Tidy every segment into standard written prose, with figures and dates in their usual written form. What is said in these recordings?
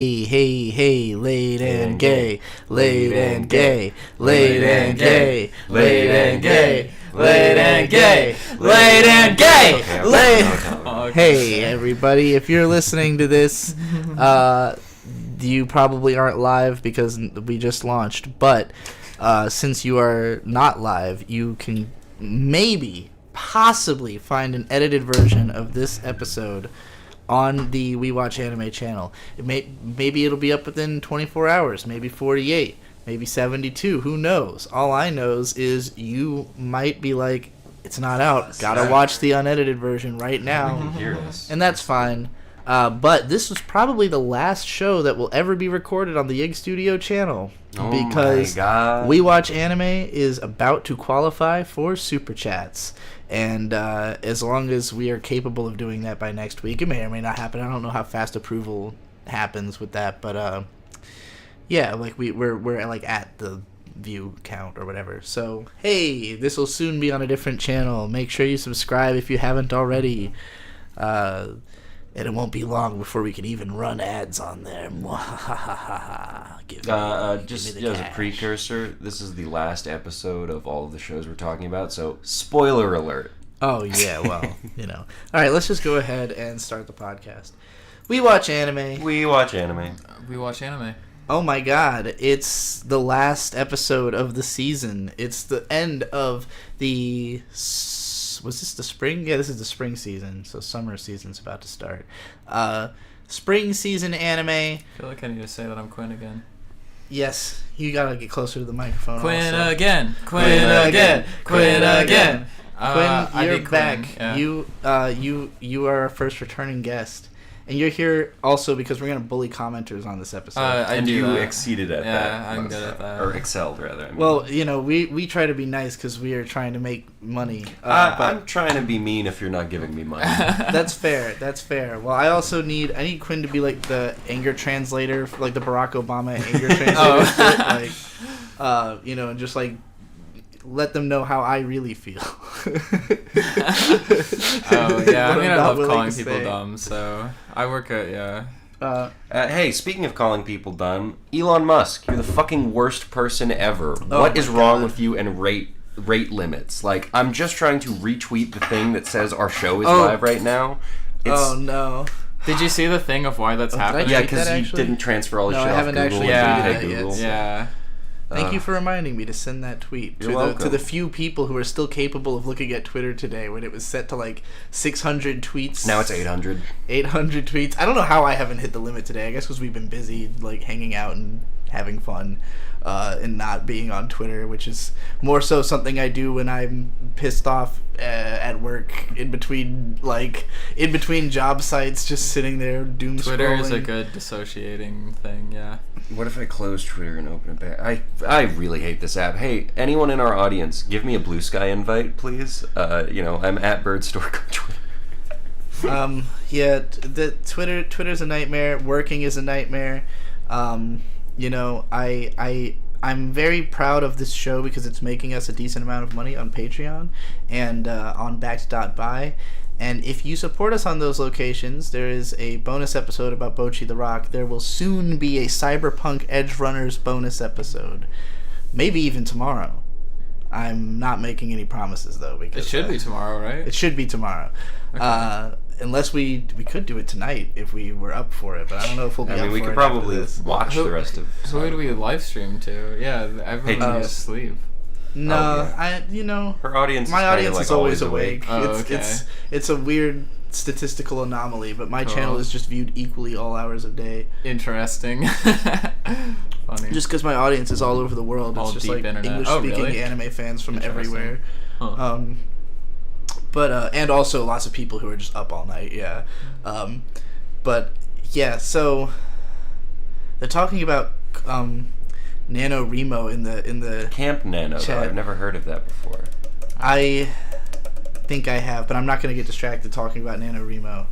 Hey, late and gay, late and gay, late and gay, late and gay, late and gay, late and gay, late. Hey, everybody, if you're listening to this, you probably aren't live because we just launched, but since you are not live, you can possibly find an edited version of this episode on the We Watch Anime channel. Maybe it'll be up within 24 hours, maybe 48, maybe 72, who knows? All I knows is you might be like, it's not out, gotta watch the unedited version right now, and that's fine. But this was probably the last show that will ever be recorded on the Yig Studio channel, because We Watch Anime is about to qualify for Super Chats. And as long as we are capable of doing that by next week, it may or may not happen. I don't know how fast approval happens with that, but yeah, like we're like at the view count or whatever. So hey, this will soon be on a different channel. Make sure you subscribe if you haven't already. And it won't be long before we can even run ads on there. Just as a precursor, this is the last episode of all of the shows we're talking about, so spoiler alert. Oh, yeah, well, you know. All right, let's just go ahead and start the podcast. We watch anime. We watch anime. We watch anime. Oh my god, it's the last episode of the season. It's the end of the... Was this the spring? Yeah, this is the spring season, so summer season's about to start. Spring season anime. I feel like I need to say that I'm Quinn again. Yes, you gotta get closer to the microphone. Quinn also. Again. Quinn again. Quinn again. Quinn, you're back. Quinn, yeah. You are our first returning guest. And you're here also because we're going to bully commenters on this episode. You exceeded at that. Yeah, I'm good at that. Or excelled, rather. I mean. Well, you know, we try to be nice because we are trying to make money. But I'm trying to be mean if you're not giving me money. That's fair. Well, I need Quinn to be like the anger translator, like the Barack Obama anger translator. Like, you know, and just like let them know how I really feel. Oh yeah, I mean I love calling people dumb, so I work at hey, speaking of calling people dumb, Elon Musk, you're the fucking worst person ever. What is wrong with you and rate limits? Like, I'm just trying to retweet the thing that says our show is live right now. Oh no. Did you see the thing of why that's happening? Yeah, because you didn't transfer all the shit off Google. Yeah. Thank you for reminding me to send that tweet to the few people who are still capable of looking at Twitter today when it was set to like 600 tweets. Now it's 800. 800 tweets. I don't know how I haven't hit the limit today. I guess because we've been busy like hanging out and having fun and not being on Twitter, which is more so something I do when I'm pissed off at work in between job sites, just sitting there doom scrolling. Twitter is a good dissociating thing, yeah. What if I close Twitter and open it back? I really hate this app. Hey, anyone in our audience, give me a Blue Sky invite, please. I'm at Birdstork on Twitter. Yeah, the Twitter's a nightmare. Working is a nightmare. You know, I'm very proud of this show because it's making us a decent amount of money on Patreon and on Backed.by. And if you support us on those locations, there is a bonus episode about Bocchi the Rock. There will soon be a Cyberpunk Edge Runners bonus episode. Maybe even tomorrow. I'm not making any promises, though. Because it should be tomorrow, right? It should be tomorrow. Okay. Unless we could do it tonight if we were up for it, but I don't know if we'll be up for it. I mean, we could probably watch the rest of it. Who would we live stream to? Yeah, everyone needs to sleep. No, her audience. My audience is always awake. Oh, It's a weird statistical anomaly, but my channel is just viewed equally all hours of day. Interesting. Funny. Just because my audience is all over the world, it's just like English-speaking anime fans from everywhere. Huh. But and also lots of people who are just up all night. Yeah, but yeah. So they're talking about NaNoWriMo in the Camp Nano. Though. I've never heard of that before. I think I have, but I'm not going to get distracted talking about NaNoWriMo.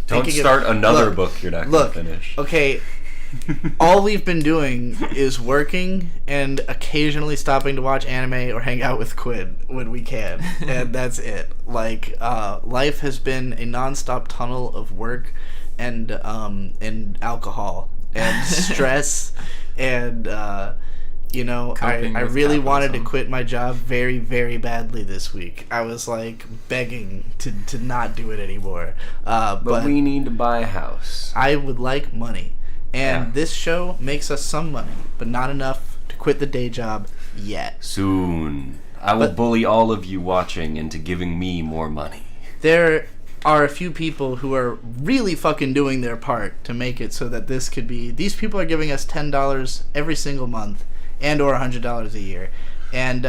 Don't start another book you're not going to finish. Okay. All we've been doing is working and occasionally stopping to watch anime or hang out with Quinn when we can, and that's it. Like, life has been a nonstop tunnel of work and alcohol and stress and you know, I really wanted to quit my job very, very badly this week. I was like begging to not do it anymore. But we need to buy a house. I would like money. And this show makes us some money, but not enough to quit the day job yet. Soon. I will bully all of you watching into giving me more money. There are a few people who are really fucking doing their part to make it so that this could be... These people are giving us $10 every single month and or $100 a year. And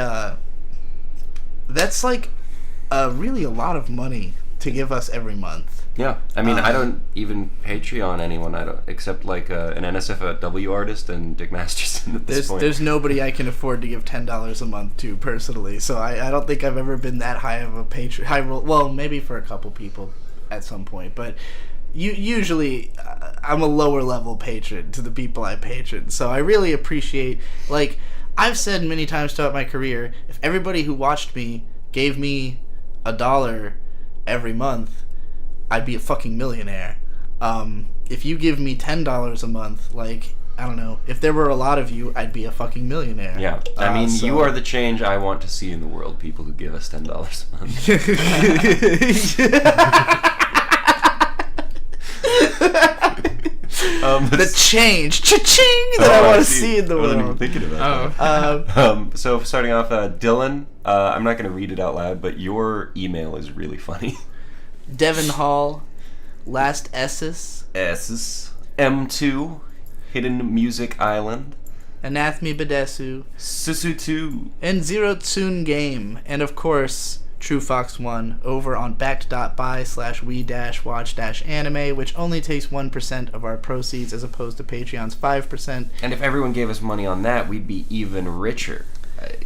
that's like really a lot of money to give us every month. Yeah, I mean, I don't even Patreon anyone. I don't, except like an NSFW artist and Dick Masterson at this point. There's nobody I can afford to give $10 a month to personally. So I don't think I've ever been that high of a patron. Well, maybe for a couple people at some point, but usually I'm a lower level patron to the people I patron. So I really appreciate, like I've said many times throughout my career, if everybody who watched me gave me $1 every month, I'd be a fucking millionaire. If you give me $10 a month, like, I don't know, if there were a lot of you, I'd be a fucking millionaire. Yeah, I mean, you are the change I want to see in the world, people who give us $10 a month. The change, cha-ching, that I want to see in the world. I wasn't even thinking about that. So starting off, Dylan, I'm not going to read it out loud, but your email is really funny. Devon Hall, Last Esses, M2, Hidden Music Island, Anathemi Bedesu, Susu2, and Zero Tsun Game, and of course, True Fox 1 over on backed.by/we-watch-anime, which only takes 1% of our proceeds as opposed to Patreon's 5%. And if everyone gave us money on that, we'd be even richer.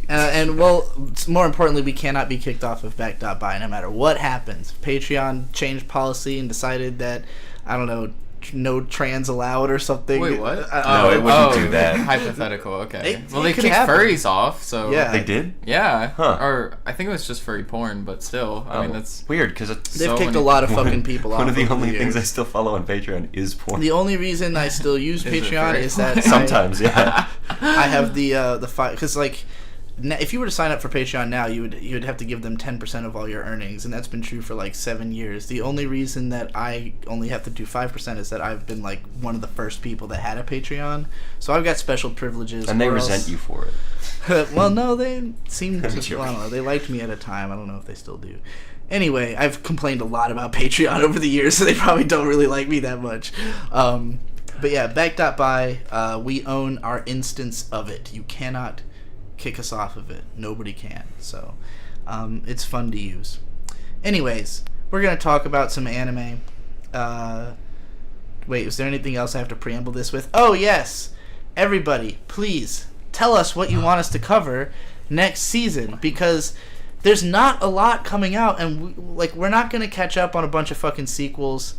And, well, more importantly, we cannot be kicked off of back.by no matter what happens. If Patreon changed policy and decided that, I don't know, no trans allowed or something. Wait, what? No, it wouldn't do that. Hypothetical, okay. Well, they could kicked happen. furries off, so... Yeah. They did? Yeah. Huh. Or, I think it was just furry porn, but still. I mean, that's... weird, because They've kicked a lot of fucking people off. One of the over only years. things I still follow on Patreon is porn. The only reason I still use Is it Patreon free? is that Sometimes, yeah. I have the because like if you were to sign up for Patreon now, you would have to give them 10% of all your earnings, and that's been true for like 7 years. The only reason that I only have to do 5% is that I've been like one of the first people that had a Patreon, so I've got special privileges. And they resent you for it. Well, no, they seem to. Well, I don't know. They liked me at a time. I don't know if they still do. Anyway, I've complained a lot about Patreon over the years, so they probably don't really like me that much. But yeah, back.by, we own our instance of it. You cannot kick us off of it. Nobody can. So it's fun to use. Anyways, we're going to talk about some anime. Wait, is there anything else I have to preamble this with? Oh, yes. Everybody, please tell us what you want us to cover next season, because there's not a lot coming out, and we're not going to catch up on a bunch of fucking sequels.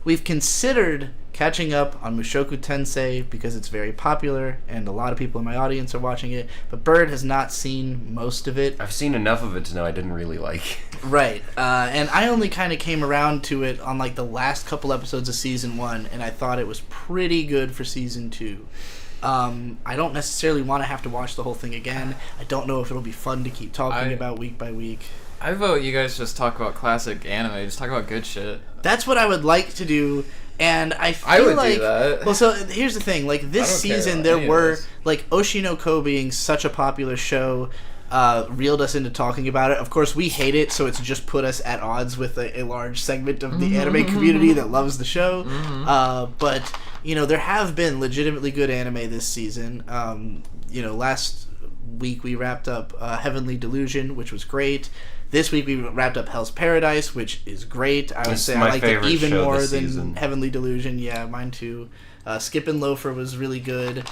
We've considered catching up on Mushoku Tensei because it's very popular and a lot of people in my audience are watching it, but Bird has not seen most of it. I've seen enough of it to know I didn't really like. Right. And I only kind of came around to it on like the last couple episodes of season 1, and I thought it was pretty good for season 2. I don't necessarily want to have to watch the whole thing again. I don't know if it'll be fun to keep talking about week by week. I vote you guys just talk about classic anime. Just talk about good shit. That's what I would like to do. And I feel would like... do that. Well, so here's the thing. Like, this season, there were... Like, Oshi no Ko being such a popular show reeled us into talking about it. Of course, we hate it, so it's just put us at odds with a large segment of the anime community that loves the show. But, you know, there have been legitimately good anime this season. You know, last week we wrapped up Heavenly Delusion, which was great. This week we wrapped up Hell's Paradise, which is great. I would say I liked it even more than season. Heavenly Delusion. Yeah, mine too. Skippin' Loafer was really good.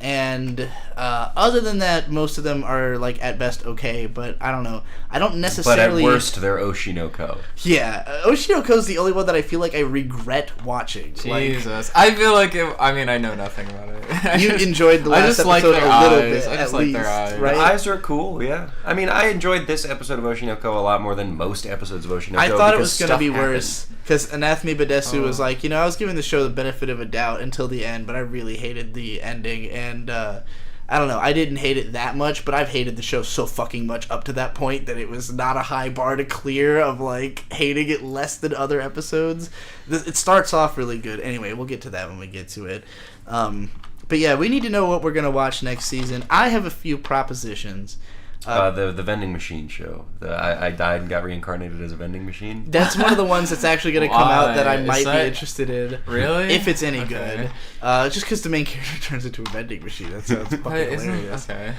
And other than that, most of them are, like, at best okay, but I don't know. I don't necessarily... But at worst, they're Oshi no Ko. Yeah, Oshi no Ko is the only one that I feel like I regret watching. Jesus. I feel like I mean, I know nothing about it. You enjoyed the last just like episode their a little eyes. bit, I just at like least, their eyes. right? The eyes are cool, yeah. I mean, I enjoyed this episode of Oshinoko a lot more than most episodes of Oshinoko. I thought it because was going to stuff be happened. worse. Because Anatheme Badesu was like, I was giving the show the benefit of a doubt until the end, but I really hated the ending. And I don't know, I didn't hate it that much, but I've hated the show so fucking much up to that point that it was not a high bar to clear of, like, hating it less than other episodes. It starts off really good. Anyway, we'll get to that when we get to it. But yeah, we need to know what we're going to watch next season. I have a few propositions. The vending machine show. I died and got reincarnated as a vending machine. That's one of the ones that's actually going to come out that I Why? might Is that- be interested in. Really? If it's any Okay. good. Just because the main character turns into a vending machine. That sounds fucking hilarious. Okay.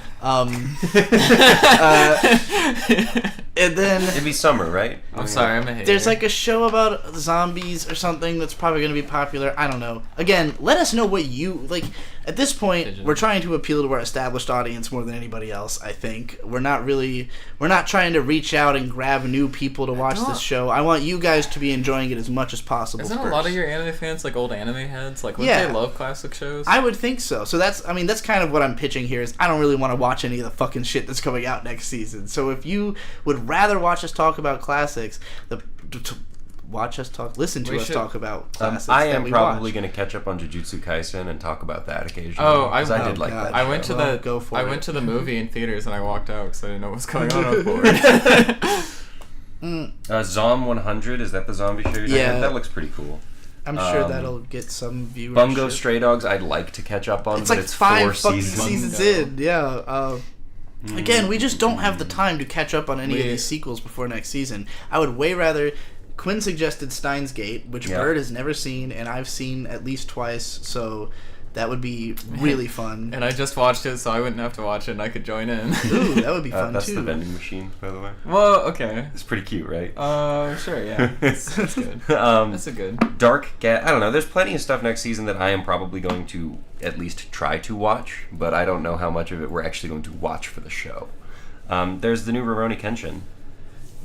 And then It'd be summer, right? I'm sorry, I'm a hater. there's like a show about zombies or something that's probably going to be popular. I don't know. Again, let us know what you like. At this point, Pigeon. we're trying to appeal to our established audience more than anybody else. I think we're not trying to reach out and grab new people to watch this show. I want you guys to be enjoying it as much as possible. Isn't a first. lot of your anime fans like old anime heads? Like, wouldn't Yeah. they love classic shows? I would think so. So that's kind of what I'm pitching here is I don't really want to watch any of the fucking shit that's coming out next season. So if you would rather watch us talk about classics, listen to We us should- talk about classics. I that am we probably watch. going to catch up on Jujutsu Kaisen and talk about that occasionally. Oh, 'cause I did oh, like God. that. I went to Well, the go for I it. went to the movie in theaters and I walked out because I didn't know what was going on board. Zom 100, is that the zombie show you're talking Yeah. about? That looks pretty cool. I'm sure that'll get some viewership. Bungo Stray Dogs, I'd like to catch up on, It's but like it's 5 4 fucking seasons. seasons Bungo. in. Yeah. Again, we just don't have the time to catch up on any of these sequels before next season. I would way rather. Quinn suggested Steins Gate, which Yeah. Bird has never seen, and I've seen at least twice, so that would be really fun. And I just watched it, so I wouldn't have to watch it, and I could join in. Ooh, that would be fun That's too. the vending machine, by the way. Well, okay. It's pretty cute, right? Sure, yeah. That's good. That's a good. I don't know. There's plenty of stuff next season that I am probably going to at least try to watch, but I don't know how much of it we're actually going to watch for the show. There's the new Rurouni Kenshin.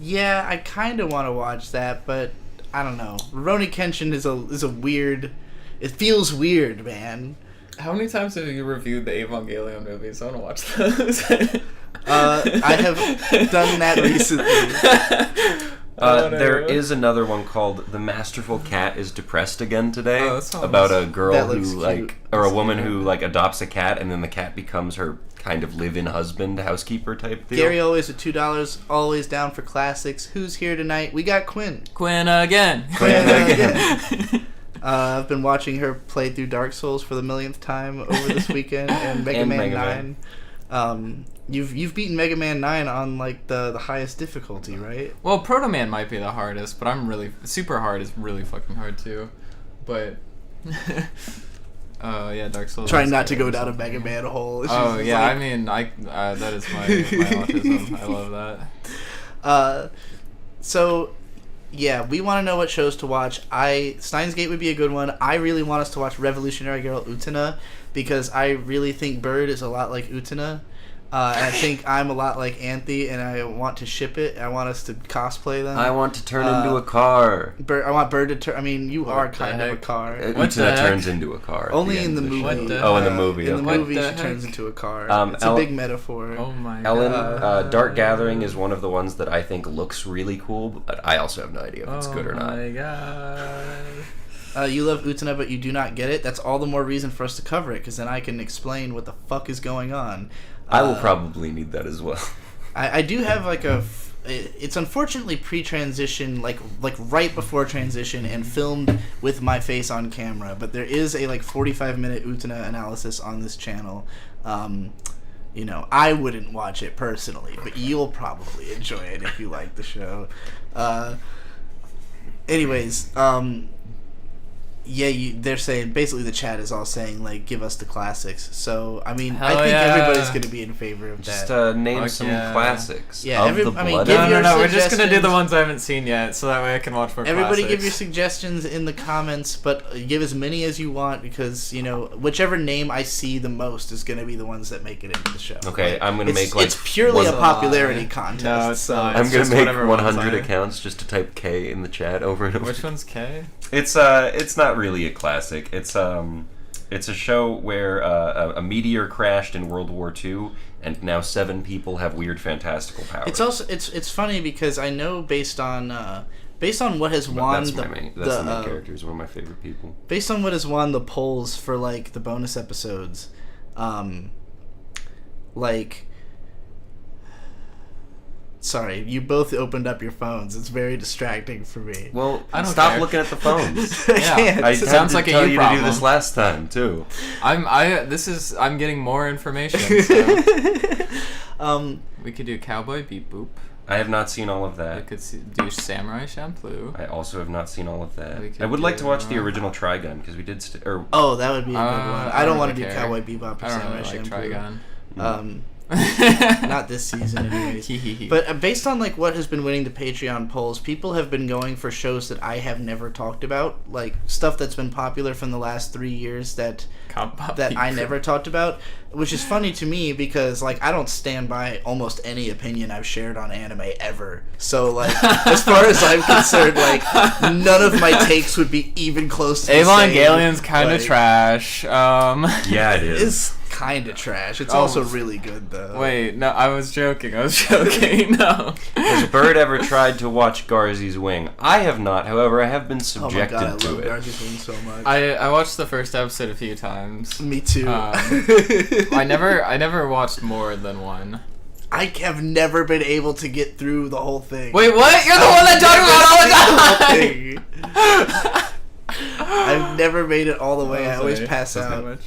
Yeah, I kind of want to watch that, but I don't know. Rurouni Kenshin is a weird. It feels weird, man. How many times have you reviewed the Evangelion movies? I want to watch those. I have done that recently. There is another one called The Masterful Cat is Depressed Again Today, Oh, that sounds- about a girl That who looks cute. or a woman who adopts a cat, and then the cat becomes her kind of live-in husband, housekeeper type deal. Gary always at $2, always down for classics. Who's here tonight? We got Quinn. Quinn again. I've been watching her play through Dark Souls for the millionth time over this weekend, and Mega And Man Mega 9. You've beaten Mega Man 9 on the highest difficulty, right? Well, Proto Man might be the hardest, but super hard is really fucking hard too. But yeah, Dark Souls. Trying is not to go good. down a Mega Man hole. It's Oh just yeah, like- I mean, that is my autism. I love that. So, yeah, we want to know what shows to watch. Steins Gate would be a good one. I really want us to watch Revolutionary Girl Utena because I really think Bird is a lot like Utena. And I think I'm a lot like Anthe, and I want to ship it. I want us to cosplay them. I want to turn into a car. I want Bird to turn. I mean, you are the kind of a heck? car. What the Utena heck? turns into a car. at Only the in end the of movie. What the Oh, in the heck? movie. In the okay. movie, What she the turns heck? into a car. It's El- a big metaphor. Oh my Ellen, god. Dark Gathering is one of the ones that I think looks really cool, but I also have no idea if it's good or not. Oh my god. You love Utena, but you do not get it. That's all the more reason for us to cover it, because then I can explain what the fuck is going on. I will probably need that as well. I do have it's unfortunately pre-transition, like right before transition, and filmed with my face on camera. But there is a 45-minute Utena analysis on this channel. I wouldn't watch it personally, but you'll probably enjoy it if you like the show. Anyways, yeah, they're saying, basically the chat is all saying, give us the classics. So, I mean, I Hell think yeah. everybody's going to be in favor of Just that. name Fuck some yeah. classics. Yeah, of the I mean, blood. give No, your we're just gonna do the suggestions. ones I haven't seen yet, so that way I can watch more Everybody give your classics. suggestions in the comments, but give as many as you want, because, whichever name I see the most is going to be the ones that make it into the show. Okay, I'm gonna make It's purely a one- popularity lie. contest. No, it's so not. I'm It's gonna just make whatever ones 100 I- accounts just to type K in the chat over and over. Which one's K? It's not really a classic. It's It's a show where a meteor crashed in World War II, and now 7 people have weird fantastical powers. It's also it's funny because I know based on what has won That's the main character. Is one of my favorite people. Based on what has won the polls for like the bonus episodes, like. Sorry, you both opened up your phones. It's very distracting for me. Well, I don't stop care. looking at the phones. I can't. I Sounds like a tell you you problem. to do this last time too. I'm getting more information. So. We could do Cowboy Beep Boop. I have not seen all of We that. could do Samurai Champloo. I also have not seen all of that. We could I would like to do, watch the original Trigun because we did. Oh, that would be a good one. I don't want to do care. Cowboy Bebop or I don't Samurai really like Champloo. Trigun. Not this season, anyways. But based on like what has been winning the Patreon polls, people have been going for shows that I have never talked about, like stuff that's been popular from the last 3 years that I never talked about, which is funny to me because like I don't stand by almost any opinion I've shared on anime ever. So like as far as I'm concerned, like none of my takes would be even close to Evangelion's kind of like, trash. Yeah, it is. It's kind of trash. It's also really good though. Wait, no, I was joking. No. Has Bird ever tried to watch Garzy's Wing? I have not. However, I have been Oh my subjected god, I to love it. Garzy's Wing so much. I watched the first episode a few times. Me too. I never watched more than one. I have never been able to get through the whole thing. Wait, what? You're the one that talks about all the time. I've never made it all the way. I always pass out.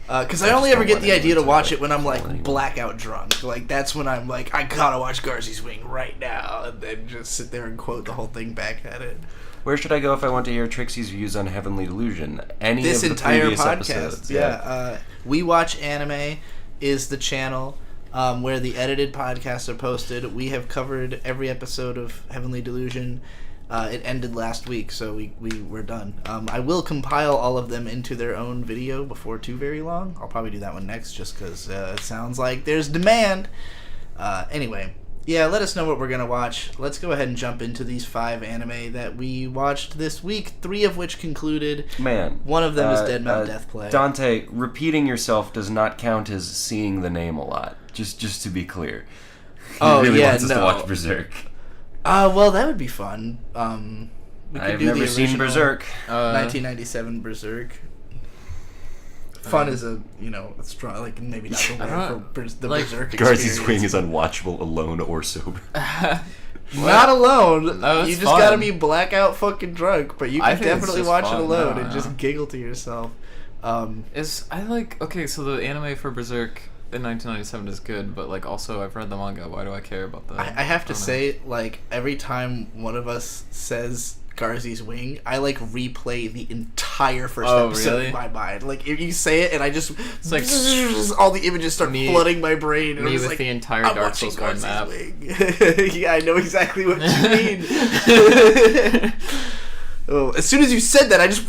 Because I only ever get the idea to watch it when I'm like blackout drunk. Like that's when I'm like, I gotta watch Garzy's Wing right now, and then just sit there and quote the whole thing back at it. Where should I go if I want to hear Trixie's views on Heavenly Delusion? Any This of the entire previous podcast, episodes? yeah. We Watch Anime is the channel where the edited podcasts are posted. We have covered every episode of Heavenly Delusion. It ended last week, so we're done. I will compile all of them into their own video before too very long. I'll probably do that one next just because it sounds like there's demand. Anyway, yeah, let us know what we're going to watch. Let's go ahead and jump into these 5 anime that we watched this week, 3 of which concluded. Man. One of them is Dead Mount Death Play. Dante, repeating yourself does not count as seeing the name a lot. Just to be clear. He really wants us to watch Berserk. Well, that would be fun. We could I've do never the seen Berserk. 1997 Berserk. Fun is a strong, like maybe not the word for the like, Berserk Garzy's experience. Wing is unwatchable alone or sober. Not alone. That was You just fun. gotta be blackout fucking drunk, but you I can think it's definitely just watch fun. it alone No, and no. just giggle to yourself. Okay, so the anime for Berserk in 1997 is good, but like also I've read the manga. Why do I care about that? I have to don't know. say, like, every time one of us says Garzy's Wing, I like replay the entire first episode really? in my mind. Like, if you say it and I just, It's like all the images start flooding my brain. And me I'm just with like, the entire I'm Dark watching Souls 1 map. Garzy's Wing. Yeah, I know exactly what you mean. Oh, as soon as you said that, I just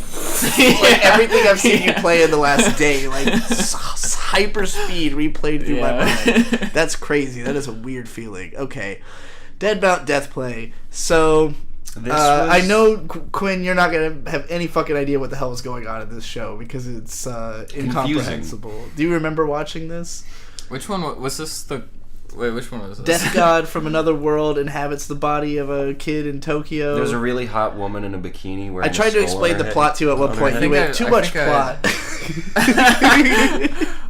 like everything I've seen you play in the last day, like hyper speed replayed through my mind. That's crazy. That is a weird feeling. Okay, Dead Mount Death Play. So I know Quinn, you're not gonna have any fucking idea what the hell is going on in this show because it's incomprehensible. Do you remember watching this? Which one was this? Wait, which one was this? Death god from another world inhabits the body of a kid in Tokyo. There's a really hot woman in a bikini wearing I tried to explain the plot to you at one point. You went, too much plot.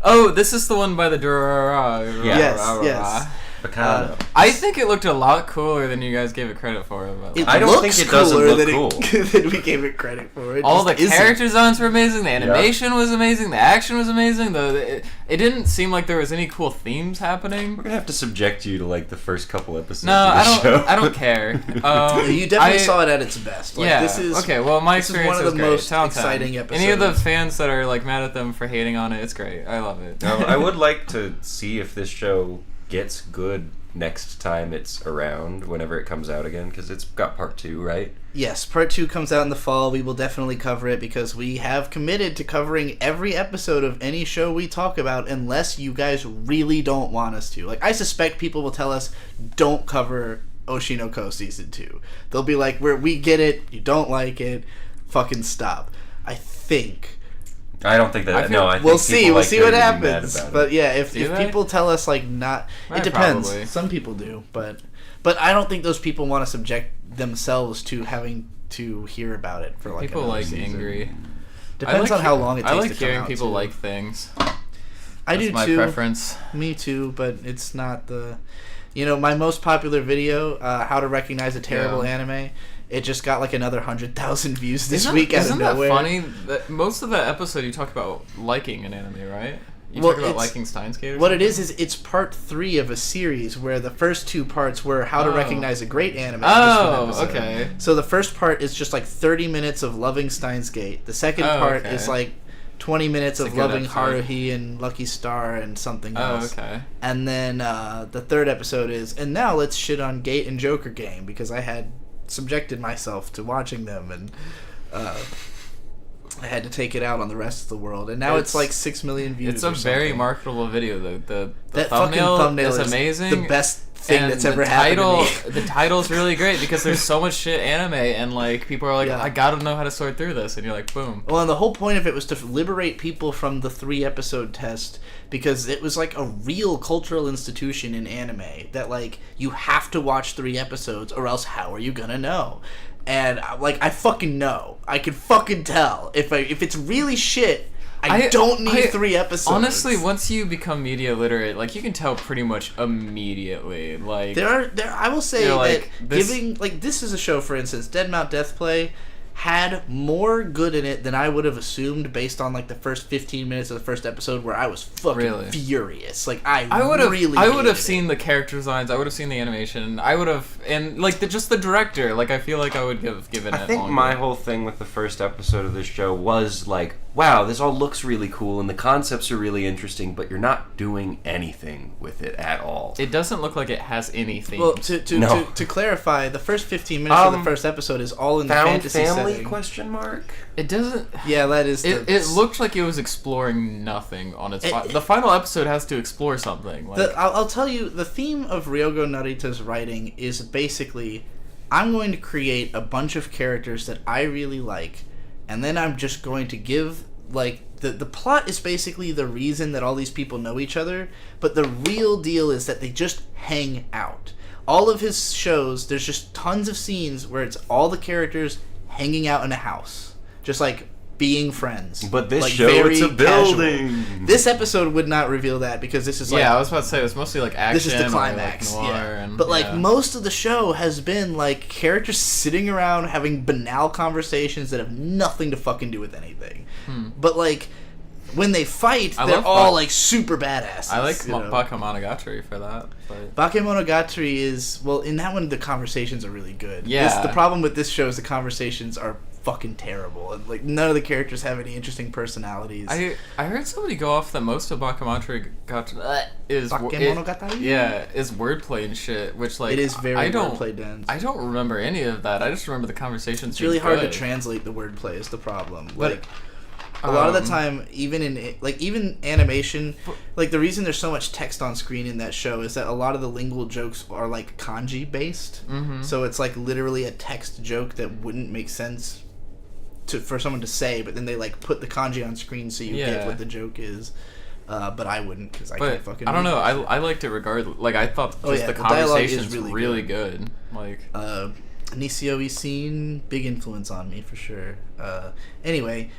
Oh, this is the one by the Durarara. Yes. I think it looked a lot cooler than you guys gave it credit for. I don't think it doesn't look cool. Than we gave it credit for. All the character designs were amazing. The animation was amazing. The action was amazing. It didn't seem like there was any cool themes happening. We're gonna have to subject you to like the first couple episodes. No, of the show. I don't care. You definitely saw it at its best. Like, yeah. This is okay. Well, my this is experience one of the great. most 10 out of 10. exciting episodes. Any of the fans that are like mad at them for hating on it, it's great. I love it. I would like to see if this show gets good next time it's around, whenever it comes out again, because it's got part 2, right? Yes, part 2 comes out in the fall. We will definitely cover it because we have committed to covering every episode of any show we talk about unless you guys really don't want us to. Like, I suspect people will tell us, don't cover Oshinoko Season 2. They'll be like, we get it, you don't like it, fucking stop. I think. I don't think that. I think we'll see. people We'll like see what Harry to be mad happens. about it. But yeah, if Do they? people tell us like not, it depends. Probably. Some people do, but I don't think those people want to subject themselves to having to hear about it for like People another like season. angry. Depends on how long it takes I like to come hearing out, people too. like things. I That's do my too. preference. Me too, but it's not the. You know, my most popular video, how to recognize a terrible anime. It just got like another 100,000 views this week out of nowhere. Isn't that funny? That most of that episode you talk about liking an anime, right? You Well, talk about it's- liking Steins Gate. Or What something? it is it's part 3 of a series where the first 2 parts were how to recognize a great anime. Oh, okay. So the first part is just like 30 minutes of loving Steins Gate. The second part okay. is like 20 minutes It's a of good loving episode. Haruhi and Lucky Star and something Oh, else. okay. And then the third episode is, and now let's shit on Gate and Joker Game, because I had subjected myself to watching them, and I had to take it out on the rest of the world. And now it's like 6 million views. It's a or very something. marketable video. The That fucking thumbnail is amazing. The best thing and that's ever happened to me. The title's really great because there's so much shit anime, and like people are like, Yeah. I gotta know how to sort through this, and you're like, boom. Well, and the whole point of it was to liberate people from the 3-episode test, because it was like a real cultural institution in anime that like you have to watch 3 episodes or else how are you gonna know? And like I fucking know, I can fucking tell if it's really shit. I don't need 3 episodes. Honestly, once you become media literate, like you can tell pretty much immediately. Like there I will say You're that like, this- giving like this is a show, for instance, Dead Mount Death Play had more good in it than I would have assumed based on like the first 15 minutes of the first episode, where I was fucking Really? furious. Like I would have, really I would have hated seen the character designs. I would have seen the animation. I would have, and like just the director. Like I feel like I would have given it. I think longer. my whole thing with the first episode of this show was like, wow, this all looks really cool and the concepts are really interesting, but you're not doing anything with it at all. It doesn't look like it has any themes. Well, to clarify, the first 15 minutes of the first episode is all in the Found fantasy family setting. question mark? it doesn't. Yeah, that is. It looked like it was exploring nothing on its. The final episode has to explore something. Like, I'll tell you, the theme of Ryogo Narita's writing is basically, I'm going to create a bunch of characters that I really like, and then I'm just going to give, like, the plot is basically the reason that all these people know each other, but the real deal is that they just hang out. All of his shows, there's just tons of scenes where it's all the characters hanging out in a house, just like being friends. But this like, show, very it's a casual. building. This episode would not reveal that, because this is like, yeah, I was about to say it was mostly like action. this is the or, climax, like, noir yeah. and, But like yeah. most of the show has been like characters sitting around having banal conversations that have nothing to fucking do with anything. But like when they fight, I they're love all Bak- like super badasses. I like you know? Bakemonogatari for that. But Bakemonogatari is, well, in that one the conversations are really good. Yeah. The problem with this show is the conversations are fucking terrible, and like none of the characters have any interesting personalities. I heard somebody go off that most of Bakemonogatari is Bakemonogatari? is wordplay and shit, which like It is very I don't wordplay dense. I don't remember any of that. I just remember the conversations. It's really hard to good. translate the wordplay is the problem. But, Like a lot of the um, time, even animation, like the reason there's so much text on screen in that show is that a lot of the lingual jokes are like kanji based. Mhm. So it's like literally a text joke that wouldn't make sense for someone to say, but then they like put the kanji on screen so you get Yeah. what the joke is. But I wouldn't, because I But can't fucking. I don't read know. that. I liked it regardless. Like I thought just Oh, yeah, the the dialogue is conversation's really really good. Like Nisio scene, big influence on me for sure. Anyway,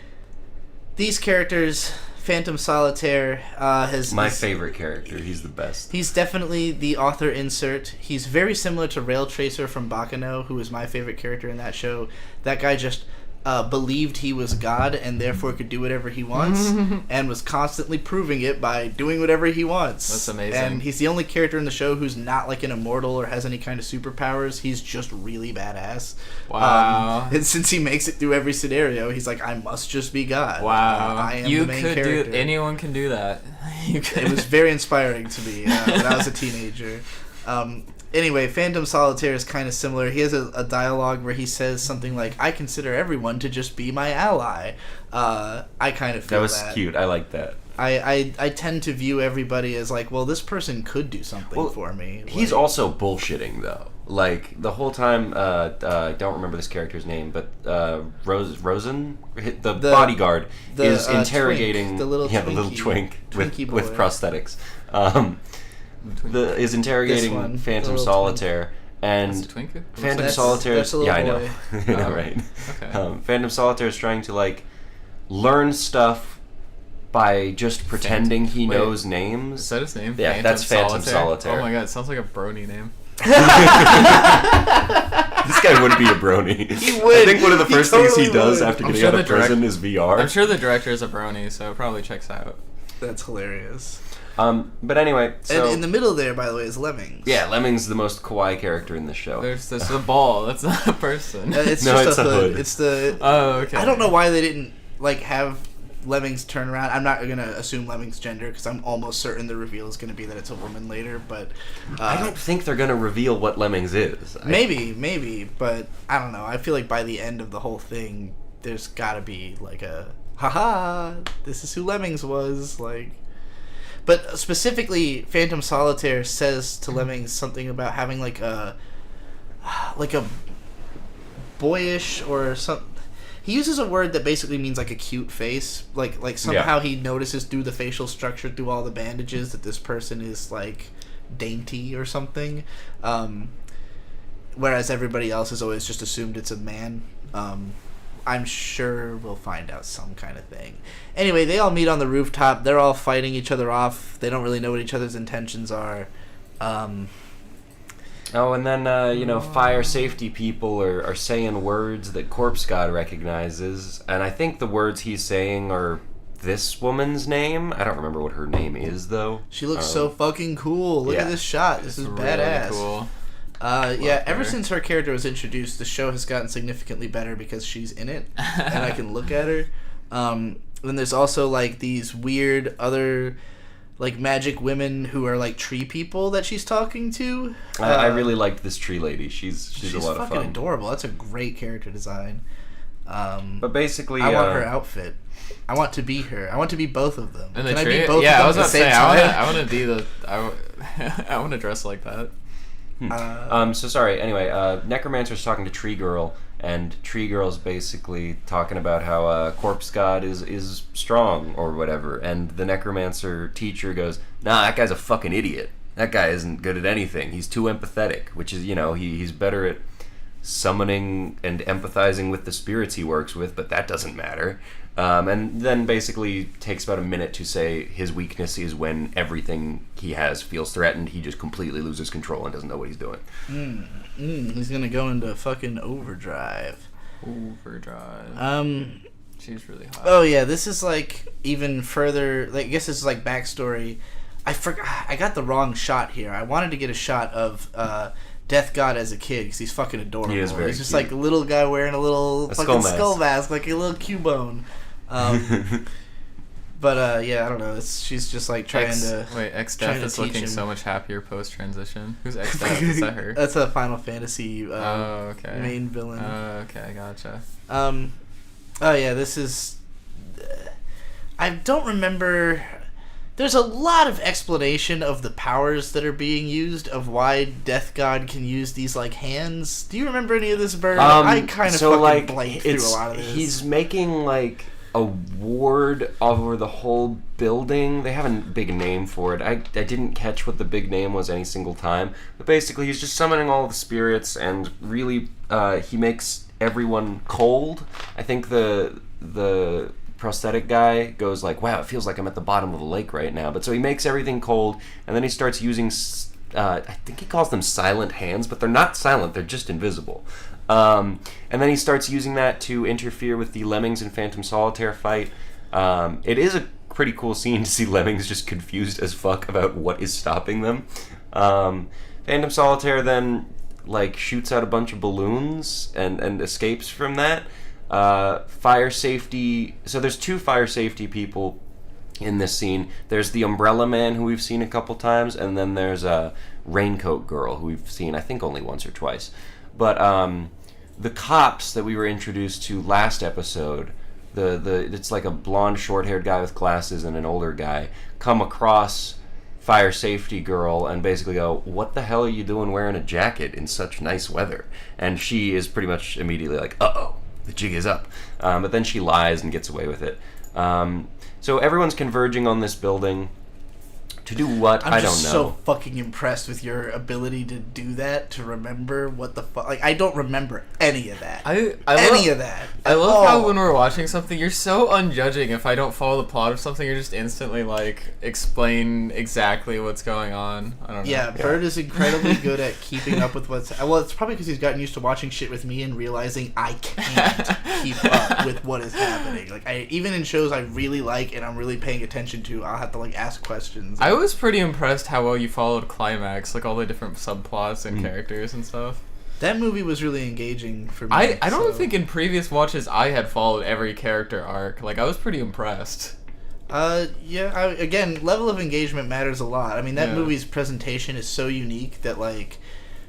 these characters, Phantom Solitaire has My favorite character. He's the best. He's definitely the author insert. He's very similar to Rail Tracer from Bakano, who is my favorite character in that show. That guy just believed he was God and therefore could do whatever he wants, and was constantly proving it by doing whatever he wants. That's amazing. And he's the only character in the show who's not like an immortal or has any kind of superpowers. He's just really badass. Wow. And since he makes it through every scenario, he's like, I must just be God. wow. I am You the main could character. do anyone can do that. You could. It was very inspiring to me when I was a teenager. Anyway, Phantom Solitaire is kind of similar. He has a dialogue where he says something like, I consider everyone to just be my ally. I kind of feel That was cute. I like that. I tend to view everybody as like, well, this person could do something for me. He's Like, also bullshitting, though. like the whole time. I don't remember this character's name, but Rosen, the bodyguard, is interrogating Twink, the little twink Twinkie with boy. prosthetics. Is interrogating Phantom Solitaire. And Twinkie? Phantom Solitaire, yeah, I know, boy. right? Okay. Phantom Solitaire is trying to like learn stuff by just pretending he knows names. Is that his name? Yeah, that's Phantom Solitaire. Oh my god, it sounds like a brony name. This guy would be a brony. He would. I think one of the first things he totally does would. after I'm getting sure out the of prison is VR. I'm sure the director is a brony, so it probably checks out. That's hilarious. But anyway, so And in the middle there, by the way, is Lemmings. yeah, Lemmings the most kawaii character in the show. There's this a ball. That's not a person. It's No, just it's a a hood. hood. It's the. Oh, okay. I don't know why they didn't like have Lemmings turn around. I'm not gonna assume Lemmings' gender because I'm almost certain the reveal is gonna be that it's a woman later. But I don't think they're gonna reveal what Lemmings is. maybe, but I don't know. I feel like by the end of the whole thing, there's gotta be like a haha. This is who Lemmings was like. But specifically, Phantom Solitaire says to Lemmings something about having like a boyish or some. He uses a word that basically means like a cute face. Like somehow he notices through the facial structure, through all the bandages, that this person is like dainty or something. Whereas everybody else has always just assumed it's a man. I'm sure we'll find out some kind of thing. Anyway, they all meet on the rooftop. They're all fighting each other off. They don't really know what each other's intentions are. Oh, and then, fire safety people are saying words that Corpse God recognizes, and I think the words he's saying are this woman's name. I don't remember what her name is, though. She looks so fucking cool. Look at this shot. This is really badass. Cool. Ever since her character was introduced, the show has gotten significantly better because she's in it, and I can look at her. Then there's also, like, these weird other, like, magic women who are, like, tree people that she's talking to. I really liked this tree lady. She's a lot of fun. She's fucking adorable. That's a great character design. But basically... I want her outfit. I want to be her. I want to be both of them. And the Can tree? I be both Yeah, I of was them about at to the say, same time? I want to be the... I want to dress like that. so sorry. Anyway, Necromancer's talking to Tree Girl, and Tree Girl's basically talking about how Corpse God is strong or whatever, and the Necromancer teacher goes, "Nah, that guy's a fucking idiot. That guy isn't good at anything. He's too empathetic," which is, he's better at summoning and empathizing with the spirits he works with, but that doesn't matter. And then basically takes about a minute to say his weakness is when everything he has feels threatened. He just completely loses control and doesn't know what he's doing. He's gonna go into fucking overdrive. She's really hot. Oh yeah, this is like even further. Like, I guess this is like backstory. I got the wrong shot here. I wanted to get a shot of Death God as a kid because he's fucking adorable. He is very He's just cute. like a little guy wearing a little fucking skull mask, like a little Cubone. But yeah, I don't know. She's just like trying to. Wait, X-Death is looking so much happier post-transition. Who's X-Death? Is that her? That's a Final Fantasy okay. main villain. Okay, gotcha. Oh yeah, this is. I don't remember. There's a lot of explanation of the powers that are being used, of why Death God can use these like hands. Do you remember any of this, Bird? I kind of fucking blanked through a lot of this. He's making like a ward over the whole building. They have a big name for it. I didn't catch what the big name was any single time, but basically he's just summoning all the spirits, and really he makes everyone cold. I think the prosthetic guy goes like, "Wow, it feels like I'm at the bottom of a lake right now." But so he makes everything cold, and then he starts using I think he calls them silent hands, but they're not silent, they're just invisible. And then he starts using that to interfere with the Lemmings and Phantom Solitaire fight. It is a pretty cool scene to see Lemmings just confused as fuck about what is stopping them. Phantom Solitaire then like shoots out a bunch of balloons and escapes from that. Fire safety. So there's two fire safety people in this scene. There's the Umbrella Man, who we've seen a couple times, and then there's a Raincoat Girl, who we've seen I think only once or twice. But the cops that we were introduced to last episode, it's like a blonde short-haired guy with glasses and an older guy, come across fire safety girl and basically go, what the hell are you doing wearing a jacket in such nice weather? And she is pretty much immediately like, uh-oh, the jig is up. But then she lies and gets away with it. So everyone's converging on this building. To do what? I don't know. I'm just so fucking impressed with your ability to do that, to remember what the fuck. Like, I don't remember any of that. Any of that. I love how when we're watching something, you're so unjudging. If I don't follow the plot of something, you're just instantly like, explain exactly what's going on. I don't know. Yeah, Bird is incredibly good at keeping up with what's... Well, it's probably because he's gotten used to watching shit with me and realizing I can't keep up with what is happening. Like, even in shows I really like and I'm really paying attention to, I'll have to, like, ask questions. I was pretty impressed how well you followed Climax, like all the different subplots and characters and stuff. That movie was really engaging for me. I don't think in previous watches I had followed every character arc. Like, I was pretty impressed. Again, level of engagement matters a lot. I mean, that movie's presentation is so unique that, like...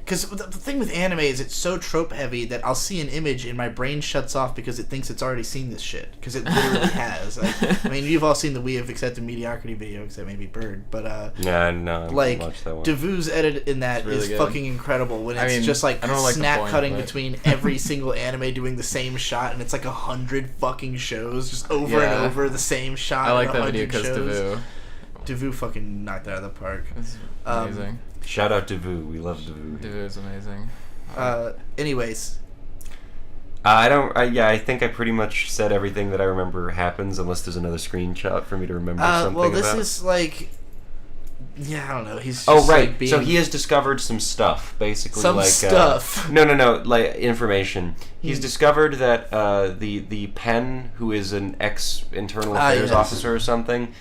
Because the thing with anime is it's so trope heavy that I'll see an image and my brain shuts off because it thinks it's already seen this shit. Because it literally has. I mean, you've all seen the We Have Accepted Mediocrity video, except maybe Bird. But, yeah, no, like, watch that one. Devue's edit in that really is good. fucking incredible. When it's just like snap cutting between every single anime doing the same shot, and it's like 100 fucking shows just over and over the same shot. I like that video because Devue fucking knocked it out of the park. It's amazing. Shout out Devue. We love Devue. Devue is amazing. Anyways. I think I pretty much said everything that I remember happens, unless there's another screenshot for me to remember something well, this about. is like... Yeah, I don't know. He's just right. Like being... So he has discovered some stuff, basically. Some like, stuff. No, like information. He's discovered that the Pen, who is an ex-internal affairs officer or something,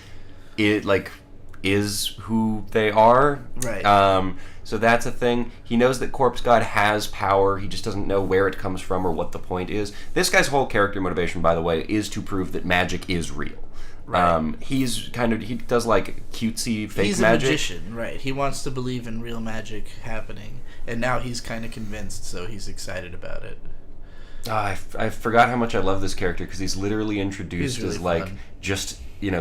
is who they are. Right. So that's a thing. He knows that Corpse God has power. He just doesn't know where it comes from or what the point is. This guy's whole character motivation, by the way, is to prove that magic is real. Right. He does like cutesy fake magic. He's a magician, right? He wants to believe in real magic happening, and now he's kind of convinced, so he's excited about it. I forgot how much I love this character because he's literally introduced really as like fun. Just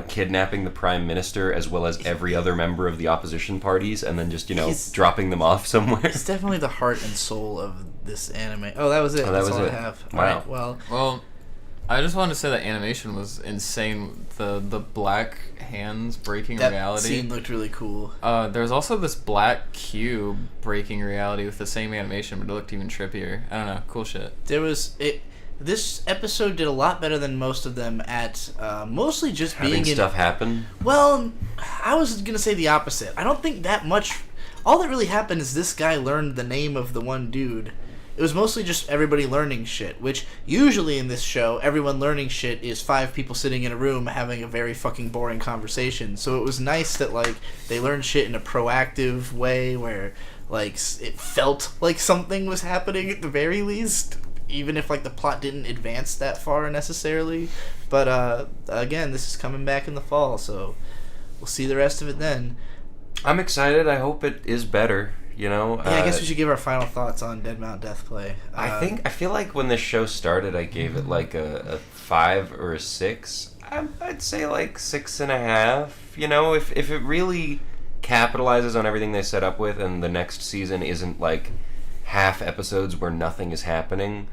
kidnapping the prime minister as well as every other member of the opposition parties, and then just dropping them off somewhere. It's definitely the heart and soul of this anime. Oh, that was it. That's all I have. Wow. All right, well, I just wanted to say that animation was insane. The black hands breaking reality. That scene looked really cool. There's also this black cube breaking reality with the same animation, but it looked even trippier. I don't know, cool shit. This episode did a lot better than most of them at mostly just having being stuff happen. Well, I was gonna say the opposite. I don't think that much. All that really happened is this guy learned the name of the one dude. It was mostly just everybody learning shit, which usually in this show, everyone learning shit is 5 people sitting in a room having a very fucking boring conversation. So it was nice that, like, they learned shit in a proactive way where, like, it felt like something was happening at the very least, even if, like, the plot didn't advance that far necessarily. But, again, this is coming back in the fall, so we'll see the rest of it then. I'm excited. I hope it is better. Yeah, I guess we should give our final thoughts on Dead Mount Deathplay. I feel like when this show started, I gave it like a 5 or a 6. I'd say like 6.5. If it really capitalizes on everything they set up with, and the next season isn't like half episodes where nothing is happening,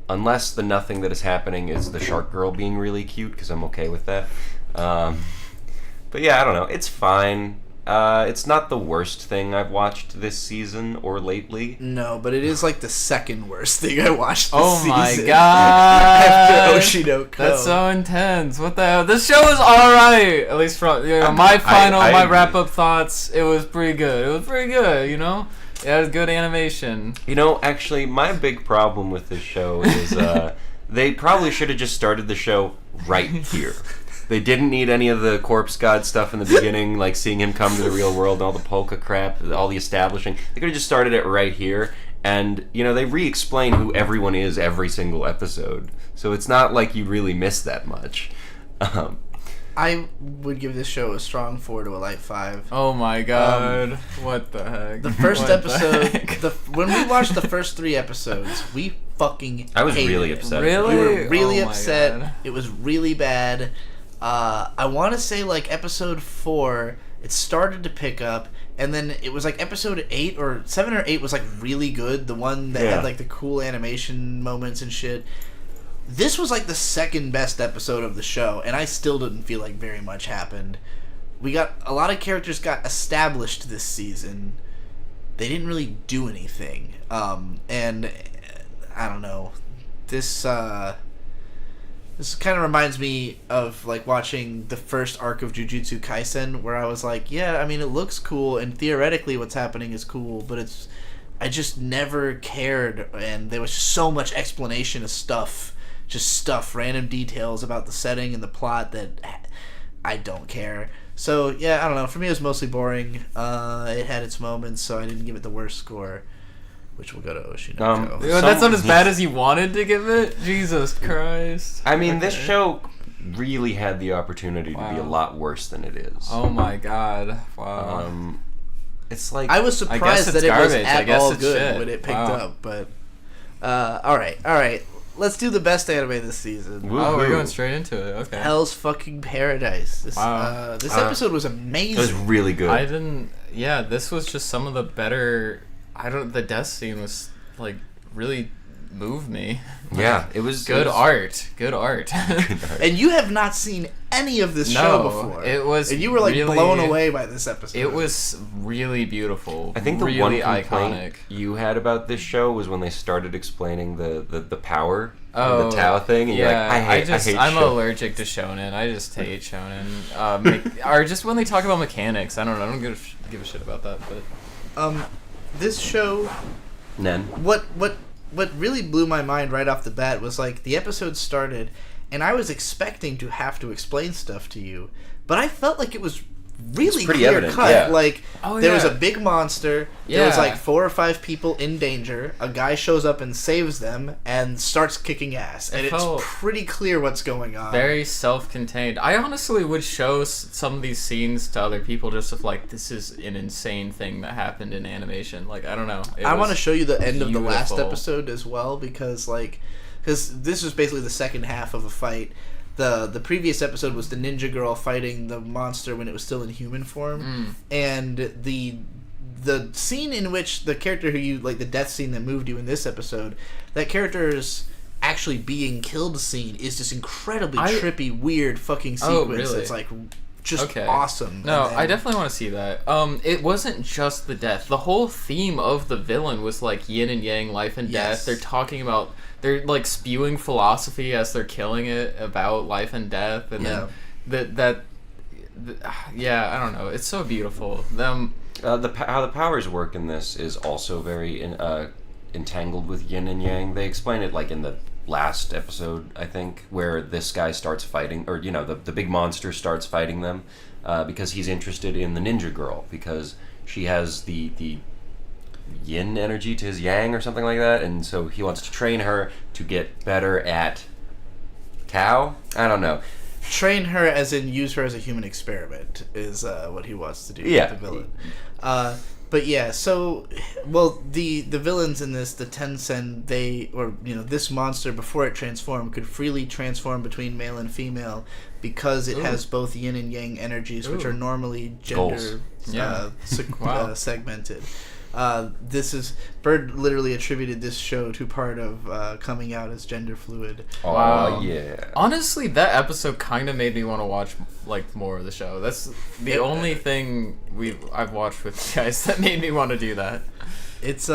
unless the nothing that is happening is the shark girl being really cute, because I'm okay with that. But yeah, I don't know. It's fine. It's not the worst thing I've watched this season or lately. No, but it is like the second worst thing I watched this season. Oh my god! After Oshi no Ko. That's so intense. What the hell? This show is alright! At least from my wrap-up thoughts, it was pretty good. It has good animation. Actually, my big problem with this show is they probably should have just started the show right here. They didn't need any of the Corpse God stuff in the beginning, like seeing him come to the real world and all the polka crap, all the establishing. They could have just started it right here. And, they re-explain who everyone is every single episode. So it's not like you really miss that much. I would give this show a strong 4 to a light 5. Oh my god. What the heck? The first episode, when we watched the first 3 episodes, we fucking I was hated really it. upset. Really? We were really Oh my upset. God. It was really bad. I want to say, like, episode 4, It started to pick up, and then it was like episode 8 or 7 or 8 was like really good. The one that had like the cool animation moments and shit. This was like the second best episode of the show, and I still didn't feel like very much happened. We got a lot of characters got established this season. They didn't really do anything, and I don't know. This kind of reminds me of like watching the first arc of Jujutsu Kaisen, where I was like, yeah, I mean, it looks cool, and theoretically what's happening is cool, but I just never cared, and there was so much explanation of stuff, random details about the setting and the plot that I don't care. So, yeah, I don't know. For me, it was mostly boring. It had its moments, so I didn't give it the worst score, which will go to Oshi. That's not as bad as you wanted to give it? Jesus Christ. I mean, this show really had the opportunity to be a lot worse than it is. Oh, my God. Wow. It's like... I was surprised that it was at all good when it picked up, but... All right. Let's do the best anime this season. Oh, we're going straight into it. Okay. Hell's fucking Paradise. This episode was amazing. It was really good. Yeah, this was just some of the better... the death scene was, like, really moved me. Yeah, it was... Good art. And you have not seen any of this show before. It was... And you were, like, really blown away by this episode. It was really beautiful. I think the really one iconic complaint you had about this show was when they started explaining the power of the Tao thing, and you're like, I hate I'm allergic to shonen. I just hate shonen. Or just when they talk about mechanics. I don't know. I don't give a shit about that, but... This show... Nen. What really blew my mind right off the bat was, like, the episode started, and I was expecting to have to explain stuff to you, but I felt like it was really clear cut. Yeah. Like, there was a big monster, there was, like, 4 or 5 people in danger, a guy shows up and saves them, and starts kicking ass, and it's pretty clear what's going on. Very self-contained. I honestly would show some of these scenes to other people just of, like, this is an insane thing that happened in animation. Like, I don't know. I want to show you the end of the last episode as well, because this was basically the second half of a fight. The previous episode was the ninja girl fighting the monster when it was still in human form, and the scene in which the character who you like, the death scene that moved you in this episode, that character's actually being killed scene is this incredibly trippy, weird fucking sequence. Really? That's like just awesome. No, I definitely want to see that. It wasn't just the death. The whole theme of the villain was like yin and yang, life and death. They're talking about, they're like spewing philosophy as they're killing it about life and death, and then I don't know. It's so beautiful. How the powers work in this is also very entangled with yin and yang. They explain it like in the last episode, I think, where this guy starts fighting, or the big monster starts fighting them because he's interested in the ninja girl, because she has the yin energy to his yang or something like that, and so he wants to train her to get better at Tao. I don't know. Train her as in use her as a human experiment is what he wants to do with the villain. But yeah, so, well, the villains in this, the Tencent, this monster, before it transformed, could freely transform between male and female because it has both yin and yang energies, which are normally gender segmented. Bird literally attributed this show to part of coming out as gender fluid. Oh, wow. Yeah. Honestly, that episode kind of made me want to watch like more of the show. That's the only thing I've watched with you guys that made me want to do that. It's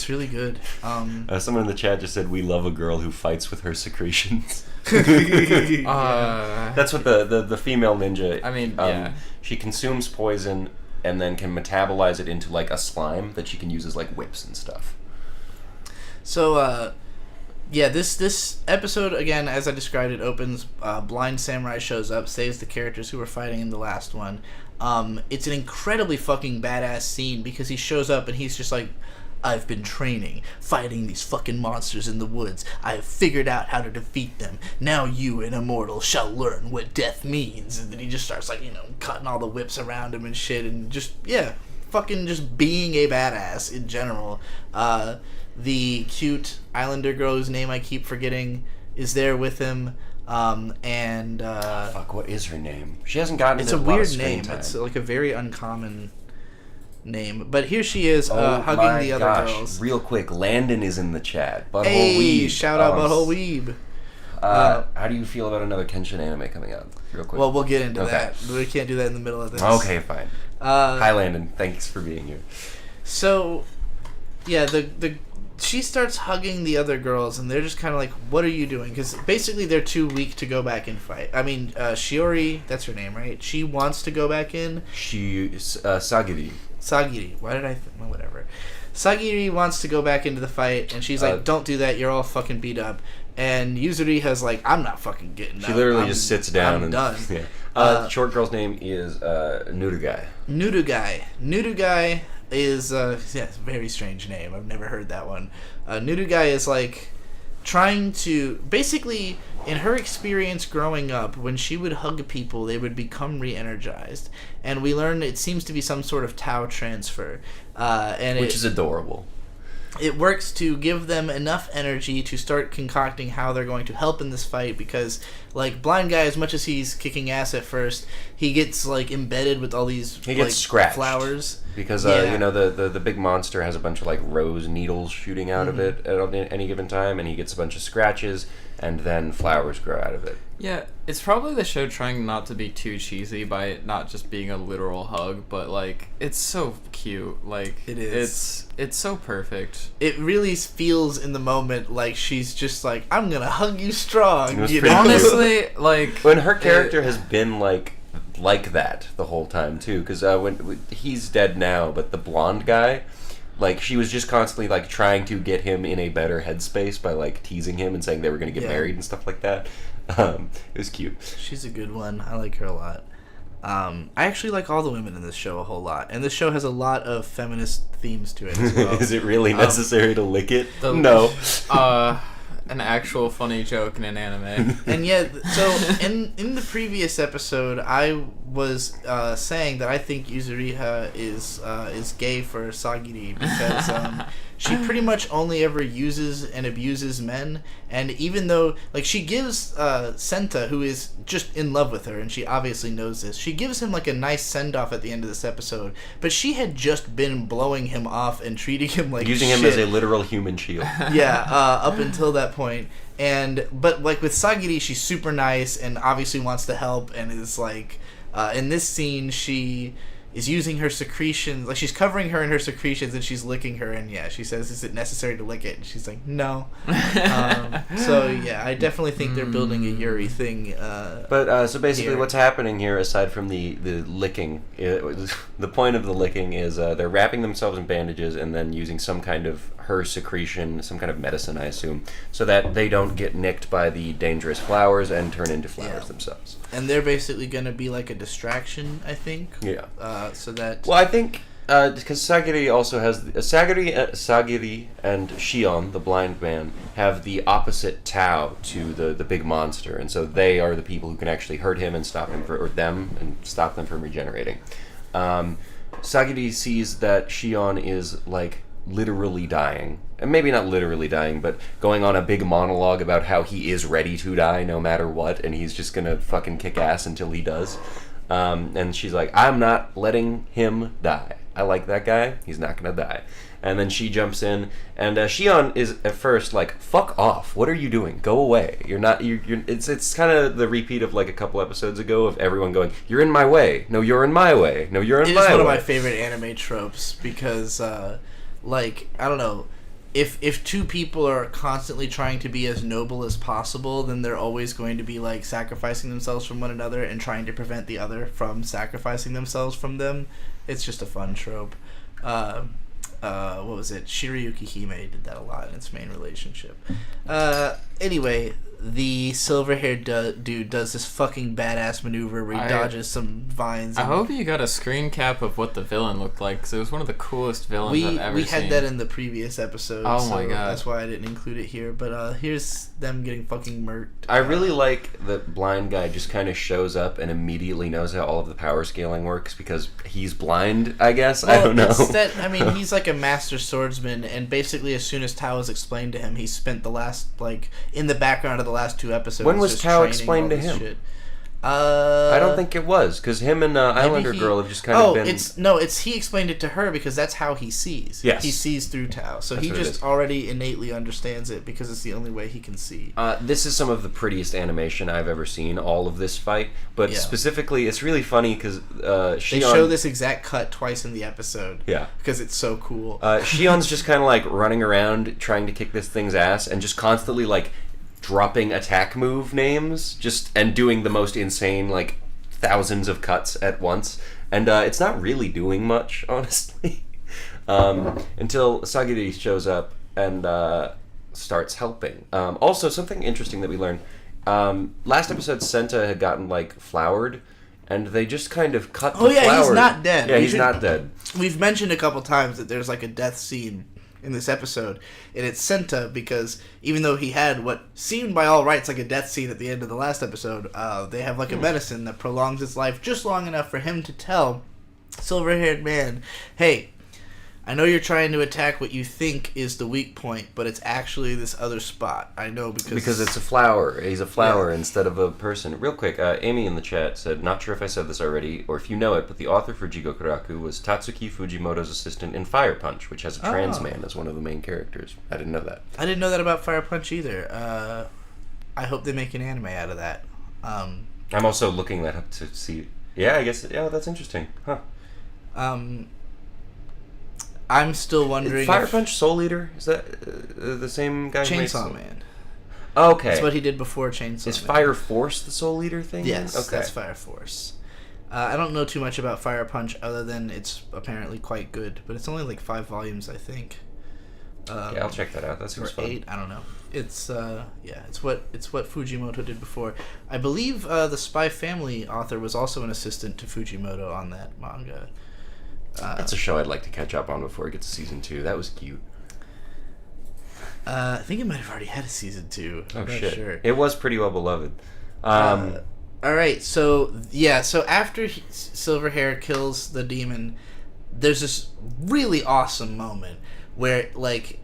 really good. Someone in the chat just said, "We love a girl who fights with her secretions." That's what the female ninja. I mean, she consumes poison and then can metabolize it into like a slime that she can use as like whips and stuff. So, this episode, again, as I described it, opens, Blind Samurai shows up, saves the characters who were fighting in the last one. It's an incredibly fucking badass scene because he shows up and he's just like, I've been training, fighting these fucking monsters in the woods. I have figured out how to defeat them. Now you, an immortal, shall learn what death means. And then he just starts, like, cutting all the whips around him and shit, and just, fucking just being a badass in general. The cute Islander girl whose name I keep forgetting is there with him. And fuck, what is her name? She hasn't gotten. It's a weird name. It's like a very uncommon name. But here she is hugging the other girls. Real quick, Landon is in the chat. Butthole Weeb. Shout out Butthole Weeb. How do you feel about another Kenshin anime coming out? Real quick. Well, we'll get into that. We can't do that in the middle of this. Okay, fine. Hi, Landon. Thanks for being here. So, yeah, she starts hugging the other girls, and they're just kind of like, what are you doing? Because basically they're too weak to go back and fight. I mean, Shiori, that's her name, right? She wants to go back in. Sagiri. Why did I... well, whatever. Sagiri wants to go back into the fight, and she's like, don't do that, you're all fucking beat up. And Yuzuri has like, I'm not fucking getting up. She literally just sits down I'm and... done. Yeah. Short girl's name is Nurugai. Nurugai is it's a very strange name. I've never heard that one. Nurugai is like trying to basically, in her experience growing up, when she would hug people, they would become re-energized, and we learned it seems to be some sort of Tao transfer, which is adorable. It works to give them enough energy to start concocting how they're going to help in this fight, because like Blind Guy, as much as he's kicking ass at first, he gets like embedded with all these scratched flowers, because the big monster has a bunch of like rose needles shooting out of it at any given time, and he gets a bunch of scratches, and then flowers grow out of it. Yeah, it's probably the show trying not to be too cheesy by it not just being a literal hug, but like it's so cute. Like it is. It's so perfect. It really feels in the moment like she's just like, I'm gonna hug you strong. Honestly, like when her character has been like that the whole time too, because when he's dead now, but the blonde guy, like she was just constantly like trying to get him in a better headspace by like teasing him and saying they were going to get married and stuff like that. It was cute. She's a good one. I like her a lot. I actually like all the women in this show a whole lot, and this show has a lot of feminist themes to it as well. Is it really necessary to lick it? No. An actual funny joke in an anime. And yet, so in the previous episode, I was saying that I think Yuzuriha is gay for Sagiri, because she pretty much only ever uses and abuses men, and even though like she gives Senta, who is just in love with her, and she obviously knows this, she gives him like a nice send off at the end of this episode, but she had just been blowing him off and treating him like using shit. him as a literal human shield. Yeah, up until that point. But like with Sagiri, she's super nice and obviously wants to help, and is like in this scene she is using her secretions, like she's covering her in her secretions and she's licking her, and yeah, she says, is it necessary to lick it? And she's like, no. So yeah, I definitely think they're building a Yuri thing. But so basically what's happening here, aside from the licking, the point of the licking is they're wrapping themselves in bandages and then using some kind of her secretion, some kind of medicine, I assume, so that they don't get nicked by the dangerous flowers and turn into flowers themselves. And they're basically going to be like a distraction, I think. Yeah. So that... Well, I think... because Sagiri also has... Sagiri and Shion, the blind man, have the opposite Tao to the big monster, and so they are the people who can actually hurt him and stop him and stop them from regenerating. Sagiri sees that Shion is, like, literally dying, and maybe not literally dying, but going on a big monologue about how he is ready to die no matter what, and he's just gonna fucking kick ass until he does. And she's like, I'm not letting him die. I like that guy. He's not gonna die. And then she jumps in, and Shion is at first like, fuck off. What are you doing? Go away. You're not, you're it's kind of the repeat of like a couple episodes ago of everyone going, you're in my way. No, you're in my way. No, you're in my way. It is one of my favorite anime tropes, because like, I don't know, if two people are constantly trying to be as noble as possible, then they're always going to be like sacrificing themselves from one another and trying to prevent the other from sacrificing themselves from them. It's just a fun trope. What was it? Shirayuki Hime did that a lot in its main relationship. Anyway, the silver-haired dude does this fucking badass maneuver where he dodges some vines. I hope you got a screen cap of what the villain looked like, because it was one of the coolest villains I've ever seen. We had that in the previous episode. Oh my god. That's why I didn't include it here. But here's them getting fucking murked. I really like that blind guy just kind of shows up and immediately knows how all of the power scaling works, because he's blind, I guess. Well, I don't know. He's like a master swordsman, and basically as soon as Tao is explained to him, he spent the last, like, in the background of the last 2 episodes. When was just Tao training explained all to this him? shit. I don't think it was, because him and Islander Girl have just kind of been... it's he explained it to her because that's how he sees. Yes. He sees through Tao. So That's he just already innately understands it because it's the only way he can see. This is some of the prettiest animation I've ever seen, all of this fight. But specifically, it's really funny because they show this exact cut twice in the episode. Yeah. Because it's so cool. Shion's just kind of like running around trying to kick this thing's ass and just constantly like dropping attack move names and doing the most insane like thousands of cuts at once, and it's not really doing much, honestly, until Sagiri shows up and starts helping. Also, something interesting that we learned last episode, Senta had gotten like flowered, and they just kind of cut the flower. He's not dead. Yeah, he's not dead. We've mentioned a couple times that there's like a death scene in this episode, and it's Senta because even though he had what seemed by all rights like a death scene at the end of the last episode, they have like a medicine that prolongs his life just long enough for him to tell Silver-Haired Man, hey, I know you're trying to attack what you think is the weak point, but it's actually this other spot. I know because it's a flower. He's a flower instead of a person. Real quick, Amy in the chat said, not sure if I said this already, or if you know it, but the author for Jigokuraku was Tatsuki Fujimoto's assistant in Fire Punch, which has a trans man as one of the main characters. I didn't know that. I didn't know that about Fire Punch either. I hope they make an anime out of that. I'm also looking that up to see. Yeah, I guess. Yeah, that's interesting. Huh. I'm still wondering. Fire Punch Soul Eater? Is that the same guy? Chainsaw Man. Okay. That's what he did before Chainsaw Is Man. Fire Force the Soul Eater thing? Yes, okay. that's Fire Force. I don't know too much about Fire Punch other than it's apparently quite good, but it's only like 5 volumes, I think. Yeah, I'll check that out. That seems fun. 8, I don't know. It's it's what Fujimoto did before. I believe the Spy Family author was also an assistant to Fujimoto on that manga. That's a show I'd like to catch up on before it gets to season 2. That was cute. I think it might have already had a season 2. I'm not sure. It was pretty well beloved. All right, so after Silverhair kills the demon, there's this really awesome moment where like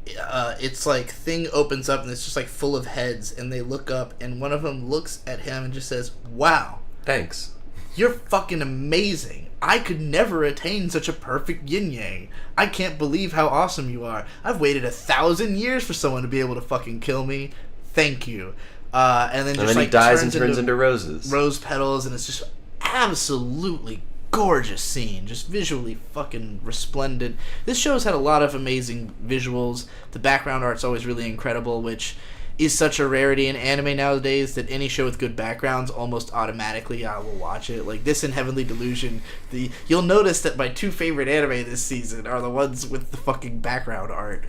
it's like thing opens up and it's just like full of heads, and they look up and one of them looks at him and just says, "Wow, thanks. You're fucking amazing. I could never attain such a perfect yin-yang. I can't believe how awesome you are. I've waited 1,000 years for someone to be able to fucking kill me. Thank you." And then he dies and turns into roses. Rose petals, and it's just absolutely gorgeous scene. Just visually fucking resplendent. This show's had a lot of amazing visuals. The background art's always really incredible, which is such a rarity in anime nowadays that any show with good backgrounds almost automatically I will watch it. Like this and Heavenly Delusion, you'll notice that my 2 favorite anime this season are the ones with the fucking background art.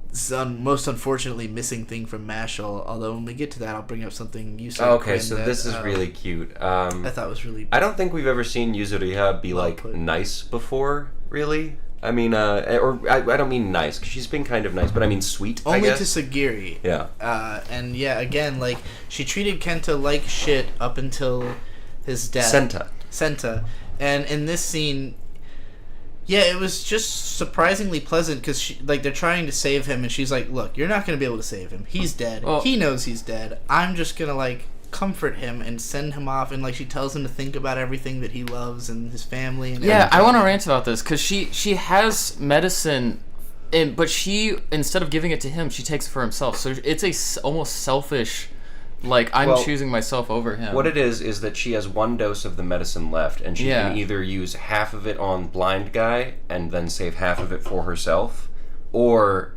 It's the most unfortunately missing thing from Mashal, although when we get to that I'll bring up something you said. Okay, so this is really cute. I thought was really... I don't think we've ever seen Yuzuriha be nice before, really. I mean, I don't mean nice, because she's been kind of nice, but I mean sweet, Only I guess. to Sagiri. Yeah. And yeah, again, like, she treated Kenta like shit up until his death. Senta. And in this scene, yeah, it was just surprisingly pleasant, because they're trying to save him, and she's like, look, you're not going to be able to save him. He's dead. Well, he knows he's dead. I'm just going to, comfort him and send him off, and she tells him to think about everything that he loves and his family and everything. I want to rant about this because she has medicine, but she, instead of giving it to him, she takes it for himself, so it's almost selfish, I'm choosing myself over him. What it is that she has 1 dose of the medicine left, and she can either use half of it on blind guy and then save half of it for herself, or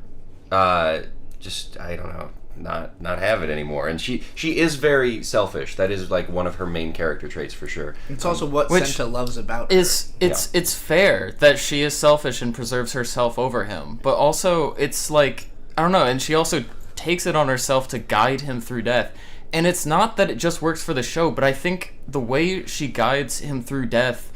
just, I don't know, not have it anymore. And she is very selfish. That is one of her main character traits for sure. It's also what Senta loves about her. It's fair that she is selfish and preserves herself over him, but also it's I don't know, and she also takes it on herself to guide him through death. And it's not that it just works for the show, but I think the way she guides him through death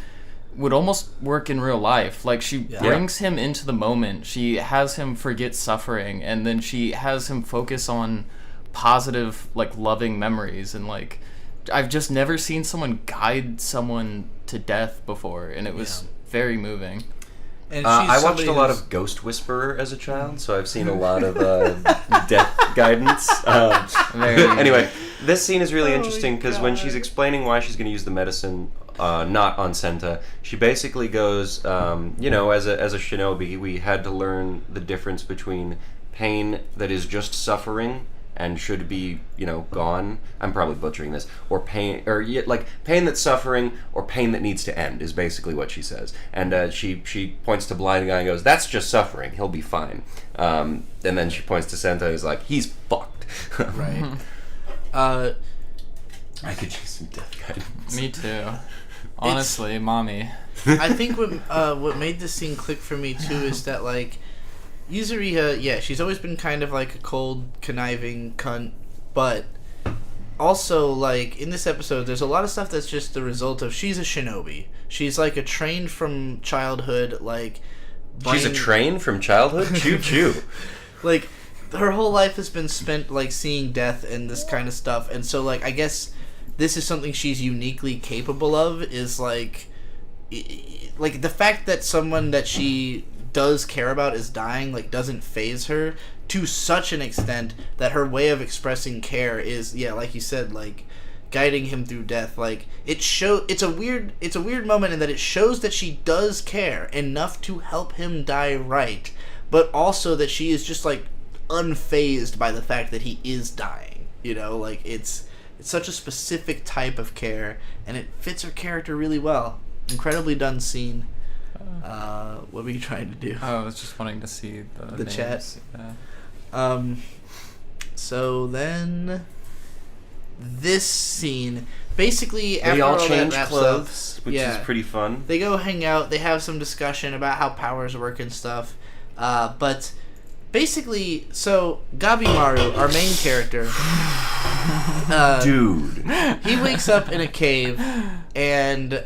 would almost work in real life. She brings him into the moment. She has him forget suffering, and then she has him focus on positive, loving memories. And I've just never seen someone guide someone to death before, and it was very moving. And I watched somebody a lot who's- of Ghost Whisperer as a child, so I've seen a lot of death guidance. Anyway, this scene is really interesting because when she's explaining why she's going to use the medicine not on Senta, she basically goes, as a shinobi, we had to learn the difference between pain that is just suffering and should be, gone. I'm probably butchering this. Or pain, or pain that's suffering, or pain that needs to end is basically what she says. And she points to blind guy and goes, "That's just suffering. He'll be fine." And then she points to Senta and is like, "He's fucked." Right. I could use some death guidance. Me too. Honestly, mommy. I think what made this scene click for me too is that Yuzuriha, she's always been kind of like a cold, conniving cunt, but also in this episode, there's a lot of stuff that's just the result of she's a shinobi. She's a trained from childhood, She's a train from childhood? Choo choo. Her whole life has been spent seeing death and this kind of stuff, and so I guess this is something she's uniquely capable of. Is the fact that someone that she does care about is dying doesn't faze her to such an extent that her way of expressing care is like you said, guiding him through death. It's a weird moment in that it shows that she does care enough to help him die right, but also that she is just unfazed by the fact that he is dying. It's such a specific type of care, and it fits her character really well. Incredibly done scene. What were you trying to do? I was just wanting to see the names. Chat. Yeah. So then, this scene basically after They all all change that wraps clothes, up, which is pretty fun. They go hang out. They have some discussion about how powers work and stuff. But basically, so Gabimaru, our main character, Dude, he wakes up in a cave, and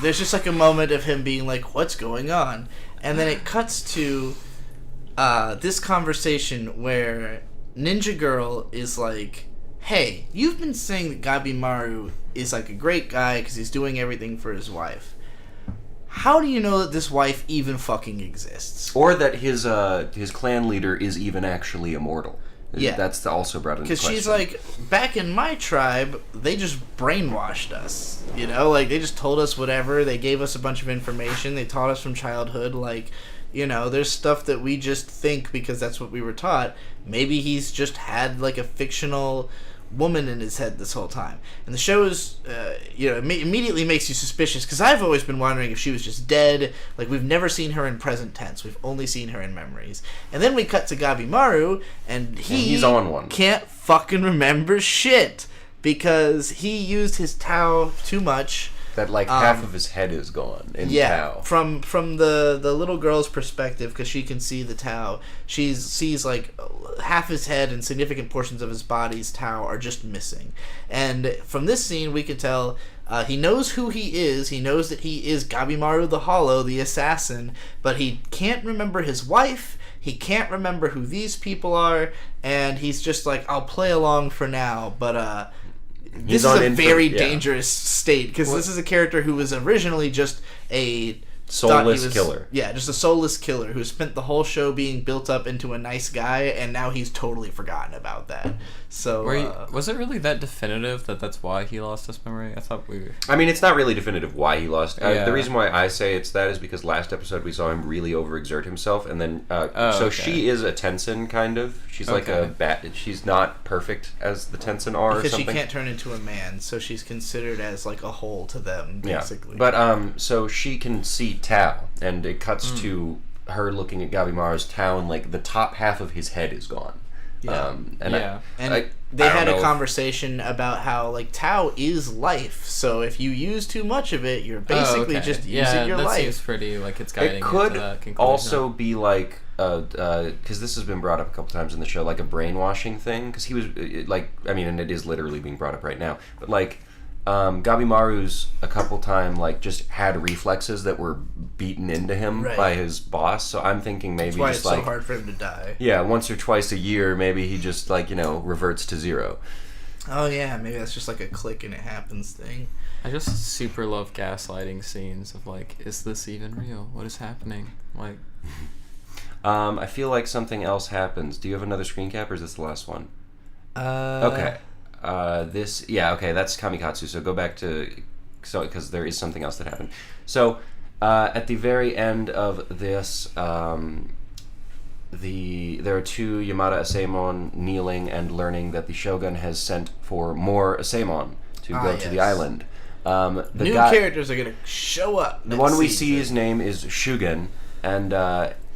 there's just a moment of him being like, "What's going on?" And then it cuts to this conversation where Ninja Girl is like, "Hey, you've been saying that Gabimaru is a great guy because he's doing everything for his wife. How do you know that this wife even fucking exists?" or that his clan leader is even actually immortal. Yeah. That's also brought into question. Because she's like, "Back in my tribe, they just brainwashed us. They just told us whatever. They gave us a bunch of information. They taught us from childhood. There's stuff that we just think because that's what we were taught. Maybe he's just had a fictional woman in his head this whole time." And the show is, immediately makes you suspicious, because I've always been wondering if she was just dead. We've never seen her in present tense. We've only seen her in memories. And then we cut to Gabimaru, and he's on one. Can't fucking remember shit, because he used his Tao too much. That half of his head is gone in Tao. From the little girl's perspective, because she can see the Tao, she sees half his head and significant portions of his body's Tao are just missing. And from this scene, we can tell he knows who he is. He knows that he is Gabimaru the Hollow, the assassin, but he can't remember his wife. He can't remember who these people are, and he's just I'll play along for now, but this is a very dangerous state, because this is a character who was originally just a soulless killer. Yeah, just a soulless killer who spent the whole show being built up into a nice guy, and now he's totally forgotten about that. So, was it really that definitive that that's why he lost his memory? I thought we were... I mean, it's not really definitive why he lost. Yeah. The reason why I say it's that is because last episode we saw him really overexert himself, and then she is a Tensen kind of. She's like a bat. She's not perfect as the Tensen are, because or something. she can't turn into a man, so she's considered as a whole to them, basically. Yeah. But so she can see Tao, and it cuts to her looking at Gabimaru's Tao, and the top half of his head is gone. Yeah. I they had a conversation about how Tao is life, so if you use too much of it, you're basically just using your life. Yeah, that seems pretty it's guiding. It could to that conclusion. also be because this has been brought up a couple times in the show, a brainwashing thing, because he was and it is literally being brought up right now, but Gabimaru's a couple time just had reflexes that were beaten into him by his boss, so I'm thinking maybe that's why just it's so hard for him to die. Yeah, once or twice a year, maybe he just reverts to zero. Oh yeah, maybe that's just like a click and it happens thing. I just super love gaslighting scenes of like, is this even real? What is happening? Like, I feel like something else happens. Do you have another screen cap, or is this the last one? Okay. Okay, that's Kamikatsu. So go back to, because there is something else that happened. So, at the very end of this, there are two Yamada Asaemon kneeling and learning that the Shogun has sent for more Asaemon to go to the island. New characters are gonna show up. The one we see, his name is Shugen, and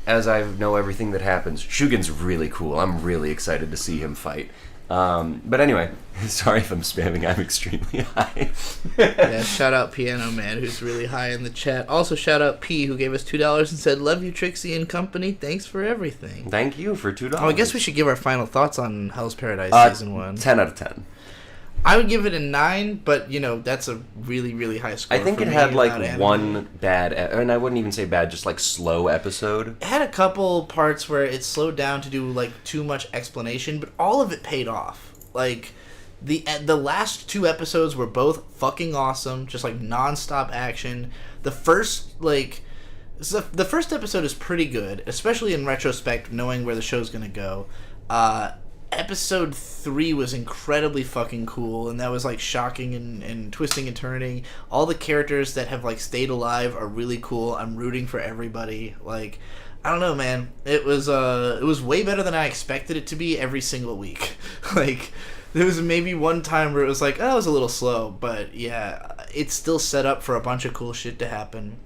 as I know everything that happens, Shugen's really cool. I'm really excited to see him fight. But anyway, sorry if I'm spamming. I'm extremely high. Yeah, shout out Piano Man, who's really high in the chat. Also, shout out P, who gave us $2 and said, "Love you, Trixie and company. Thanks for everything." Thank you for $2. Oh, I guess we should give our final thoughts on Hell's Paradise Season 1. 10 out of 10. I would give it a 9, but, that's a really, really high score. I think it had, one bad, and I wouldn't even say bad, just, slow episode. It had a couple parts where it slowed down to do, too much explanation, but all of it paid off. The last 2 episodes were both fucking awesome, just, non-stop action. The first, the first episode is pretty good, especially in retrospect, knowing where the show's gonna go. Episode 3 was incredibly fucking cool, and that was shocking and twisting and turning. All the characters that have stayed alive are really cool. I'm rooting for everybody. I don't know, man. It was way better than I expected it to be every single week. There was maybe one time where it was it was a little slow, but yeah, it's still set up for a bunch of cool shit to happen.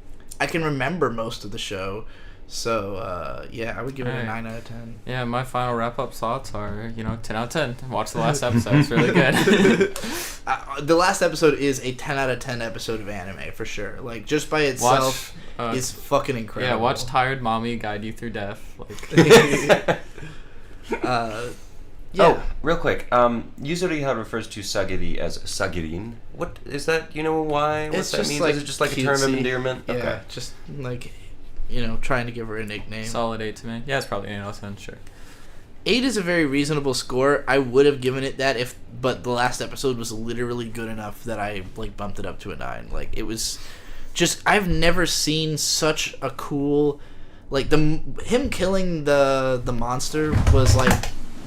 I can remember most of the show. So, yeah, I would give it a 9 out of 10. Yeah, my final wrap-up thoughts are, 10 out of 10. Watch the last episode. It's really good. The last episode is a 10 out of 10 episode of anime, for sure. Just by itself is fucking incredible. Yeah, watch Tired Mommy guide you through death. Yeah. Oh, real quick. Yuzuriha refers to Sagiri as Sagirin. What is that? You know why? What that means? Is it just a term of endearment? Yeah, okay. just trying to give her a nickname. Solid 8 to me. Yeah, it's probably 8 out of 10, sure. 8 is a very reasonable score. I would have given it that but the last episode was literally good enough that I bumped it up to a 9. It was just, I've never seen such a cool, him killing the monster was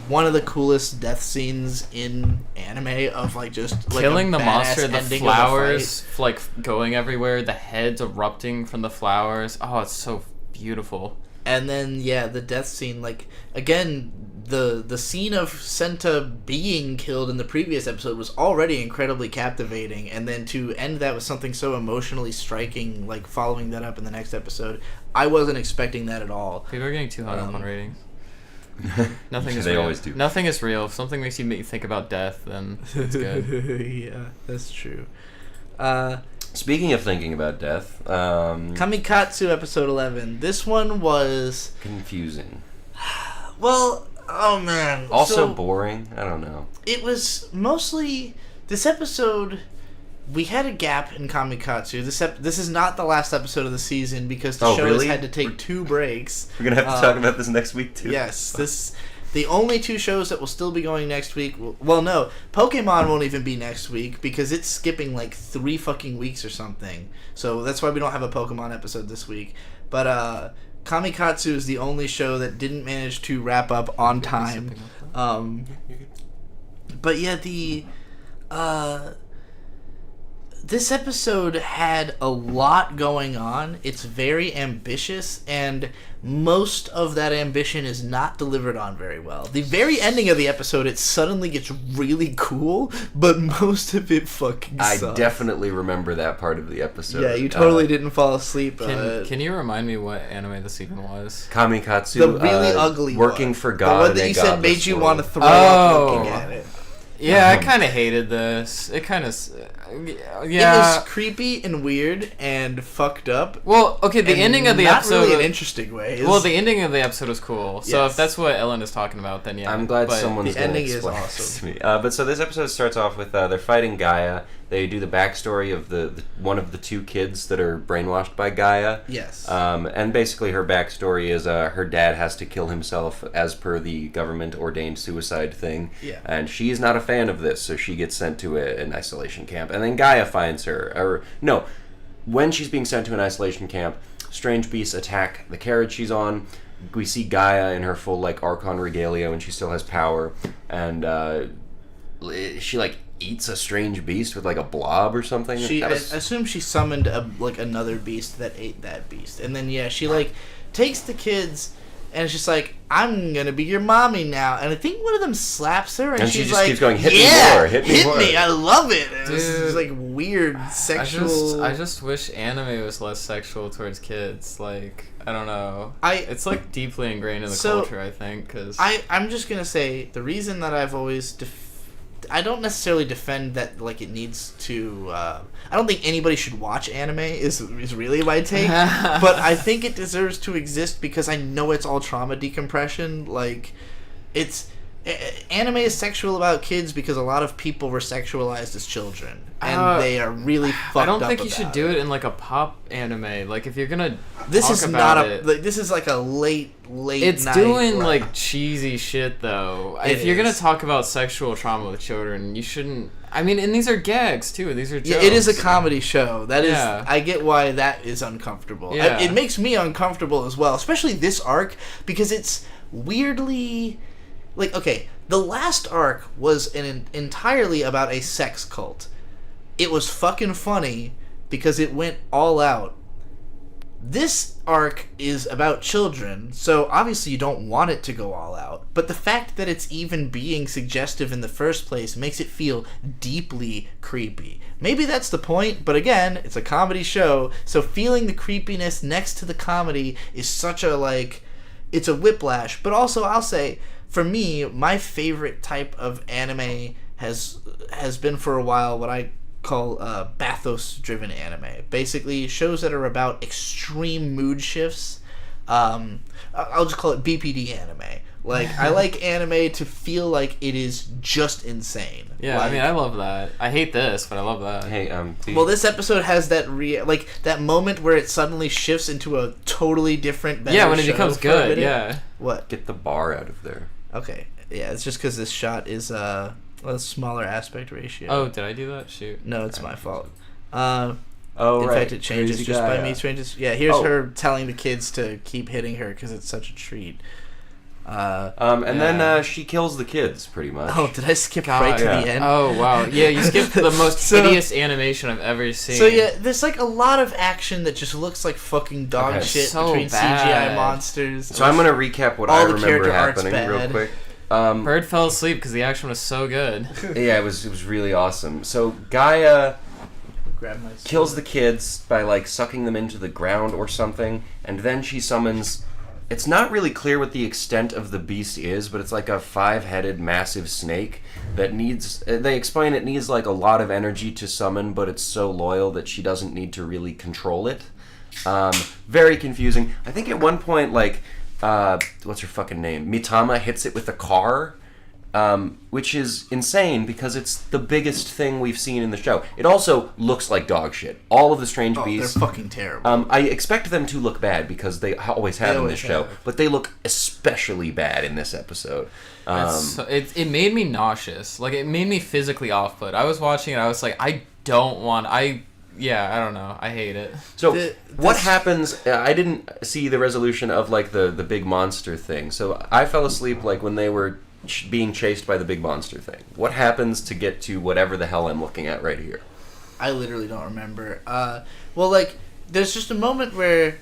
one of the coolest death scenes in anime of just killing the monster, the flowers the going everywhere, the heads erupting from the flowers. Oh, it's so beautiful. And then the death scene, again, the scene of Senta being killed in the previous episode was already incredibly captivating, and then to end that with something so emotionally striking, following that up in the next episode, I wasn't expecting that at all. People are getting too hot up on ratings. Nothing is they real. Always do. Nothing is real. If something makes you think about death, then it's good. Yeah, that's true. Speaking of thinking about death, Kamikatsu episode 11. This one was confusing. Well, oh man. Also boring. I don't know. It was mostly this episode. We had a gap in Kamikatsu. This is not the last episode of the season because the show has had to take 2 breaks. We're gonna have to talk about this next week too. Yes, the only 2 shows that will still be going next week. Well, no, Pokemon won't even be next week because it's skipping 3 fucking weeks or something. So that's why we don't have a Pokemon episode this week. But Kamikatsu is the only show that didn't manage to wrap up on time. But yeah, this episode had a lot going on. It's very ambitious, and most of that ambition is not delivered on very well. The very ending of the episode, it suddenly gets really cool, but most of it fucking sucks. I definitely remember that part of the episode. Yeah, you totally didn't fall asleep. Can you remind me what anime this even was? Kamikatsu. The really ugly working one. for God. The one that you said made you want to throw up looking at it. Yeah, I kind of hated this. It kind of... Yeah. It was creepy and weird and fucked up. Well, okay, the ending of the episode... Not really an interesting way. Well, the ending of the episode was cool. So Yes. if that's what Ellen is talking about, then yeah. I'm glad someone's the going to ending is explain awesome. this to me. But so this episode starts off with they're fighting Gaia, They do the backstory of the one of the two kids that are brainwashed by Gaia. Yes. And basically her backstory is her dad has to kill himself as per the government-ordained suicide thing. Yeah. And she's not a fan of this, so she gets sent to an isolation camp. And then Gaia finds her. Or, no, when she's being sent to an isolation camp, strange beasts attack the carriage she's on. We see Gaia in her full, like, Archon regalia when she still has power. And she, like, eats a strange beast with like a blob or something. I assume she summoned another beast that ate that beast, and then she like takes the kids and it's just like, I'm gonna be your mommy now, and I think one of them slaps her and she she's just like, keeps going, hit me more, hit me, I love it. And Dude, it's like weird sexual. I just wish anime was less sexual towards kids. Like, I don't know. It's like deeply ingrained in the culture, I think. Cause I'm just gonna say the reason that I've always I don't necessarily defend that like it needs to. I don't think anybody should watch anime. Is really my take, but I think it deserves to exist because I know it's all trauma decompression. Like, anime is sexual about kids because a lot of people were sexualized as children, and they are really fucked up. I don't think you should do it in like a pop anime. Like, if you're gonna, this is not a. Like, this is like a late. It's night doing like cheesy shit though. If you're gonna talk about sexual trauma with children, you shouldn't. I mean, and these are gags too. These are jokes. Yeah, it is a comedy show. That is. I get why that is uncomfortable. Yeah. It makes me uncomfortable as well, especially this arc because it's weirdly. Like, okay, the last arc was entirely about a sex cult. It was fucking funny because it went all out. This arc is about children, so obviously you don't want it to go all out. But the fact that it's even being suggestive in the first place makes it feel deeply creepy. Maybe that's the point, but again, it's a comedy show, so feeling the creepiness next to the comedy is such a, like, it's a whiplash. But also, I'll say, for me, my favorite type of anime has been for a while what I call bathos-driven anime. Basically, shows that are about extreme mood shifts. I'll just call it BPD anime. Like, I like anime to feel like it is just insane. Yeah, like, I mean, I love that. I hate this, but I love that. Hey, well, this episode has that that moment where it suddenly shifts into a totally different. Yeah, when it becomes good. Yeah. What? Get the bar out of there. Okay. Yeah, it's just because this shot is a smaller aspect ratio. Oh, did I do that? Shoot. No, it's my fault. In fact, it changes just by me. Yeah, here's her telling the kids to keep hitting her because it's such a treat. Then she kills the kids, pretty much. Oh, did I skip right to the end? Oh, wow. Yeah, you skipped the most hideous animation I've ever seen. So, yeah, there's, like, a lot of action that just looks like fucking dog shit so between bad. CGI monsters. So I'm going to recap what I remember happening real quick. Bird fell asleep because the action was so good. Yeah, it was really awesome. So Gaia kills the kids by, like, sucking them into the ground or something, and then she summons... It's not really clear what the extent of the beast is, but it's like a 5-headed massive snake that needs... They explain it needs like a lot of energy to summon, but it's so loyal that she doesn't need to really control it. Very confusing. I think at one point, like, what's her fucking name? Mitama hits it with a car, which is insane because it's the biggest thing we've seen in the show. It also looks like dog shit. All of the strange beasts. They're fucking terrible. I expect them to look bad because they always have in this show, but they look especially bad in this episode. It made me nauseous. Like, it made me physically off-put. I was watching it, I was like, I don't know. I hate it. So, what happens... I didn't see the resolution of, like, the big monster thing. So, I fell asleep, like, when they were being chased by the big monster thing. What happens to get to whatever the hell I'm looking at right here? I literally don't remember. Well, like, there's just a moment where...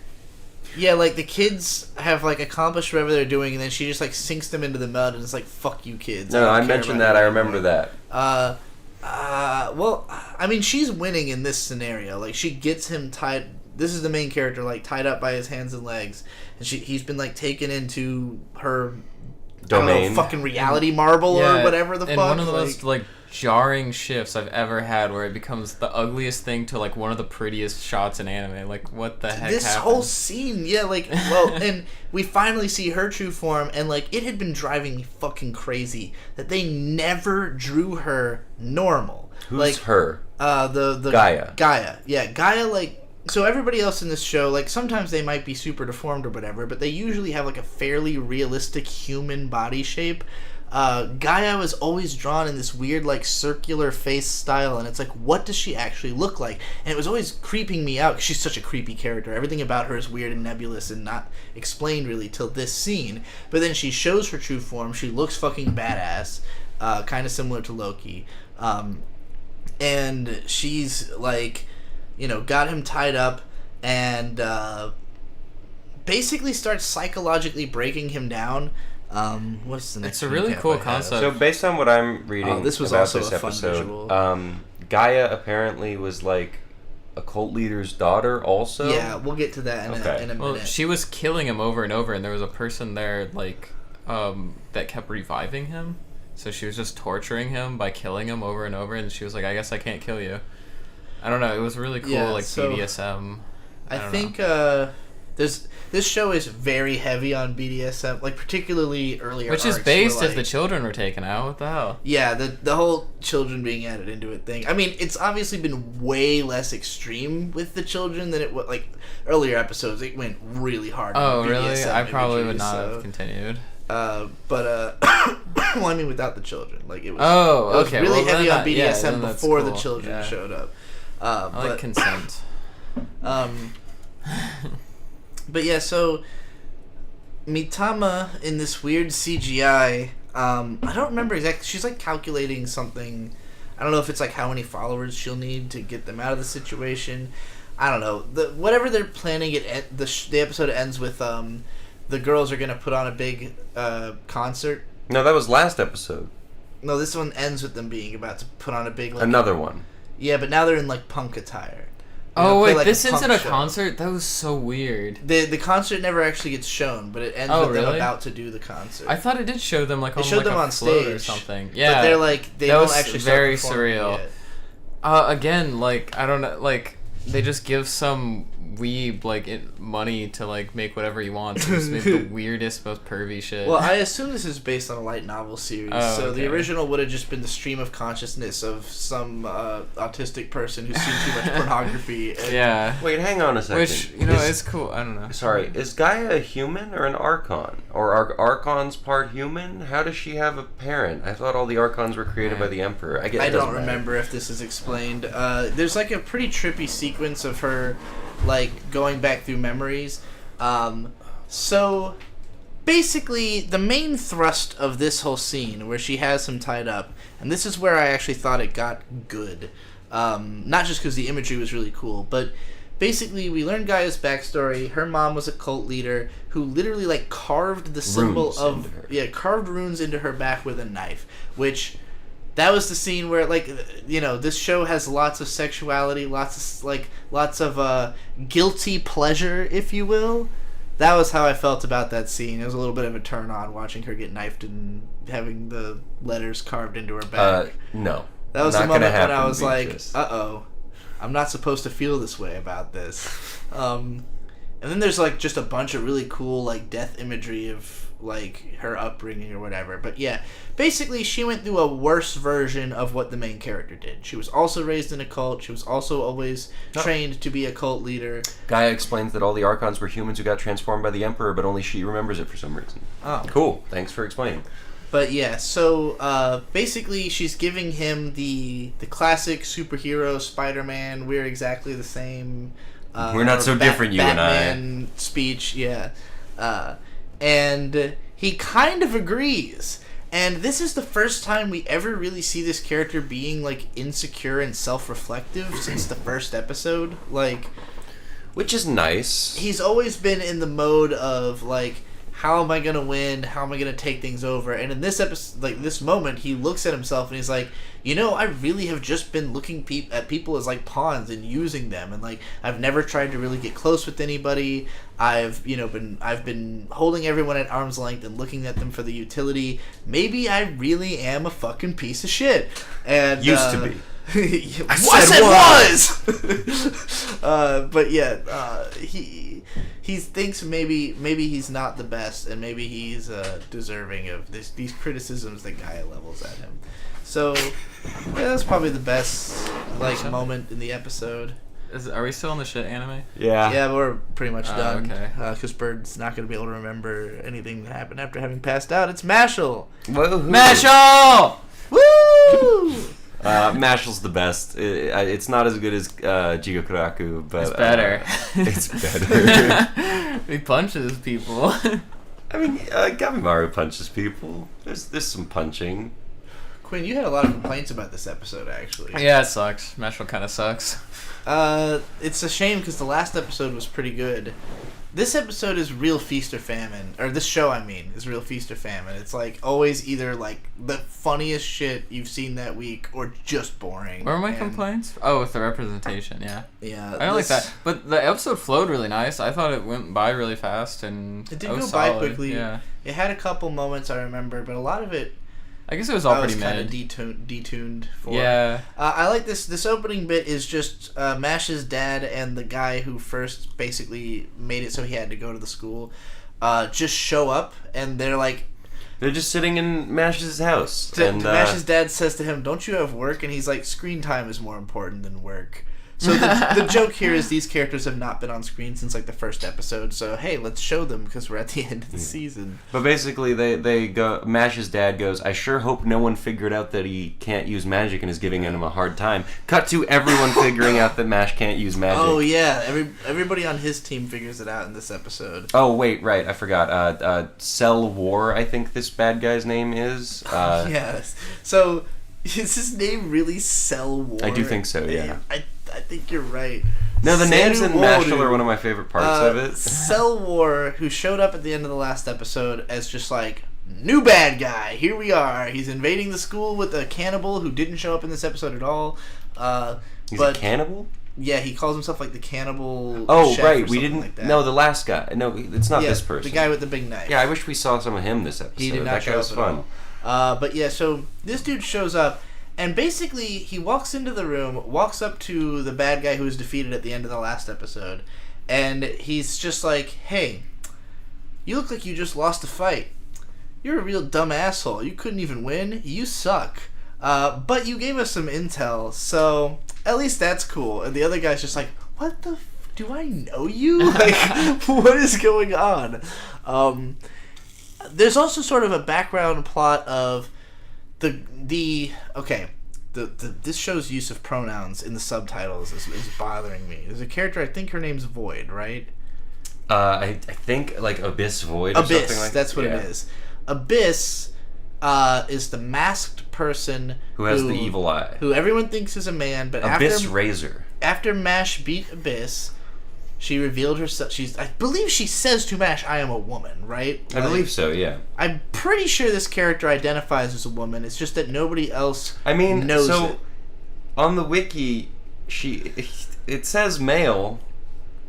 Yeah, like, the kids have, like, accomplished whatever they're doing, and then she just, like, sinks them into the mud, and it's like, fuck you, kids. No, I mentioned that. I remember that. Well, I mean, she's winning in this scenario. Like, she gets him tied... This is the main character, like, tied up by his hands and legs. And he's been, like, taken into her... domain. I don't know, fucking reality marble or whatever the fuck. And one of the most, like, jarring shifts I've ever had, where it becomes the ugliest thing to like one of the prettiest shots in anime. Like, what the heck? This happened? whole scene, yeah, like, well, and we finally see her true form, and like, it had been driving me fucking crazy that they never drew her normal. Who's like, her? The Gaia. Gaia, yeah, Gaia. Like, so everybody else in this show, like, sometimes they might be super deformed or whatever, but they usually have like a fairly realistic human body shape. Gaia was always drawn in this weird, like, circular face style, and it's like, what does she actually look like? And it was always creeping me out, because she's such a creepy character. Everything about her is weird and nebulous and not explained, really, till this scene. But then she shows her true form. She looks fucking badass, kind of similar to Loki. And she's, like, you know, got him tied up, and basically starts psychologically breaking him down. What's the next? It's a really cool concept. So based on what I'm reading this was about also this a fun episode, visual. Gaia apparently was like a cult leader's daughter also. Yeah, we'll get to that in a minute. Well, she was killing him over and over, and there was a person there like that kept reviving him. So she was just torturing him by killing him over and over, and she was like, "I guess I can't kill you." I don't know. It was really cool, Yeah, like so BDSM. I think this show is very heavy on BDSM, like particularly earlier. Which is arcs based where, if the children were taken out. What the hell? Yeah, the whole children being added into it thing. I mean, it's obviously been way less extreme with the children than it was like earlier episodes. It went really hard. Oh, on really? BDSM I probably imagery, would not so, have continued. well, I mean, without the children, like it was. Oh, it was okay. really well, heavy on then yeah, BDSM then that's before the cool. children Yeah. showed up. I like consent. But yeah, so Mitama in this weird CGI, I don't remember exactly. She's like calculating something. I don't know if it's like how many followers she'll need to get them out of the situation. I don't know. Whatever they're planning, the episode ends with the girls are gonna put on a big concert. No, that was last episode. No, this one ends with them being about to put on a big Another one. Yeah, but now they're in like punk attire. Oh wait, like this a ends punk in a show. concert? That was so weird. The concert never actually gets shown, but it ends with them really? about to do the concert. I thought it did show them like They on showed like them a on float or stage, something. Yeah, but they're like they that don't was actually start very performing surreal. yet. Again, like I don't know, like they just give some weeb like money to like make whatever he wants. Just make the weirdest, most pervy shit. Well, I assume this is based on a light novel series, Oh, so the okay. original would have just been the stream of consciousness of some autistic person who's seen too much pornography. And yeah, Wait, hang on a second. which it's cool. I don't know. Sorry, is Gaia a human or an Archon? Or are Archons part human? How does she have a parent? I thought all the Archons were created by the Emperor. I guess I it doesn't don't matter. remember if this is explained. There's like a pretty trippy sequence of her like going back through memories. So basically the main thrust of this whole scene where she has him tied up, and this is where I actually thought it got good. Not just because the imagery was really cool, but basically we learned Gaia's backstory. Her mom was a cult leader who literally like carved the symbol Runes of into her. carved runes into her back with a knife, which that was the scene where, like, you know, this show has lots of sexuality, lots of guilty pleasure, if you will. That was how I felt about that scene. It was a little bit of a turn on watching her get knifed and having the letters carved into her back. No. That was Not the moment gonna when I happen, was like, Beatrice. uh-oh, I'm not supposed to feel this way about this. And then there's, like, just a bunch of really cool, like, death imagery of, like, her upbringing or whatever. But, yeah, basically she went through a worse version of what the main character did. She was also raised in a cult. She was also always trained to be a cult leader. Gaia explains that all the Archons were humans who got transformed by the Emperor, but only she remembers it for some reason. Oh. Cool. Thanks for explaining. But yeah, so basically she's giving him the classic superhero Spider-Man, we're exactly the same. We're not or so different, you and I. Batman speech, yeah. And he kind of agrees. And this is the first time we ever really see this character being like insecure and self-reflective since the first episode. Like, Which is nice. he's always been in the mode of like, how am I gonna win? How am I gonna take things over? And in this episode, like this moment, he looks at himself and he's like, I really have just been looking at people as like pawns and using them, and like I've never tried to really get close with anybody. I've been holding everyone at arm's length and looking at them for the utility. Maybe I really am a fucking piece of shit. And Used to be. I said was. But yeah, he thinks maybe he's not the best, and maybe he's deserving of these criticisms that Gaia levels at him. So yeah, that's probably the best moment in the episode. Are we still in the shit anime? Yeah. Yeah, but we're pretty much done. Okay. Because Bird's not going to be able to remember anything that happened after having passed out. It's Mashal! Woohoo. Mashal! Woo! Mashal's the best. It's not as good as Jigokuraku, but... It's better. It's better. He punches people. I mean, Gamimaru punches people. There's some punching. Quinn, you had a lot of complaints about this episode, actually. Yeah, it sucks. Mashal kind of sucks. It's a shame because the last episode was pretty good. This episode is real feast or famine, or this show, I mean, is real feast or famine. It's like always either like the funniest shit you've seen that week or just boring. Where are my complaints? Oh, with the representation, yeah. Yeah. I don't like that. But the episode flowed really nice. I thought it went by really fast, and it did go by solid. quickly. Yeah. It had a couple moments I remember, but a lot of it I guess it was all pretty kind of mid. detuned for. Yeah. I like this opening bit is just Mash's dad and the guy who first basically made it so he had to go to the school just show up, and they're just sitting in Mash's house. And Mash's dad says to him, "Don't you have work?" And he's like, "Screen time is more important than work." So the joke here is these characters have not been on screen since like the first episode. So hey, let's show them because we're at the end of the season. But basically, they go. Mash's dad goes, "I sure hope no one figured out that he can't use magic and is giving him a hard time." Cut to everyone figuring out that Mash can't use magic. Oh yeah, everybody on his team figures it out in this episode. Oh wait, right, I forgot. Cell War, I think this bad guy's name is. Yes. So is his name really Cell War? I do think so. Yeah. I think you're right. No, the names in Seru Mashal are one of my favorite parts of it. Cell War, who showed up at the end of the last episode as just like, new bad guy, here we are. He's invading the school with a cannibal who didn't show up in this episode at all. He's a cannibal? Yeah, he calls himself like the cannibal chef right, or we didn't... like that. No, the last guy. No, it's not this person. The guy with the big knife. Yeah, I wish we saw some of him this episode. He did not that show guy was up fun. at all. But yeah, so this dude shows up, and basically, he walks into the room, walks up to the bad guy who was defeated at the end of the last episode, and he's just like, "Hey, you look like you just lost a fight. You're a real dumb asshole. You couldn't even win. You suck. But you gave us some intel, so at least that's cool." And the other guy's just like, "What the do I know you? Like, what is going on?" There's also sort of a background plot of this show's use of pronouns in the subtitles is bothering me. There's a character, I think her name's Void, right? I think like Abyss Void or Abyss, something like that. That's what it is. Abyss is the masked person who has the evil eye. Who everyone thinks is a man, but Abyss Razor. After Mash beat Abyss, she revealed herself. I believe she says to Mash, "I am a woman," right? I believe so, yeah. I'm pretty sure this character identifies as a woman. It's just that nobody else knows it. On the wiki, it says male.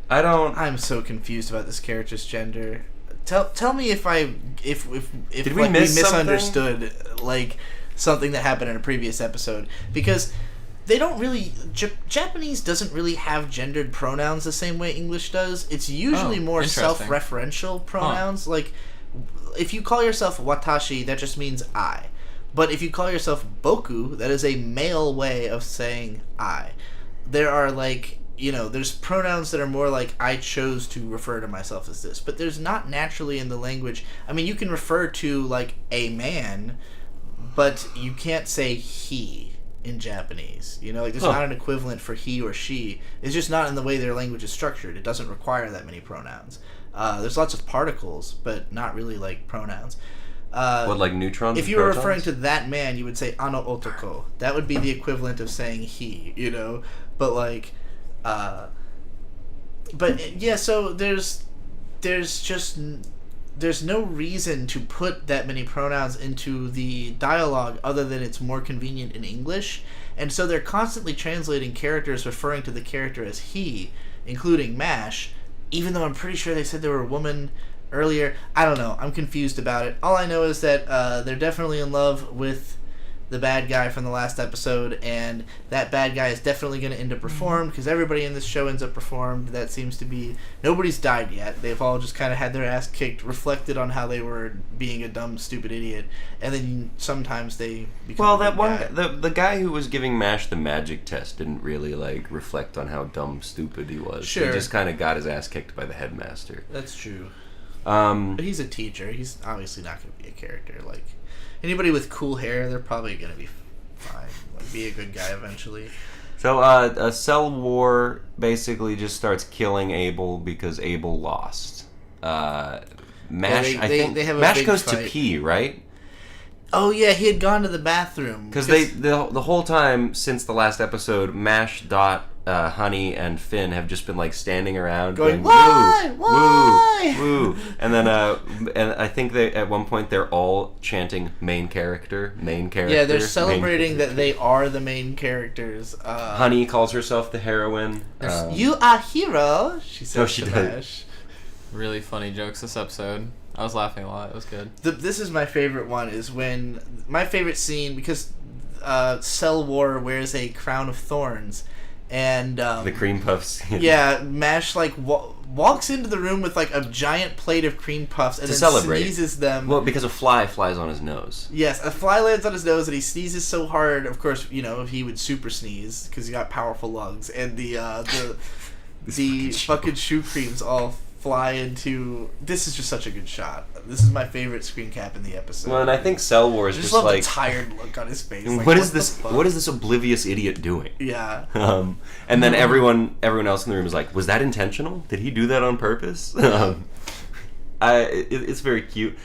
I'm so confused about this character's gender. Tell me if Did we we misunderstood something that happened in a previous episode, because they don't really... Japanese doesn't really have gendered pronouns the same way English does. It's usually more self-referential pronouns. Like, if you call yourself watashi, that just means I. But if you call yourself boku, that is a male way of saying I. There are, there's pronouns that are more like, I chose to refer to myself as this. But there's not naturally in the language... I mean, you can refer to, a man, but you can't say he in Japanese. There's not an equivalent for he or she. It's just not in the way their language is structured. It doesn't require that many pronouns. There's lots of particles, but not really pronouns. Like neutrons? If you were referring to that man, you would say ano otoko. That would be the equivalent of saying he, But but yeah, so there's just there's no reason to put that many pronouns into the dialogue other than it's more convenient in English. And so they're constantly translating characters referring to the character as he, including MASH, even though I'm pretty sure they said they were a woman earlier. I don't know. I'm confused about it. All I know is that they're definitely in love with the bad guy from the last episode, and that bad guy is definitely going to end up reformed, because everybody in this show ends up reformed. That seems to be... Nobody's died yet. They've all just kind of had their ass kicked, reflected on how they were being a dumb, stupid idiot, and then sometimes they become Well, a that good one... guy. The guy who was giving MASH the magic test didn't really, like, reflect on how dumb, stupid he was. Sure. He just kind of got his ass kicked by the headmaster. That's true. But he's a teacher. He's obviously not going to be a character. Like, anybody with cool hair, they're probably going to be fine. Like, be a good guy eventually. So, Cell War basically just starts killing Abel because Abel lost. MASH, I think... they have a MASH big goes fight. to pee, right? Oh, yeah, he had gone to the bathroom. Because the whole time since the last episode, MASH, Dot, Honey, and Finn have just been like standing around going woo, why? woo, woo, and then and I think they at one point they're all chanting main character. Yeah, they're celebrating that they are the main characters. Honey calls herself the heroine. You are hero, she says. No, she to does. MASH. Really funny jokes this episode. I was laughing a lot. It was good. This is my favorite one. Is when my favorite scene, because Cell War wears a crown of thorns, and the cream puffs. Yeah, MASH like walks into the room with like a giant plate of cream puffs and To then celebrate. sneezes them. Well, because a fly flies on his nose. Yes, a fly lands on his nose and he sneezes so hard. Of course, you know, he would super sneeze because he got powerful lungs, and the fucking shoe creams all fly into... This is just such a good shot. This is my favorite screen cap in the episode. Well, and I think Cell War is I just love like... the tired look on his face. Like, what is the this? fuck? What is this oblivious idiot doing? Yeah. And then everyone else in the room is like, "Was that intentional? Did he do that on purpose?" It's very cute.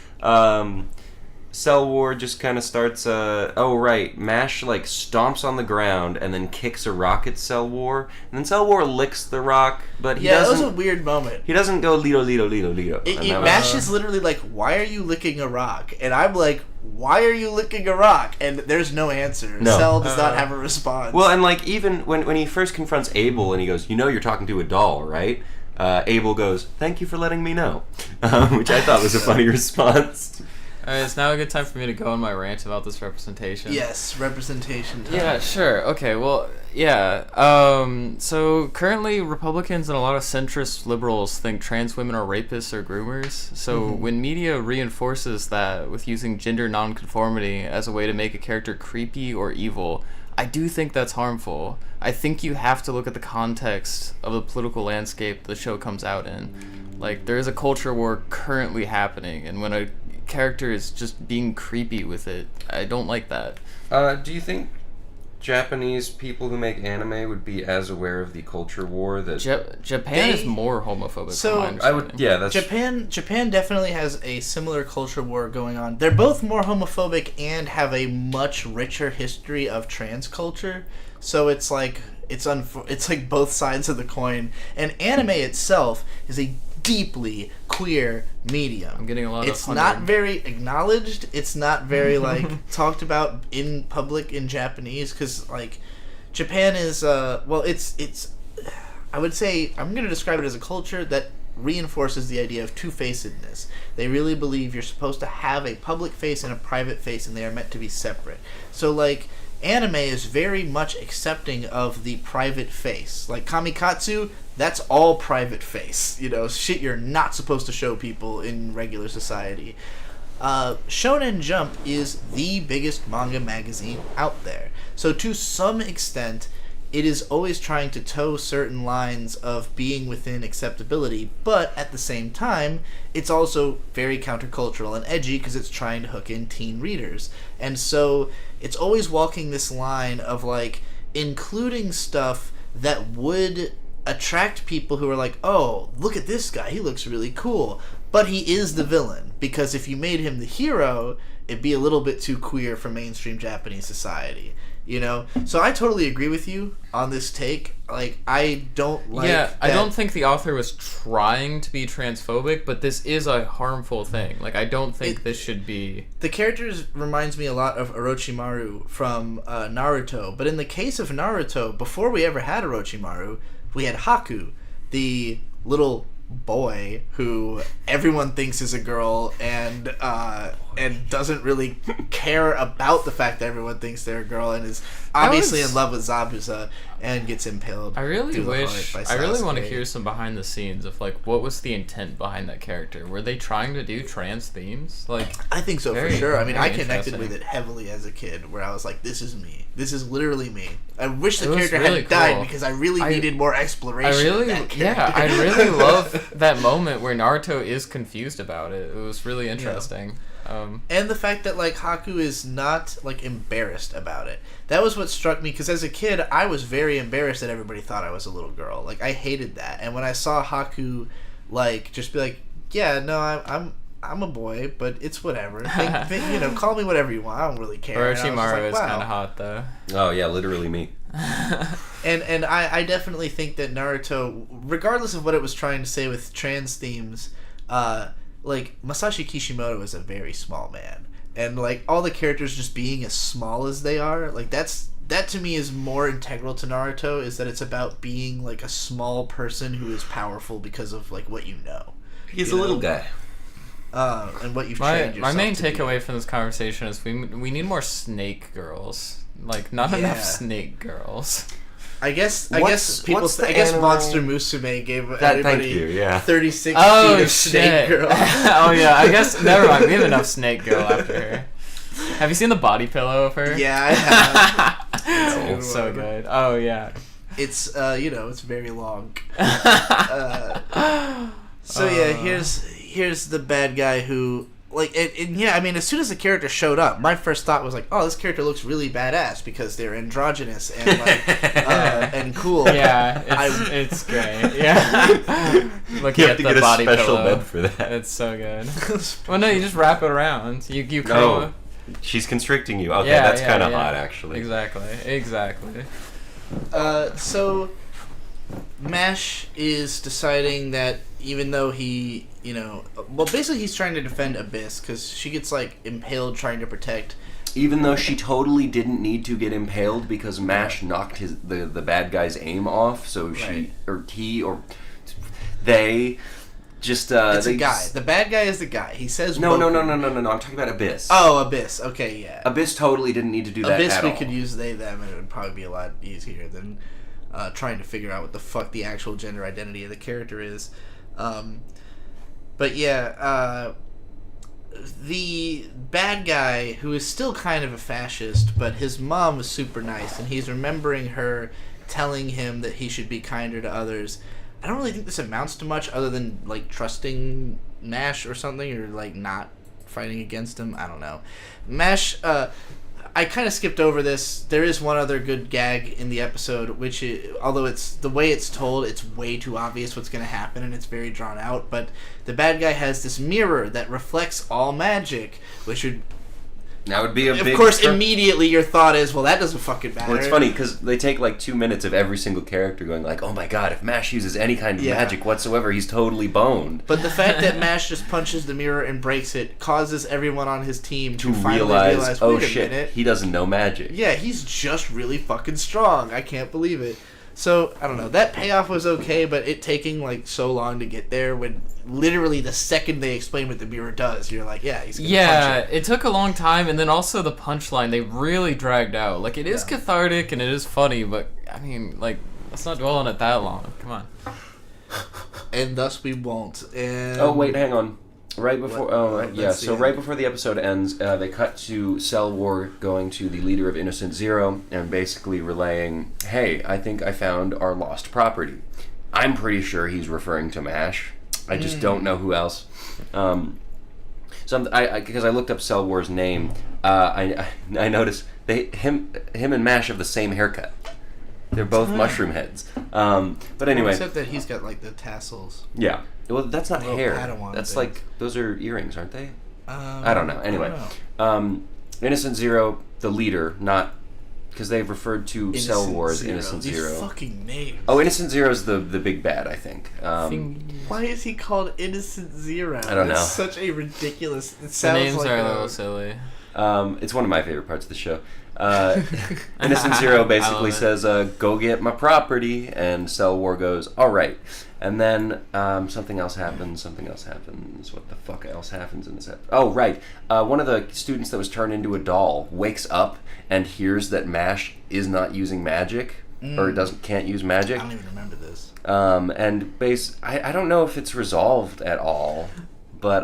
Cell War just kind of starts. Oh right, MASH like stomps on the ground and then kicks a rock at Cell War, and then Cell War licks the rock, but he That doesn't. was a weird moment. He doesn't go Lido Lido Lido Lido. MASH is literally like, "Why are you licking a rock?" And I'm like, "Why are you licking a rock?" And there's no answer. No. Cell does not have a response. Well, and like even when he first confronts Abel and he goes, "You know, you're talking to a doll, right?" Abel goes, "Thank you for letting me know," which I thought was a funny response. Alright, it's now a good time for me to go on my rant about this representation. Yes, representation time. Yeah, sure. Okay, well, yeah. So currently Republicans and a lot of centrist liberals think trans women are rapists or groomers. So when media reinforces that with using gender nonconformity as a way to make a character creepy or evil, I do think that's harmful. I think you have to look at the context of the political landscape the show comes out in. Like, there is a culture war currently happening, and when a character is just being creepy with it, I don't like that. Do you think Japanese people who make anime would be as aware of the culture war that Japan is more homophobic. So, from my understanding. that's Japan definitely has a similar culture war going on. They're both more homophobic and have a much richer history of trans culture. So it's like it's like both sides of the coin. And anime itself is a deeply queer medium. I'm getting a lot of It's not very acknowledged. It's not very like talked about in public in Japanese, because like Japan is it's I would say I'm going to describe it as a culture that reinforces the idea of two-facedness. They really believe you're supposed to have a public face and a private face, and they are meant to be separate. So like anime is very much accepting of the private face. Like Kamikatsu, that's all private face. You know, shit you're not supposed to show people in regular society. Shonen Jump is the biggest manga magazine out there. So to some extent, it is always trying to toe certain lines of being within acceptability, but at the same time, it's also very countercultural and edgy because it's trying to hook in teen readers. And so it's always walking this line of like including stuff that would attract people who are like, "Oh, look at this guy, he looks really cool," but he is the villain, because if you made him the hero, it'd be a little bit too queer for mainstream Japanese society. You know, so I totally agree with you on this take. Like, I don't like. Yeah, I don't think the author was trying to be transphobic, but this is a harmful thing. Like, I don't think this should be. The characters reminds me a lot of Orochimaru from Naruto, but in the case of Naruto, before we ever had Orochimaru, we had Haku, the little boy who everyone thinks is a girl and doesn't really care about the fact that everyone thinks they're a girl, and is obviously in love with Zabuza and gets impaled. I really wish. I really want to Sasuke. hear some behind the scenes of like what was the intent behind that character. Were they trying to do trans themes? Like, I think so, very, for sure. I mean, I very connected with interesting. it heavily as a kid, where I was like, "This is me. This is literally me." I wish the It was character really had died cool. because I really needed more exploration. I of really, that character. I really love that moment where Naruto is confused about it. It was really interesting. And the fact that, like, Haku is not, like, embarrassed about it. That was what struck me, because as a kid, I was very embarrassed that everybody thought I was a little girl. Like, I hated that. And when I saw Haku, like, just be like, yeah, no, I'm a boy, but it's whatever. You know, call me whatever you want. I don't really care. And I was just Orochimaru like, is wow. kind of hot, though. Oh yeah, literally me. And I definitely think that Naruto, regardless of what it was trying to say with trans themes, like, Masashi Kishimoto is a very small man. And, like, all the characters just being as small as they are, like, that to me is more integral to Naruto, is that it's about being, like, a small person who is powerful because of, like, what you know. He's You a little know? guy. And what you've My trained yourself main to be. takeaway from this conversation is we need more snake girls. Like, not Yeah. enough snake girls. I guess What's the animal- Monster Musume gave Thank everybody you, yeah. 36 Oh, feet of Snake shit. Girl. Oh, yeah, I guess, never mind. We have enough snake girl after her. Have you seen the body pillow of her? Yeah, I have. It's so good. Oh, yeah. It's it's very long. So yeah, here's the bad guy who, like, and yeah, I mean, as soon as the character showed up, my first thought was like, oh, this character looks really badass because they're androgynous and like and cool. Yeah, it's great. Yeah. Looking You have at to the get a body special pillow. bed for that. It's so good. Well, no, you just wrap it around. You curl No, she's constricting you. Okay, Yeah, that's yeah, kind of yeah. hot, actually. Exactly. So Mash is deciding that even though he, basically he's trying to defend Abyss because she gets, like, impaled trying to protect. Even though she totally didn't need to get impaled because Mash knocked the bad guy's aim off, so they just It's a guy. The bad guy is the guy. He says No. Woken. I'm talking about Abyss. Oh, Abyss. Okay, yeah. Abyss totally didn't need to do that Abyss, at we all. could use they, them, and it would probably be a lot easier than trying to figure out what the fuck the actual gender identity of the character is. But yeah, the bad guy, who is still kind of a fascist, but his mom was super nice, and he's remembering her telling him that he should be kinder to others. I don't really think this amounts to much other than, like, trusting Mash or something, or, like, not fighting against him. I don't know. Mash, I kind of skipped over this. There is one other good gag in the episode, which although it's the way it's told, it's way too obvious what's going to happen, and it's very drawn out. But the bad guy has this mirror that reflects all magic, which would, That would be a of big... course, immediately your thought is, well, that doesn't fucking matter. Well, it's funny because they take like 2 minutes of every single character going like, "Oh my god, if Mash uses any kind of Yeah. magic whatsoever, he's totally boned." But the fact that Mash just punches the mirror and breaks it causes everyone on his team to To finally realize, oh wait a shit, minute. he doesn't know magic. Yeah, he's just really fucking strong. I can't believe it. So, I don't know. That payoff was okay, but it taking, like, so long to get there when literally the second they explain what the mirror does, you're like, yeah, he's gonna punch it. It took a long time, and then also the punchline, they really dragged out. Like, it is cathartic and it is funny, but, I mean, like, let's not dwell on it that long. Come on. And thus we won't. And Oh wait, hang on. Right before, That's the so end. right before the episode ends, they cut to Cell War going to the leader of Innocent Zero and basically relaying, "Hey, I think I found our lost property." I'm pretty sure he's referring to Mash. I just don't know who else. Because I looked up Cell War's name, I noticed him and Mash have the same haircut. They're both mushroom heads. But anyway. Except that he's got, like, the tassels. Yeah. Well, that's not hair. That's things. like, those are earrings, aren't they? I don't know. Anyway. Innocent Zero, the leader, not... Because they've referred to Cell War as Innocent Zero. These fucking names. Oh, Innocent Zero is the big bad, I think. Why is he called Innocent Zero? I don't know. It's such a ridiculous... It The sounds names like are a little silly. It's one of my favorite parts of the show. Innocent Zero basically says, go get my property, and Cell War goes, alright. And then something else happens. What the fuck else happens in this episode? Oh, right. One of the students that was turned into a doll wakes up and hears that MASH is not using magic, or can't use magic. I don't even remember this. And I don't know if it's resolved at all, but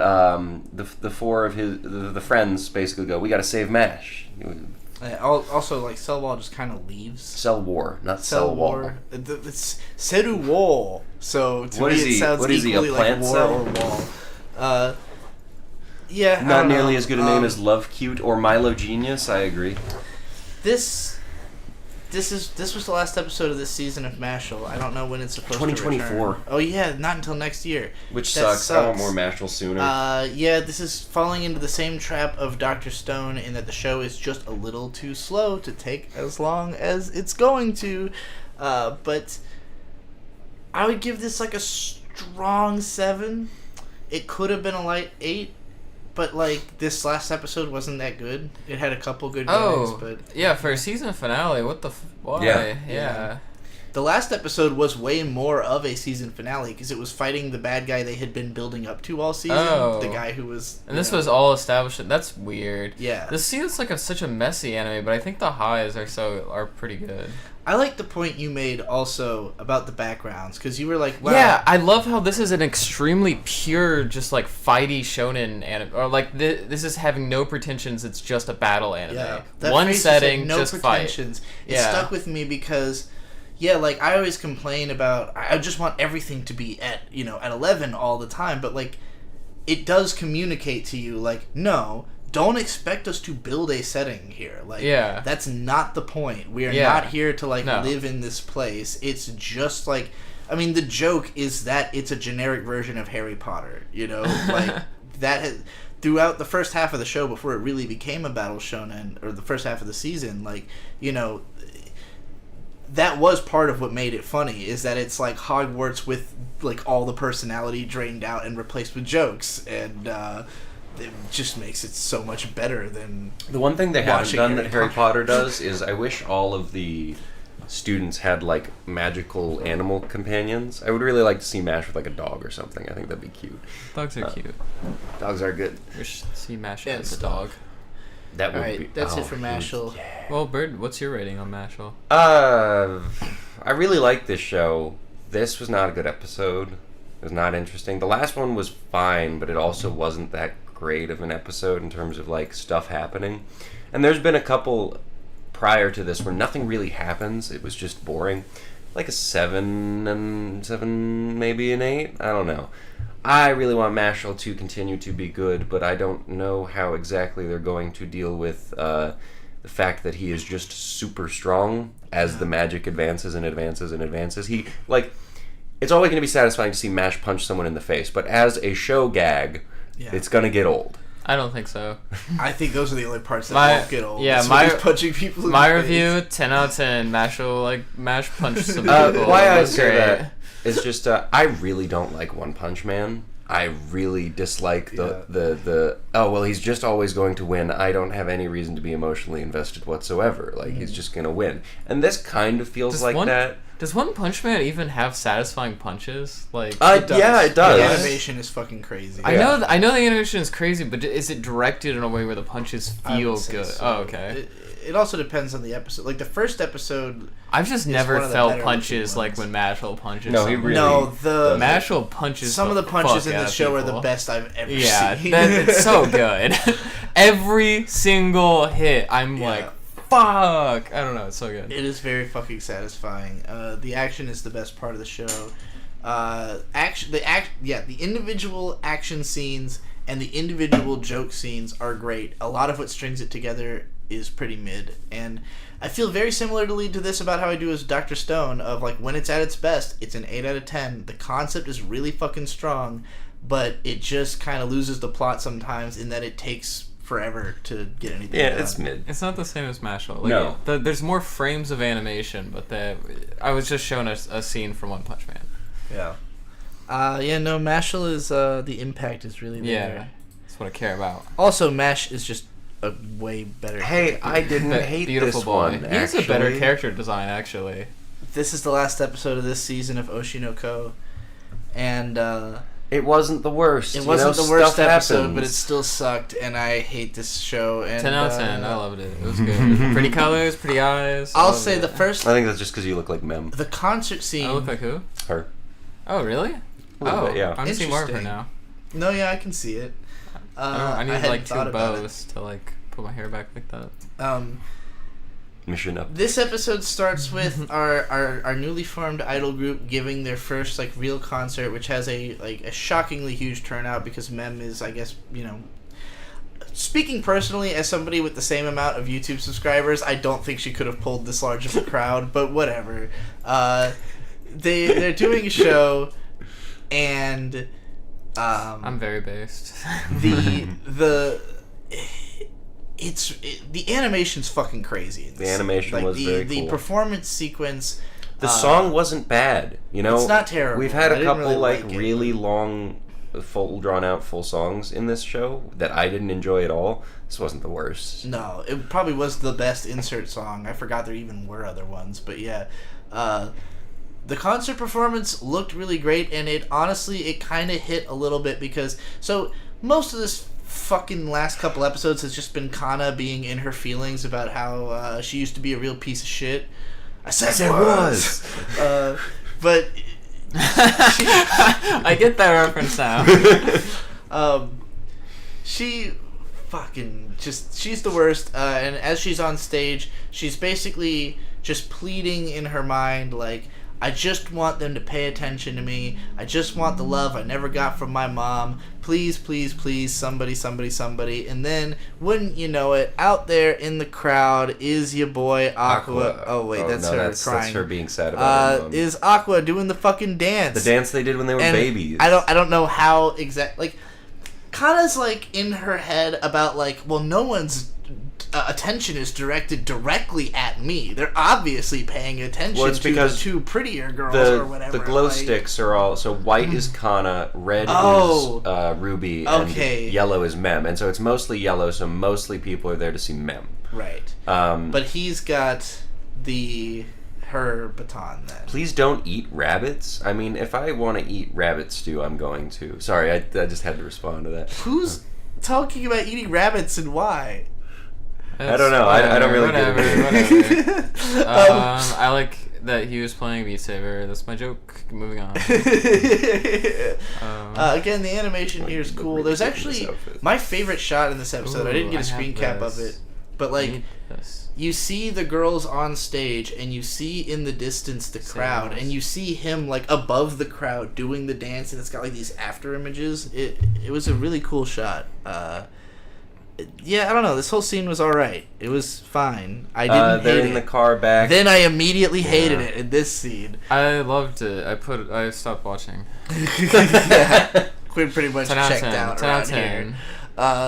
the four of the friends basically go, we gotta save MASH. Also, like, Cell Wall just kind of leaves. Cell War, not Cell Wall. It's Seru Wall. So to what me, is he? it sounds What is he? A equally plant like war cell? or wall. Yeah. Not nearly as good a name as Love Cute or Milo Genius. I agree. This was the last episode of this season of Mashal. I don't know when it's supposed to 2024. return. Oh yeah, not until next year. Which That sucks. I want more Mashal sooner. Yeah, this is falling into the same trap of Dr. Stone in that the show is just a little too slow to take as long as it's going to. But I would give this like a strong 7. It could have been a light 8. But, like, this last episode wasn't that good. It had a couple good gags, but... Yeah, for a season finale, what the... Why? Yeah. The last episode was way more of a season finale, because it was fighting the bad guy they had been building up to all season. Oh. The guy who was... And this was all established. That's weird. Yeah. This season's like such a messy anime, but I think the highs are pretty good. I like the point you made also about the backgrounds, because you were like, wow. Yeah, I love how this is an extremely pure, just like fighty shonen anime, or like this is having no pretensions. It's just a battle anime. Yeah, that one phrase setting, you said, no just pretensions. fight. It stuck with me because, yeah, like I always complain about. I just want everything to be at at 11 all the time, but like it does communicate to you like no. Don't expect us to build a setting here. Like, that's not the point. We are not here to live in this place. It's just like, I mean, the joke is that it's a generic version of Harry Potter. Like that. Throughout the first half of the show, before it really became a battle shonen, or the first half of the season, that was part of what made it funny. Is that it's like Hogwarts with like all the personality drained out and replaced with jokes and. It just makes it so much better than the one thing they haven't done that Harry Potter Potter does is I wish all of the students had like magical animal companions. I would really like to see MASH with like a dog or something. I think that'd be cute. Dogs are cute. Dogs are good. We should see MASH as it's a dog. That would Alright, be. that's it for Mashal. Yeah. Well, Bird, what's your rating on Mashal? I really like this show. This was not a good episode. It was not interesting. The last one was fine, but it also wasn't that great of an episode in terms of like stuff happening. And there's been a couple prior to this where nothing really happens. It was just boring. Like a 7 and 7, maybe an 8. I don't know. I really want Mashal to continue to be good, but I don't know how exactly they're going to deal with the fact that he is just super strong as the magic advances and advances and advances. He like it's always going to be satisfying to see MASH punch someone in the face, but as a show gag, it's going to get old. I don't think so. I think those are the only parts that won't get old. Yeah, punching people in my the review, face. 10 out of 10. MASH punched some people. Why I That's say great. that is just I really don't like One Punch Man. I really dislike the oh well he's just always going to win. I don't have any reason to be emotionally invested whatsoever. Like he's just gonna win. And this kind of feels that. Does One Punch Man even have satisfying punches? Like yeah, it does. The animation is fucking crazy. I know the animation is crazy, but is it directed in a way where the punches feel good? So. Oh, okay. It also depends on the episode. Like the first episode, I've just never felt punches like when Mashal punches. No, he really. No, the Mashal punches. Some of the punches in fuck this show people. are the best I've ever seen. Yeah, it's so good. Every single hit, I'm like, fuck. I don't know. It's so good. It is very fucking satisfying. The action is the best part of the show. The individual action scenes and the individual joke scenes are great. A lot of what strings it together is pretty mid. And I feel very similarly to this about how I do as Dr. Stone, of like when it's at its best, it's an 8 out of 10. The concept is really fucking strong, but it just kind of loses the plot sometimes in that it takes forever to get anything done. It's mid. It's not the same as Mashal. No. There's more frames of animation, but I was just shown a scene from One Punch Man. Yeah. No, Mashal is, the impact is really there. Yeah, that's what I care about. Also, Mash is just a way better Hey, character. I didn't hate Beautiful this boy. one, He has a better actually. character design, actually. This is the last episode of this season of Oshi no Ko, and It wasn't the worst. it wasn't the worst stuff episode, happens. but it still sucked, and I hate this show. And 10 out of 10. I loved it. It was good. Pretty colors, pretty eyes. I I'll loved say it. the first, I think that's just because you look like Mem. the concert scene. I look like who? Her. Oh, really? A little bit, yeah. I'm seeing more of her Interesting. now. No, yeah, I can see it. I need hadn't like 2 thought about it. bows to like put my hair back like that. Mission up. This episode starts with our newly formed idol group giving their first like real concert, which has a shockingly huge turnout because Mem is, I guess, speaking personally as somebody with the same amount of YouTube subscribers, I don't think she could have pulled this large of a crowd, but whatever. They're doing a show, and I'm very based. the animation's fucking crazy. The animation was very the cool. performance sequence. The song wasn't bad, It's not terrible. We've had I a didn't couple really like it, really long, full drawn out full songs in this show that I didn't enjoy at all. This wasn't the worst. No, it probably was the best insert song. I forgot there even were other ones, but yeah. The concert performance looked really great, and it kind of hit a little bit because most of this fucking last couple episodes has just been Kana being in her feelings about how she used to be a real piece of shit. I said it was. But I get that reference now. she fucking she's the worst, and as she's on stage, she's basically just pleading in her mind like, I just want them to pay attention to me. I just want the love I never got from my mom. Please, please, please, somebody, somebody, somebody. And then, wouldn't you know it, out there in the crowd is your boy Aqua. Oh wait, that's her crying. That's her being sad about her mom. Is Aqua doing the fucking dance? The dance they did when they were And babies. I don't know how exactly. Like, Kana's like in her head about like, well, no one's attention is directed directly at me. They're obviously paying attention Well, it's to the because two prettier girls or whatever. The glow like, sticks are all so white is Kana, red Oh. is Ruby, Okay. and yellow is Mem, and so it's mostly yellow. So mostly people are there to see Mem. Right. But he's got her baton then. Please don't eat rabbits. I mean, if I want to eat rabbit stew, I'm going to. Sorry, I just had to respond to that. Who's talking about eating rabbits and why? I don't know. I don't really get it. Whatever. I like that he was playing Beat Saber. That's my joke. Moving on. Again, the animation here is cool. There's actually my favorite shot in this episode. I didn't get a screen cap of it, but like you see the girls on stage and you see in the distance the crowd, and you see him like above the crowd doing the dance, and it's got like these after images. It was a really cool shot. Yeah, I don't know. This whole scene was all right. It was fine. I didn't they're hate in it. the car back. Then I immediately hated it in this scene. I loved it. I stopped watching. Quinn pretty much 10 out of checked 10. out 10 out of around 10.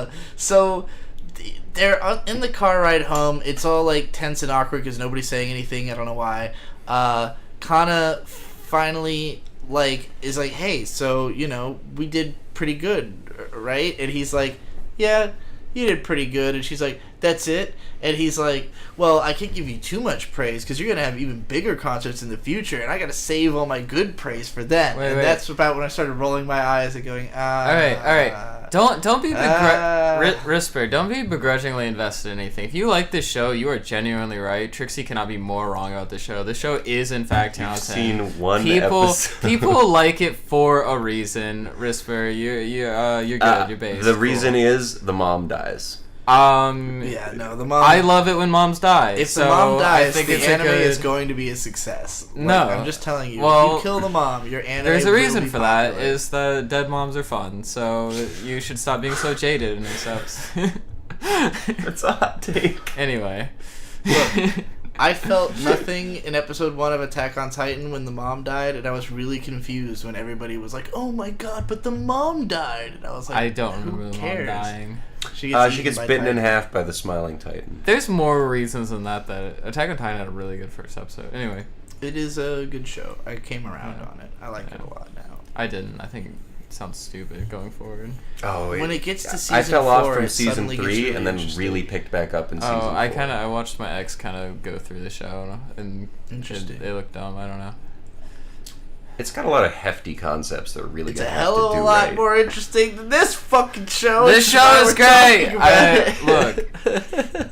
here. So they're in the car ride home. It's all like tense and awkward because nobody's saying anything. I don't know why. Kana finally is like, hey, so we did pretty good, right? And he's like, yeah, you did pretty good. And she's like, that's it? And he's like, well, I can't give you too much praise because you're going to have even bigger concerts in the future, and I got to save all my good praise for them. Wait. That's about when I started rolling my eyes and going, All right. Don't be Risper. Don't be begrudgingly invested in anything. If you like this show, you are genuinely right. Trixie cannot be more wrong about this show. This show is in fact talented. You've seen one episode. People like it for a reason. Risper, you're good. You're based. The reason is the mom dies. Yeah, no, the mom. I love it when moms die. If the mom dies, I think the anime is going to be a success. No. I'm just telling you. Well, if you kill the mom, your anime There's a will reason be for that. popular. Is that dead moms are fun. So you should stop being so jaded and accept. That's a hot take. Anyway. Look, I felt nothing in episode 1 of Attack on Titan when the mom died, and I was really confused when everybody was like, "Oh my god, but the mom died!" And I was like, I don't remember who the cares? mom dying. She gets bitten in half by the smiling Titan. There's more reasons than that Attack on Titan had a really good first episode. Anyway. It is a good show. I came around on it. I like it a lot now. I didn't. I think it sounds stupid going forward. Oh, when it gets to season I fell 4, off from it season suddenly 3 gets really and then interesting. really picked back up in season 4. I watched my ex kind of go through the show, and Interesting. They look dumb. I don't know. It's got a lot of hefty concepts that are really It's a gonna have to hell of do a lot right. more interesting than this fucking show. This It's show why is we're great. talking about it.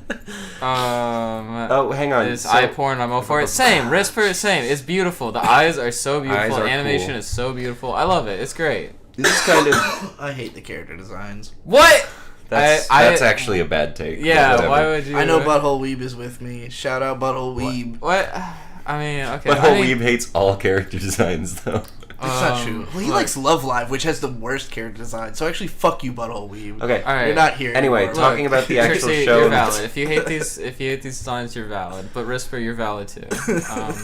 Oh, hang on. It's So- eye porn. I'm all for it. Same. Risper is same. It's beautiful. The eyes are so beautiful. Eyes are Animation cool. is so beautiful. I love it. It's great. This is kind of I hate the character designs. What? that's I- actually a bad take. Yeah. But Why whatever. would you? I know Butthole Weeb is with me. Shout out Butthole Weeb. What? I mean, okay. But I mean, Weeb hates all character designs, though. It's not true. Well, he look. likes Love Live, which has the worst character design. So actually, fuck you, Butthole Weeb. Okay. All right. You're not here Anyway, anymore. talking about the actual Trixie, show. you're valid. If you hate these designs, you're valid. But Risper, you're valid too.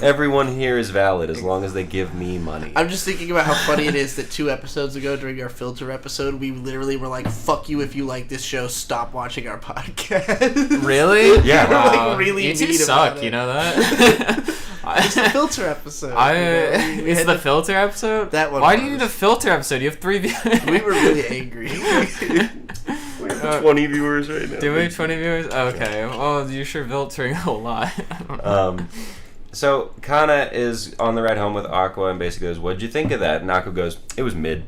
Everyone here is valid as long as they give me money. I'm just thinking about how funny it is that 2 episodes ago during our filter episode, we literally were like, "Fuck you if you like this show. Stop watching our podcast." Really? Yeah. We're Wow. like really You two mean suck. about it. You know that. It's the filter episode. We It's had the to- filter episode. That one Why do you was. need a filter episode? You have 3 viewers. We were really angry. We have 20 viewers right now. Do we have 20 viewers? Okay. Well, you're sure filtering a whole lot. I don't know. So Kana is on the ride home with Aqua and basically goes, "What'd you think of that?" And Aqua goes, "It was mid."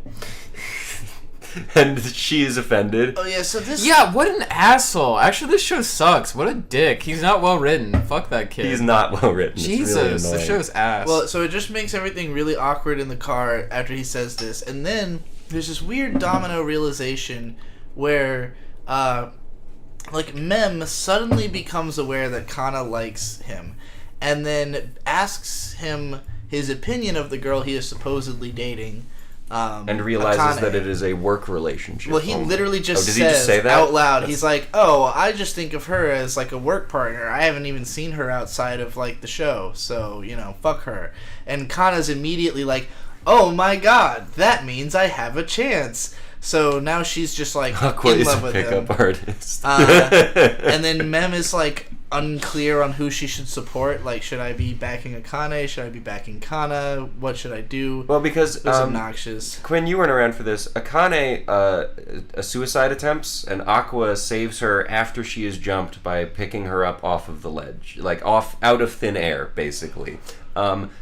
And she is offended. Oh yeah, so this. Yeah, what an asshole. Actually, this show sucks. What a dick. He's not well written. Fuck that kid. He's not well written. It's really Jesus, the annoying. show's ass. Well, so it just makes everything really awkward in the car after he says this, and then there's this weird domino realization where, like Mem suddenly becomes aware that Kana likes him, and then asks him his opinion of the girl he is supposedly dating. And realizes Akane. that it is a work relationship. Well, he literally just did says he just say that? out loud. That's- He's like, "Oh, I just think of her as like a work partner. I haven't even seen her outside of like the show, so fuck her." And Kana's immediately like, "Oh my god, that means I have a chance." So now she's just like Aqua in is love a with pickup him. artist. And then Mem is like unclear on who she should support. Like, should I be backing Akane? Should I be backing Kana? What should I do? Well, because It was obnoxious. Quinn, you weren't around for this. Akane a suicide attempts, and Aqua saves her after she is jumped by picking her up off of the ledge, like out of thin air, basically.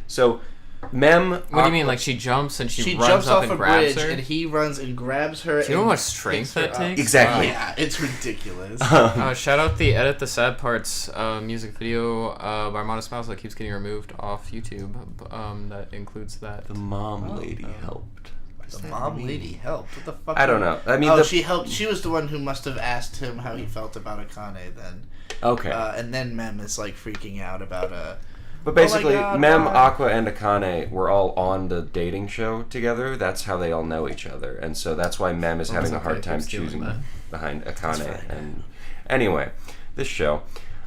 So Mem. what do you mean? Like she jumps and she She runs jumps up off and a grabs bridge, her? and he runs and grabs her. Do you know and how much strength picks her that up. takes? Exactly. Yeah, it's ridiculous. Shout out the Edit the Sad Parts music video by Modest Mouse that keeps getting removed off YouTube. That includes that. The mom lady helped. The mom lady helped. What the fuck? I don't know. I mean, she helped. She was the one who must have asked him how he felt about Akane then. Okay. And then Mem is like freaking out about But basically, God, Mem, why? Aqua, and Akane were all on the dating show together. That's how they all know each other, and so that's why Mem is having a hard time choosing behind Akane. And anyway, this show.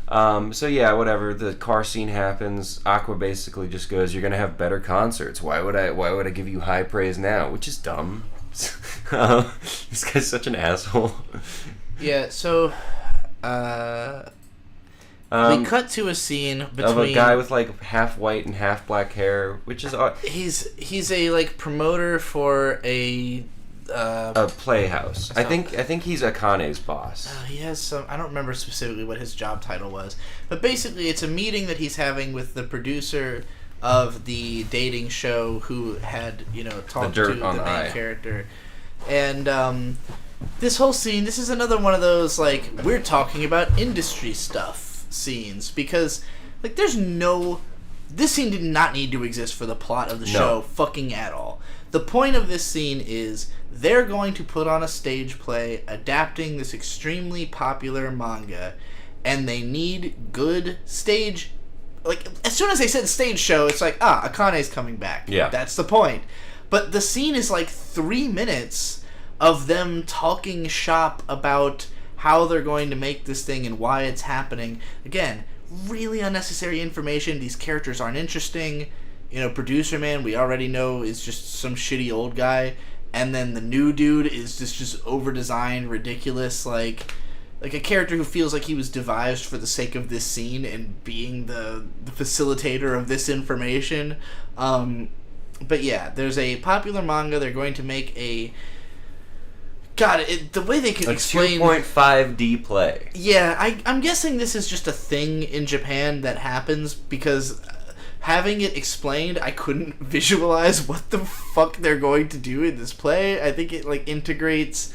So yeah, whatever. The car scene happens. Aqua basically just goes, "You're gonna have better concerts. Why would I give you high praise now?" Which is dumb. This guy's such an asshole. Yeah. So, we cut to a scene between Of a guy with like half white and half black hair, which is he's a like promoter for a playhouse. I think he's Akane's boss. he has some. I don't remember specifically what his job title was, but basically, it's a meeting that he's having with the producer of the dating show, who had talked to the main character, and this whole scene. This is another one of those like we're talking about industry stuff scenes, because like this scene did not need to exist for the plot of the show fucking at all. The point of this scene is they're going to put on a stage play adapting this extremely popular manga, and they need good stage. Like, as soon as they said stage show, it's like, Akane's coming back. Yeah. That's the point. But the scene is like 3 minutes of them talking shop about how they're going to make this thing and why it's happening. Again, really unnecessary information. These characters aren't interesting. Producer man, we already know, is just some shitty old guy. And then the new dude is just over-designed, ridiculous, like a character who feels like he was devised for the sake of this scene and being the facilitator of this information. But yeah, there's a popular manga. They're going to make a... God, the way they can explain... 2.5D play. Yeah, I'm guessing this is just a thing in Japan that happens because... Having it explained, I couldn't visualize what the fuck they're going to do in this play. I think it integrates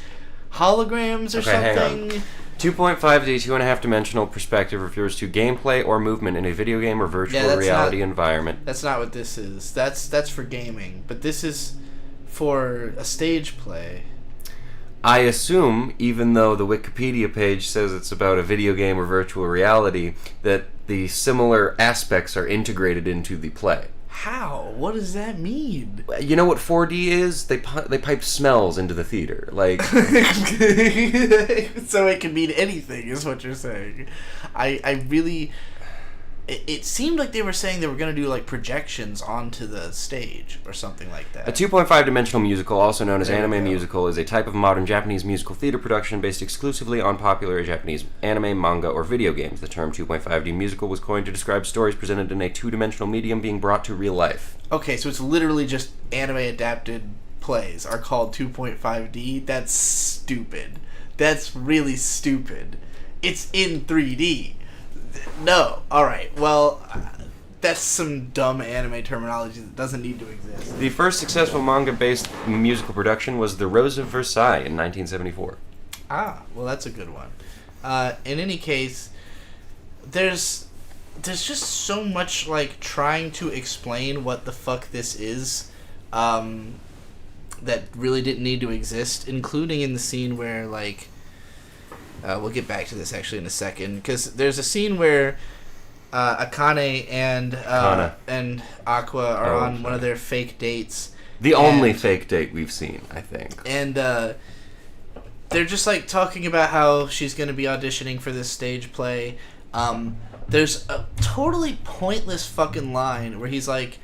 holograms or something. Hang on. 2.5D, 2.5 dimensional perspective refers to gameplay or movement in a video game or virtual reality environment. That's not what this is. That's for gaming, but this is for a stage play. I assume, even though the Wikipedia page says it's about a video game or virtual reality, that the similar aspects are integrated into the play. How? What does that mean? You know what 4D is? They pipe smells into the theater. So it can mean anything, is what you're saying. I really... It seemed like they were saying they were going to do projections onto the stage or something like that. A 2.5 dimensional musical, also known as anime musical, is a type of modern Japanese musical theater production based exclusively on popular Japanese anime, manga, or video games. The term 2.5D musical was coined to describe stories presented in a two-dimensional medium being brought to real life. Okay, so it's literally just anime adapted plays are called 2.5D. That's stupid. That's really stupid. It's in 3D. No. Alright, well, that's some dumb anime terminology that doesn't need to exist. The first successful manga-based musical production was The Rose of Versailles in 1974. Ah, well, that's a good one. In any case, there's just so much, trying to explain what the fuck this is, that really didn't need to exist, including in the scene where, we'll get back to this actually in a second, because there's a scene where Akane and Aqua are on one of their fake dates. The only fake date we've seen, I think. And they're just talking about how she's going to be auditioning for this stage play. There's a totally pointless fucking line where he's like,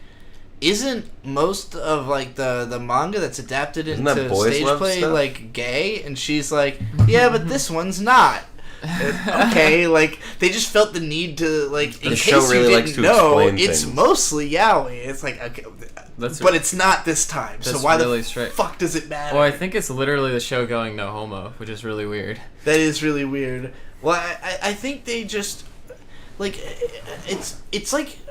isn't most of the manga that's adapted into stage play stuff? Gay? And she's like, yeah, but this one's not. Okay, they just felt the need to in case you didn't know, it's mostly yaoi. It's okay, but it's not this time. So why really the fuck does it matter? Well, I think it's literally the show going no homo, which is really weird. That is really weird. Well, I think they just. It's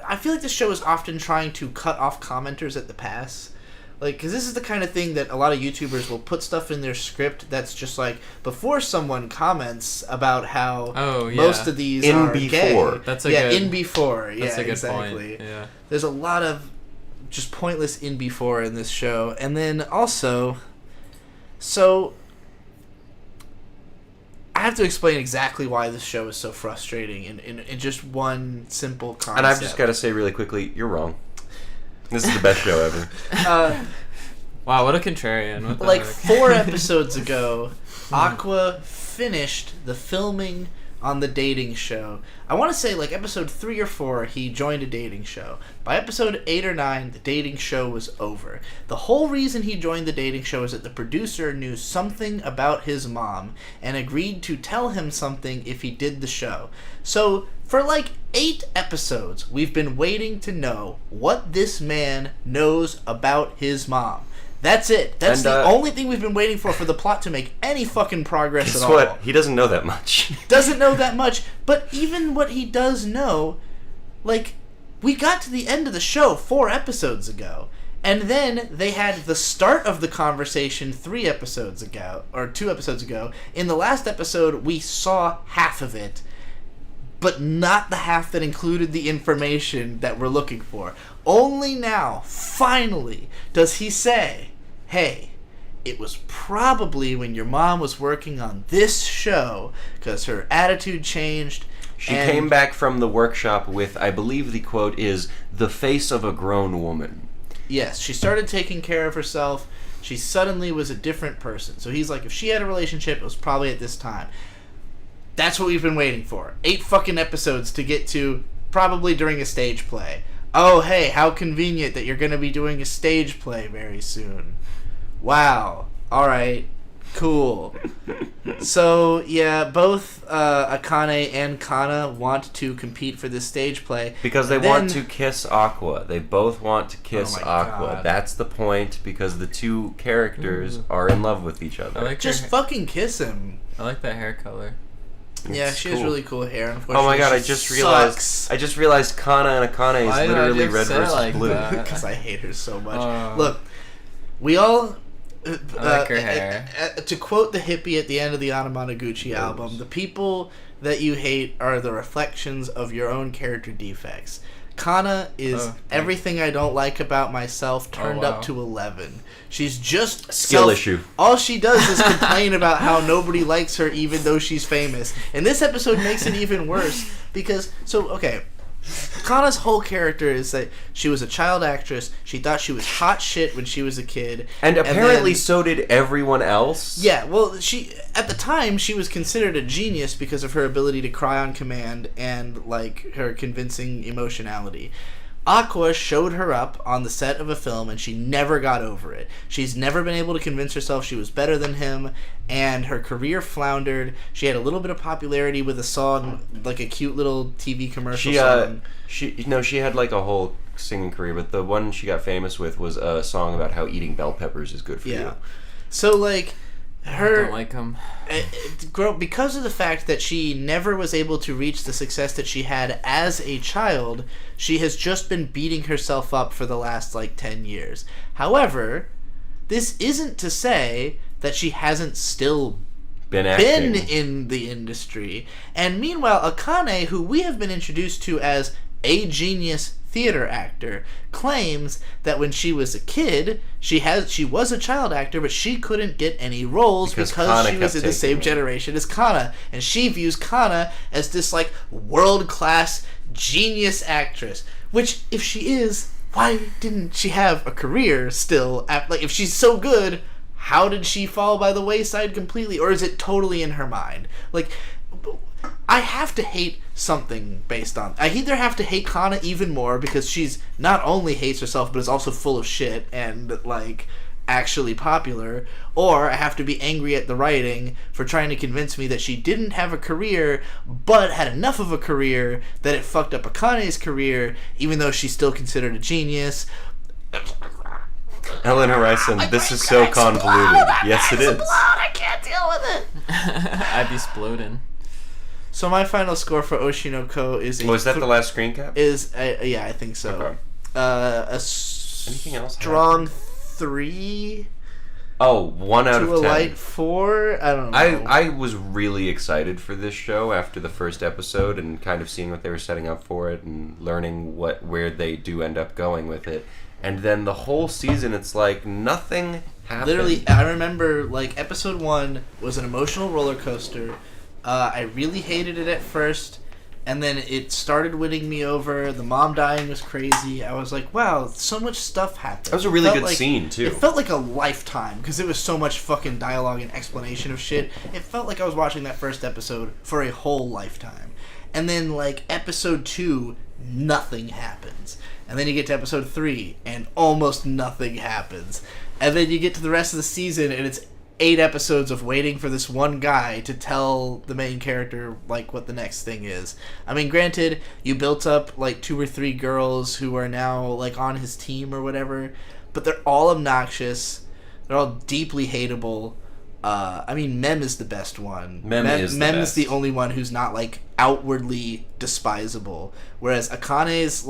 I feel like the show is often trying to cut off commenters at the pass. Because this is the kind of thing that a lot of YouTubers will put stuff in their script that's just before someone comments about how most of these are gay. That's a good, in before. That's a good exactly. Point. Yeah. There's a lot of just pointless in before in this show. And then also, I have to explain exactly why this show is so frustrating in just one simple concept. And I've just got to say really quickly, you're wrong. This is the best show ever. Wow, what a contrarian. What the heck? 4 episodes ago, Aqua finished the filming on the dating show. I want to say episode 3 or 4, he joined a dating show. By episode 8 or 9, the dating show was over. The whole reason he joined the dating show is that the producer knew something about his mom and agreed to tell him something if he did the show. So, for 8 episodes, we've been waiting to know what this man knows about his mom. That's it. That's the only thing we've been waiting for the plot to make any fucking progress at all. Guess what? He doesn't know that much. Doesn't know that much. But even what he does know, we got to the end of the show 4 episodes ago. And then they had the start of the conversation 3 episodes ago, or 2 episodes ago. In the last episode, we saw half of it, but not the half that included the information that we're looking for. Only now, finally, does he say, hey, it was probably when your mom was working on this show, because her attitude changed. She came back from the workshop with, I believe the quote is, the face of a grown woman. Yes, she started taking care of herself. She suddenly was a different person. So he's like, if she had a relationship, it was probably at this time. That's what we've been waiting for. 8 fucking episodes to get to, probably during a stage play. Oh, hey, how convenient that you're going to be doing a stage play very soon. Wow. Alright. Cool. So, yeah, both Akane and Kana want to compete for this stage play. Because they want to kiss Aqua. They both want to kiss Aqua. God. That's the point, because the two characters are in love with each other. I like Just fucking kiss him. I like that hair color. Yeah, It's she has cool. really cool hair. Oh my god, I just realized Kana and Akane is Why did literally you red say versus like blue. that? Because I hate her so much. Look, we all... I like her hair. To quote the hippie at the end of the Anamanaguchi album, the people that you hate are the reflections of your own character defects. Kana is everything I don't like about myself turned up to 11. She's just Skill issue. All she does is complain about how nobody likes her even though she's famous. And this episode makes it even worse because, Kana's whole character is that she was a child actress. She thought she was hot shit when she was a kid. And apparently then, so did everyone else. Yeah, well, at the time, she was considered a genius because of her ability to cry on command and, like, her convincing emotionality. Aqua showed her up on the set of a film and she never got over it. She's never been able to convince herself she was better than him, and her career floundered. She had a little bit of popularity with a song, like a cute little TV commercial song. She had like a whole singing career, but the one she got famous with was a song about how eating bell peppers is good for you. So, like, I don't like him. Because of the fact that she never was able to reach the success that she had as a child, she has just been beating herself up for the last, 10 years. However, this isn't to say that she hasn't still been in the industry. And meanwhile, Akane, who we have been introduced to as a genius theater actor, claims that when she was a kid, she was a child actor, but she couldn't get any roles because she was in the same generation as Kana, and she views Kana as this world-class genius actress. Which, if she is, why didn't she have a career still? If she's so good, how did she fall by the wayside completely, or is it totally in her mind? I have to hate something based on... I either have to hate Kana even more because she's not only hates herself but is also full of shit and, actually popular, or I have to be angry at the writing for trying to convince me that she didn't have a career but had enough of a career that it fucked up Akane's career even though she's still considered a genius. Ellen Horizon, this is so convoluted. Yes, it is. I can't deal with it. I'd be sploding. So my final score for Oshi no Ko is... Was that the last screen cap? Yeah, I think so. Okay. Anything else strong 3... Oh, 1 out of 10. To a light 4? I don't know. I was really excited for this show after the first episode and kind of seeing what they were setting up for it and learning where they do end up going with it. And then the whole season, it's like nothing happened. Literally, I remember, episode 1 was an emotional roller coaster. I really hated it at first, and then it started winning me over. The mom dying was crazy. I was like, wow, so much stuff happened. That was a really good scene, too. It felt like a lifetime, because it was so much fucking dialogue and explanation of shit. It felt like I was watching that first episode for a whole lifetime. And then, episode 2, nothing happens. And then you get to episode 3, and almost nothing happens. And then you get to the rest of the season, and it's 8 episodes of waiting for this one guy to tell the main character, what the next thing is. I mean, granted, you built up, 2 or 3 girls who are now, on his team or whatever, but they're all obnoxious. They're all deeply hateable. Mem is the best one. Mem is the only one who's not, outwardly despisable. Whereas Akane's,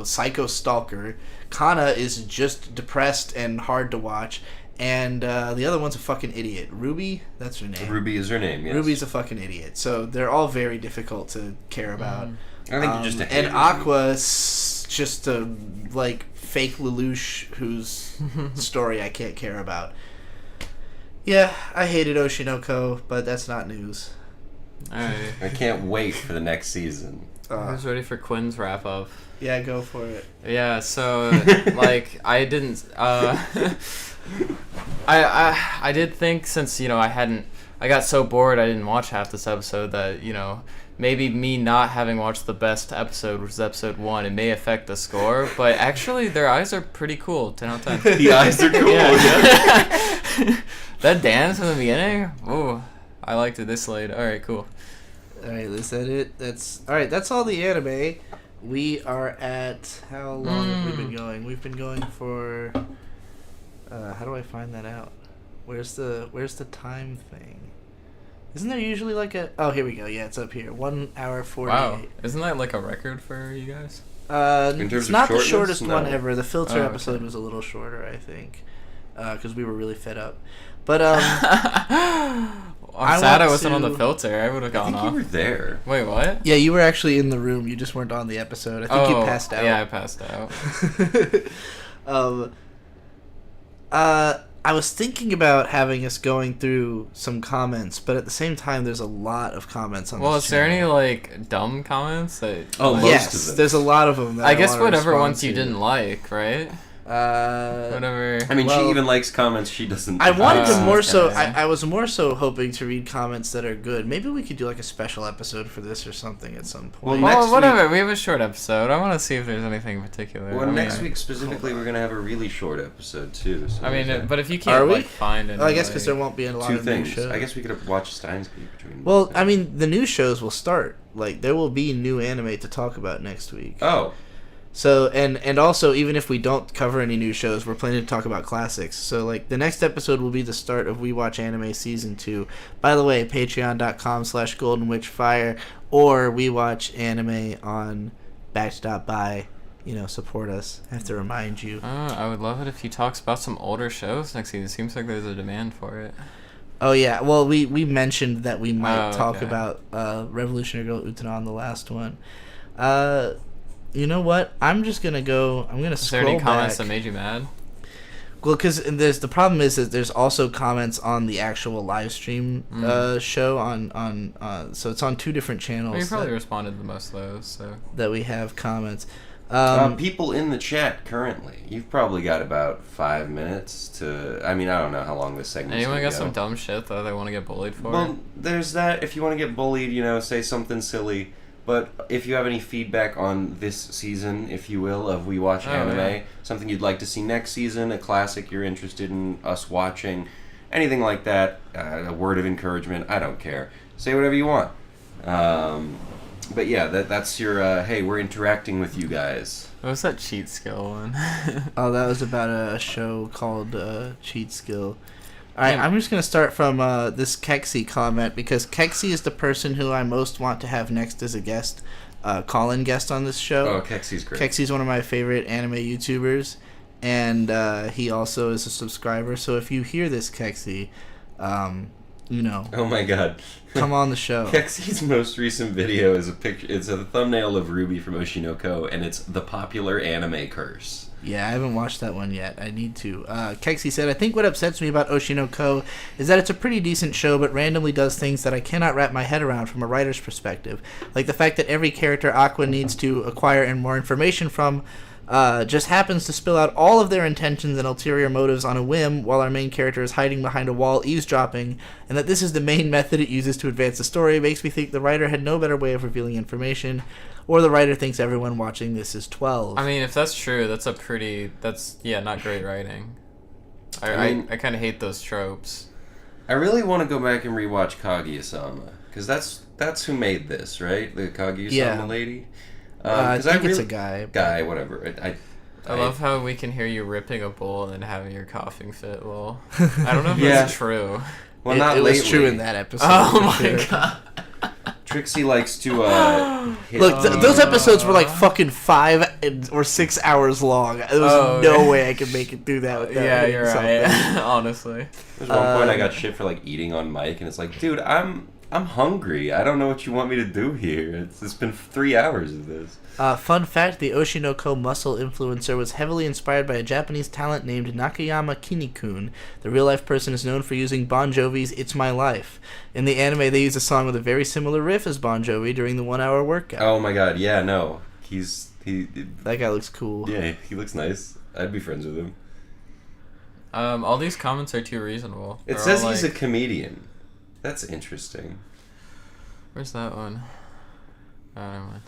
psycho stalker. Kana is just depressed and hard to watch, and the other one's a fucking idiot. Ruby, that's her name. Ruby is her name, yes. Ruby's a fucking idiot. So they're all very difficult to care about. I think you're just a hater. And Aqua's just a fake Lelouch whose story I can't care about. Yeah, I hated Oshi no Ko, but that's not news. Alright. I can't wait for the next season. I was ready for Quinn's wrap up. Yeah, go for it. Yeah, so I didn't I did think, since I hadn't I got so bored I didn't watch half this episode that, maybe me not having watched the best episode, which is episode 1, it may affect the score, but actually their eyes are pretty cool, 10 out of 10. The eyes are cool, yeah. That dance in the beginning, ooh, I liked it this late. Alright, cool. Alright, is that it? Alright, that's all the anime. We are at, how long have we been going? We've been going for, how do I find that out? Where's the time thing? Isn't there usually like a... Oh, here we go. Yeah, it's up here. 1 hour 48. Wow. Isn't that like a record for you guys? It's not the shortest No. one ever. The filter Oh, episode okay. was a little shorter, I think. Because we were really fed up. But, I'm sad I want wasn't on the to- filter. I would have I gone think you off. were there. Wait, what? yeah, you were actually in the room. You just weren't on the episode. I think you passed out. Yeah, I passed out. I was thinking about having us going through some comments, but at the same time, there's a lot of comments on Well, this is there any, channel. like, dumb comments? That, Oh, like, most Yes, of them. there's a lot of them. That I guess wanna whatever respond ones you to. didn't like, right? Whatever. I mean, Well, she even likes comments she doesn't. I wanted to Oh, more so. okay. I was more so hoping to read comments that are good. Maybe we could do like a special episode for this or something at some point. Well, next Well, whatever. We have a short episode. I want to see if there's anything in particular. Well, I next mean, week specifically, we're gonna have a really short episode too. So I mean, there's but if you Are can't we? like find any, I guess because there like- won't be a lot two of new things. shows. I guess we could have watched Steins Gate between. Well, I mean, the new shows will start. Like there will be new anime to talk about next week. Oh, So and also even if we don't cover any new shows, we're planning to talk about classics. So like the next episode will be the start of We Watch Anime Season 2. By the way, patreon.com/goldenwitchfire or We Watch Anime on Batch.by. Support us. I have to remind you. I would love it if he talks about some older shows next season. It seems like there's a demand for it. Oh yeah, well we mentioned that we might talk okay. about Revolutionary Girl Utena on the last one. You know what? I'm just gonna go. I'm gonna Is there scroll any comments back. that made you mad? Well, because the problem is that there's also comments on the actual live stream show on so it's on 2 different channels. Well, you probably responded to most of those. So that we have comments. people in the chat currently. You've probably got about 5 minutes to. I mean, I don't know how long this segment. anyone got go. some dumb shit that they want to get bullied for? Well, there's that. If you want to get bullied, say something silly. But if you have any feedback on this season, if you will, of We Watch Anime, yeah. something you'd like to see next season, a classic you're interested in us watching, anything like that, a word of encouragement, I don't care. Say whatever you want. But yeah, that's your, hey, we're interacting with you guys. What was that cheat skill one? Oh, that was about a show called Cheat Skill. Alright, Yeah. I'm just going to start from this Kexi comment, because Kexi is the person who I most want to have next as a guest, call-in guest on this show. Oh, Kexi's great. Kexi's one of my favorite anime YouTubers, and he also is a subscriber, so if you hear this, Kexi, Oh my god. come on the show. Kexi's most recent video is a picture. It's a thumbnail of Ruby from Oshi no Ko, and it's the popular anime curse. Yeah, I haven't watched that one yet. I need to. Kexi said, I think what upsets me about Oshi no Ko is that it's a pretty decent show, but randomly does things that I cannot wrap my head around from a writer's perspective. Like the fact that every character Aqua needs to acquire and more information from just happens to spill out all of their intentions and ulterior motives on a whim while our main character is hiding behind a wall eavesdropping, and that this is the main method it uses to advance the story makes me think the writer had no better way of revealing information, or the writer thinks everyone watching this is 12. I mean, if that's true, that's not great writing. I kind of hate those tropes. I really want to go back and rewatch Kaguya-sama, because that's who made this, right? The Kaguya-sama lady. I 'cause think it's really- a guy. Guy, whatever. I love how we can hear you ripping a bowl and then having your coughing fit. Well, I don't know if Yeah. that's true. Well, it, not it lately. was true in that episode. Oh for my sure. god. Trixie likes to hit Look, those episodes were like fucking 5 or 6 hours long. There was no okay. way I could make it through that without Yeah, hitting you're something. right. Honestly. There's one point I got shit for like eating on mic, and it's like, dude, I'm hungry. I don't know what you want me to do here. It's been 3 hours of this. Fun fact, the Oshi no Ko muscle influencer was heavily inspired by a Japanese talent named Nakayama Kinikun. The real-life person is known for using Bon Jovi's It's My Life. In the anime, they use a song with a very similar riff as Bon Jovi during the 1-hour workout. Oh my god, yeah, no. He That guy looks cool. yeah, he looks nice. I'd be friends with him. All these comments are too reasonable. It They're says all he's a like- comedian. That's interesting. Where's that one? Oh, never mind.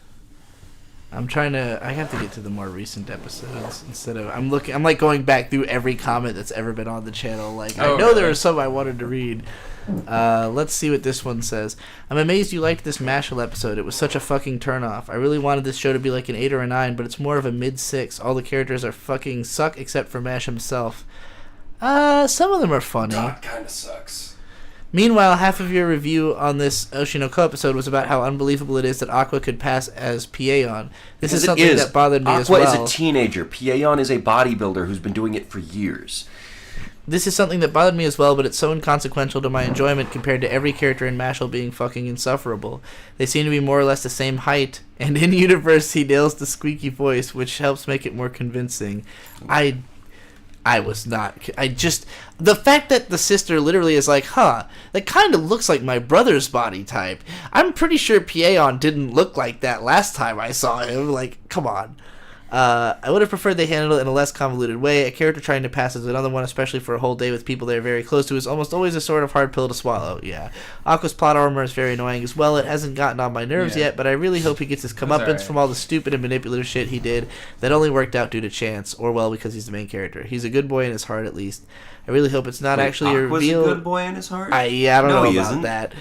I have to get to the more recent episodes instead of, I'm like going back through every comment that's ever been on the channel. Like, I know there are some I wanted to read. Let's see what this one says. I'm amazed you liked this Mashal episode. It was such a fucking turnoff. I really wanted this show to be like an 8 or a 9, but it's more of a mid-6. All the characters are fucking suck except for Mash himself. Some of them are funny. Dot kinda sucks. Meanwhile, half of your review on this Oshinoko episode was about how unbelievable it is that Aqua could pass as Paeon. This is something that bothered me as well. Aqua is a teenager. Paeon is a bodybuilder who's been doing it for years. This is something that bothered me as well, but it's so inconsequential to my enjoyment compared to every character in Mashal being fucking insufferable. They seem to be more or less the same height, and in universe he nails the squeaky voice, which helps make it more convincing. I was not. The fact that the sister literally is like, that kind of looks like my brother's body type. I'm pretty sure Paeon didn't look like that last time I saw him. Like, come on. I would have preferred they handled it in a less convoluted way. A character trying to pass as another one, especially for a whole day with people they're very close to, is almost always a sort of hard pill to swallow. Yeah. Aqua's plot armor is very annoying as well. It hasn't gotten on my nerves yet, but I really hope he gets his comeuppance from all the stupid and manipulative shit he did that only worked out due to chance, or well, because he's the main character. He's a good boy in his heart, at least. I really hope it's not actually Aqua's revealed. a good boy in his heart? I don't know about that.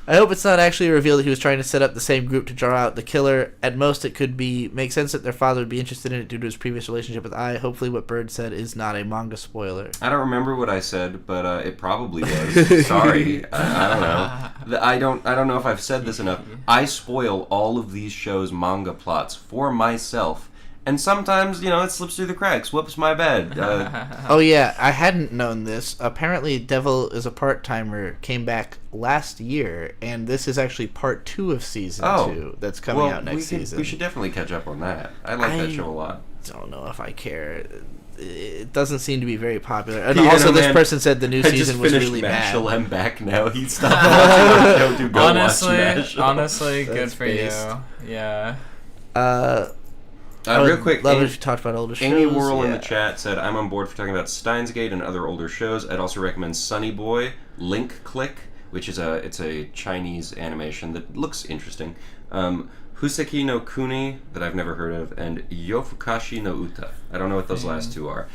I hope it's not actually revealed that he was trying to set up the same group to draw out the killer. At most, it could make sense that their father would be interested in it due to his previous relationship with Ai. Hopefully what Bird said is not a manga spoiler. I don't remember what I said, but it probably was. Sorry. I don't know. I don't know if I've said this enough. I spoil all of these shows' manga plots for myself. And sometimes, it slips through the cracks. Whoops, my bad. Oh, yeah, I hadn't known this. Apparently, Devil is a Part-Timer came back last year, and this is actually part 2 of season 2 that's coming out next season. We should definitely catch up on that. I like that show a lot. Don't know if I care. It doesn't seem to be very popular. And also, this person said the new season was really bad. I'm back now. He stopped watching the show to go watch Mashal. Honestly, good for you. Yeah. Real quick, love if you talked about older shows. Amy Worrell in the chat said, I'm on board for talking about Steins Gate and other older shows. I'd also recommend Sunny Boy, Link Click, which is a Chinese animation that looks interesting. Huseki no Kuni, that I've never heard of, and Yofukashi no Uta. I don't know what those last two are.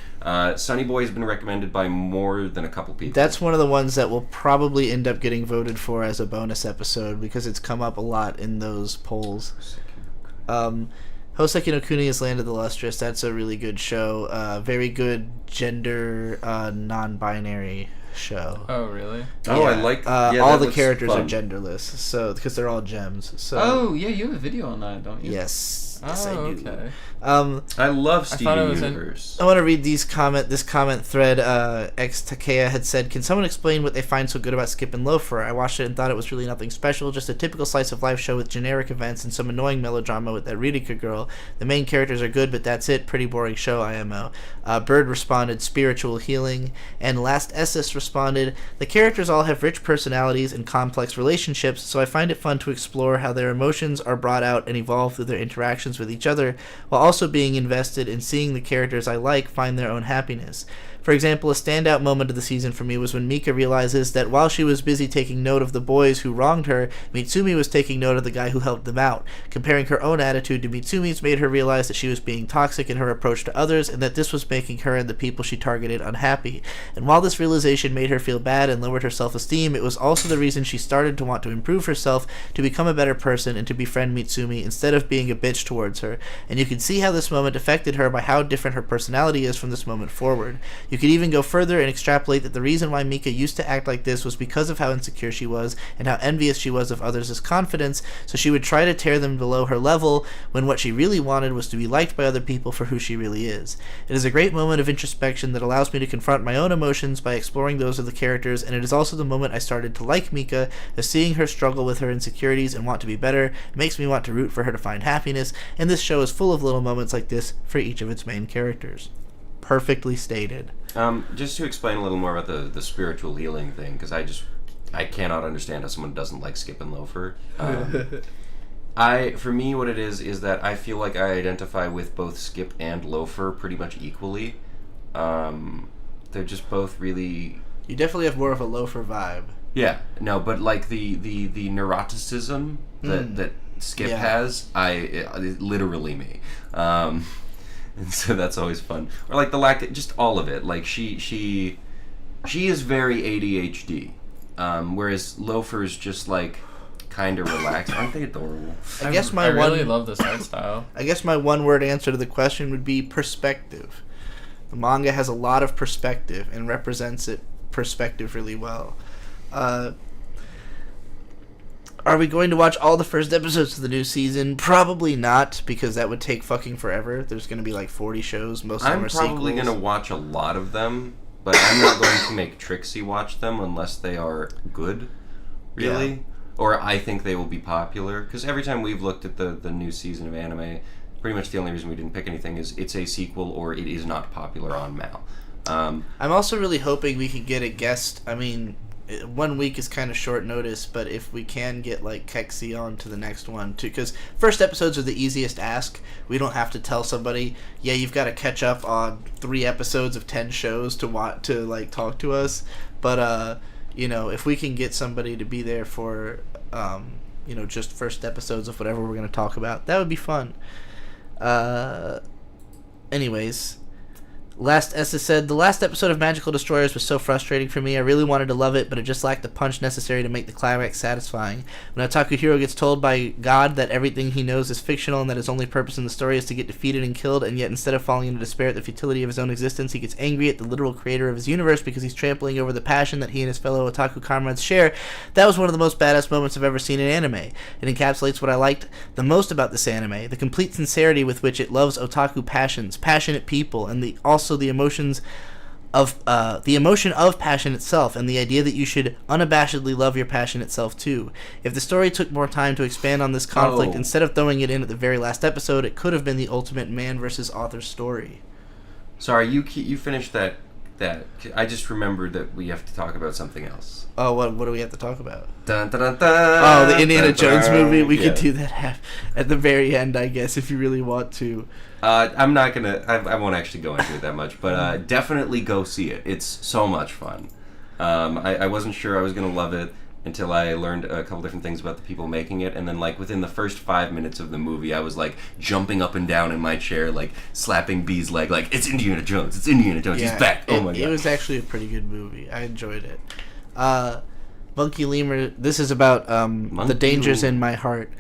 Sunny Boy has been recommended by more than a couple people. That's one of the ones that will probably end up getting voted for as a bonus episode because it's come up a lot in those polls. Hoseki no Kuni is Land of the Lustrous. That's a really good show. Very good gender non-binary show. Oh, really? Oh, I like all the characters are genderless, so because they're all gems. So. Oh, yeah, you have a video on that, don't you? Yes. Yes, I do. Okay. I love Steven Universe. I want to read this comment thread. Ex Takea had said, "Can someone explain what they find so good about Skip and Loafer? I watched it and thought it was really nothing special, just a typical slice of life show with generic events and some annoying melodrama with that Ririka girl. The main characters are good, but that's it. Pretty boring show, IMO." Bird responded, "Spiritual healing." And Last Esses responded, "The characters all have rich personalities and complex relationships, so I find it fun to explore how their emotions are brought out and evolve through their interactions with each other, while also being invested in seeing the characters I like find their own happiness. For example, a standout moment of the season for me was when Mika realizes that while she was busy taking note of the boys who wronged her, Mitsumi was taking note of the guy who helped them out. Comparing her own attitude to Mitsumi's made her realize that she was being toxic in her approach to others, and that this was making her and the people she targeted unhappy. And while this realization made her feel bad and lowered her self-esteem, it was also the reason she started to want to improve herself, to become a better person, and to befriend Mitsumi instead of being a bitch towards her. And you can see how this moment affected her by how different her personality is from this moment forward. You could even go further and extrapolate that the reason why Mika used to act like this was because of how insecure she was and how envious she was of others' confidence, so she would try to tear them below her level when what she really wanted was to be liked by other people for who she really is. It is a great moment of introspection that allows me to confront my own emotions by exploring those of the characters, and it is also the moment I started to like Mika, as seeing her struggle with her insecurities and want to be better makes me want to root for her to find happiness, and this show is full of little moments like this for each of its main characters." Perfectly stated. Just to explain a little more about the spiritual healing thing, because I cannot understand how someone doesn't like Skip and Loafer. For me, what it is that I feel like I identify with both Skip and Loafer pretty much equally. They're just both really... You definitely have more of a Loafer vibe. Yeah, no, but like the neuroticism that Skip has, literally me. And so that's always fun. Or like the lack, just all of it. Like she is very ADHD, whereas Loafer's just like kind of relaxed. Aren't they adorable? I really love this art style. I guess my one-word answer to the question would be perspective. The manga has a lot of perspective and represents perspective really well. Are we going to watch all the first episodes of the new season? Probably not, because that would take fucking forever. There's going to be like 40 shows. Most of them are sequels. I'm probably going to watch a lot of them, but I'm not going to make Trixie watch them unless they are good, really. Yeah. Or I think they will be popular. Because every time we've looked at the new season of anime, pretty much the only reason we didn't pick anything is it's a sequel or it is not popular on Mal. I'm also really hoping we can get a guest. I mean, 1 week is kind of short notice, but if we can get like Kexi on to the next one too, because first episodes are the easiest ask. We don't have to tell somebody, yeah, you've got to catch up on 3 episodes of 10 shows to like talk to us. But if we can get somebody to be there for just first episodes of whatever we're going to talk about, that would be fun. Anyways, Essa said, the last episode of Magical Destroyers was so frustrating for me. I really wanted to love it, but it just lacked the punch necessary to make the climax satisfying. When Otaku Hero gets told by God that everything he knows is fictional and that his only purpose in the story is to get defeated and killed, and yet instead of falling into despair at the futility of his own existence, he gets angry at the literal creator of his universe because he's trampling over the passion that he and his fellow otaku comrades share. That was one of the most badass moments I've ever seen in anime. It encapsulates what I liked the most about this anime, the complete sincerity with which it loves otaku passions, passionate people, and also the emotion of passion itself, and the idea that you should unabashedly love your passion itself too. If the story took more time to expand on this conflict instead of throwing it in at the very last episode, it could have been the ultimate man versus author story. Sorry, you finished that. I just remembered that we have to talk about something else. Oh, what do we have to talk about? Dun, dun, dun, dun, the Indiana Jones movie. We could yeah. do that at the very end, I guess, if you really want to. I'm not gonna. I won't actually go into it that much, but definitely go see it. It's so much fun. I wasn't sure I was gonna love it until I learned a couple different things about the people making it, and then like within the first 5 minutes of the movie, I was like jumping up and down in my chair, like slapping B's leg, like it's Indiana Jones, it's Indiana Jones, he's back. Oh my god! It was actually a pretty good movie. I enjoyed it. Monkey Lemur. This is about the dangers in my heart.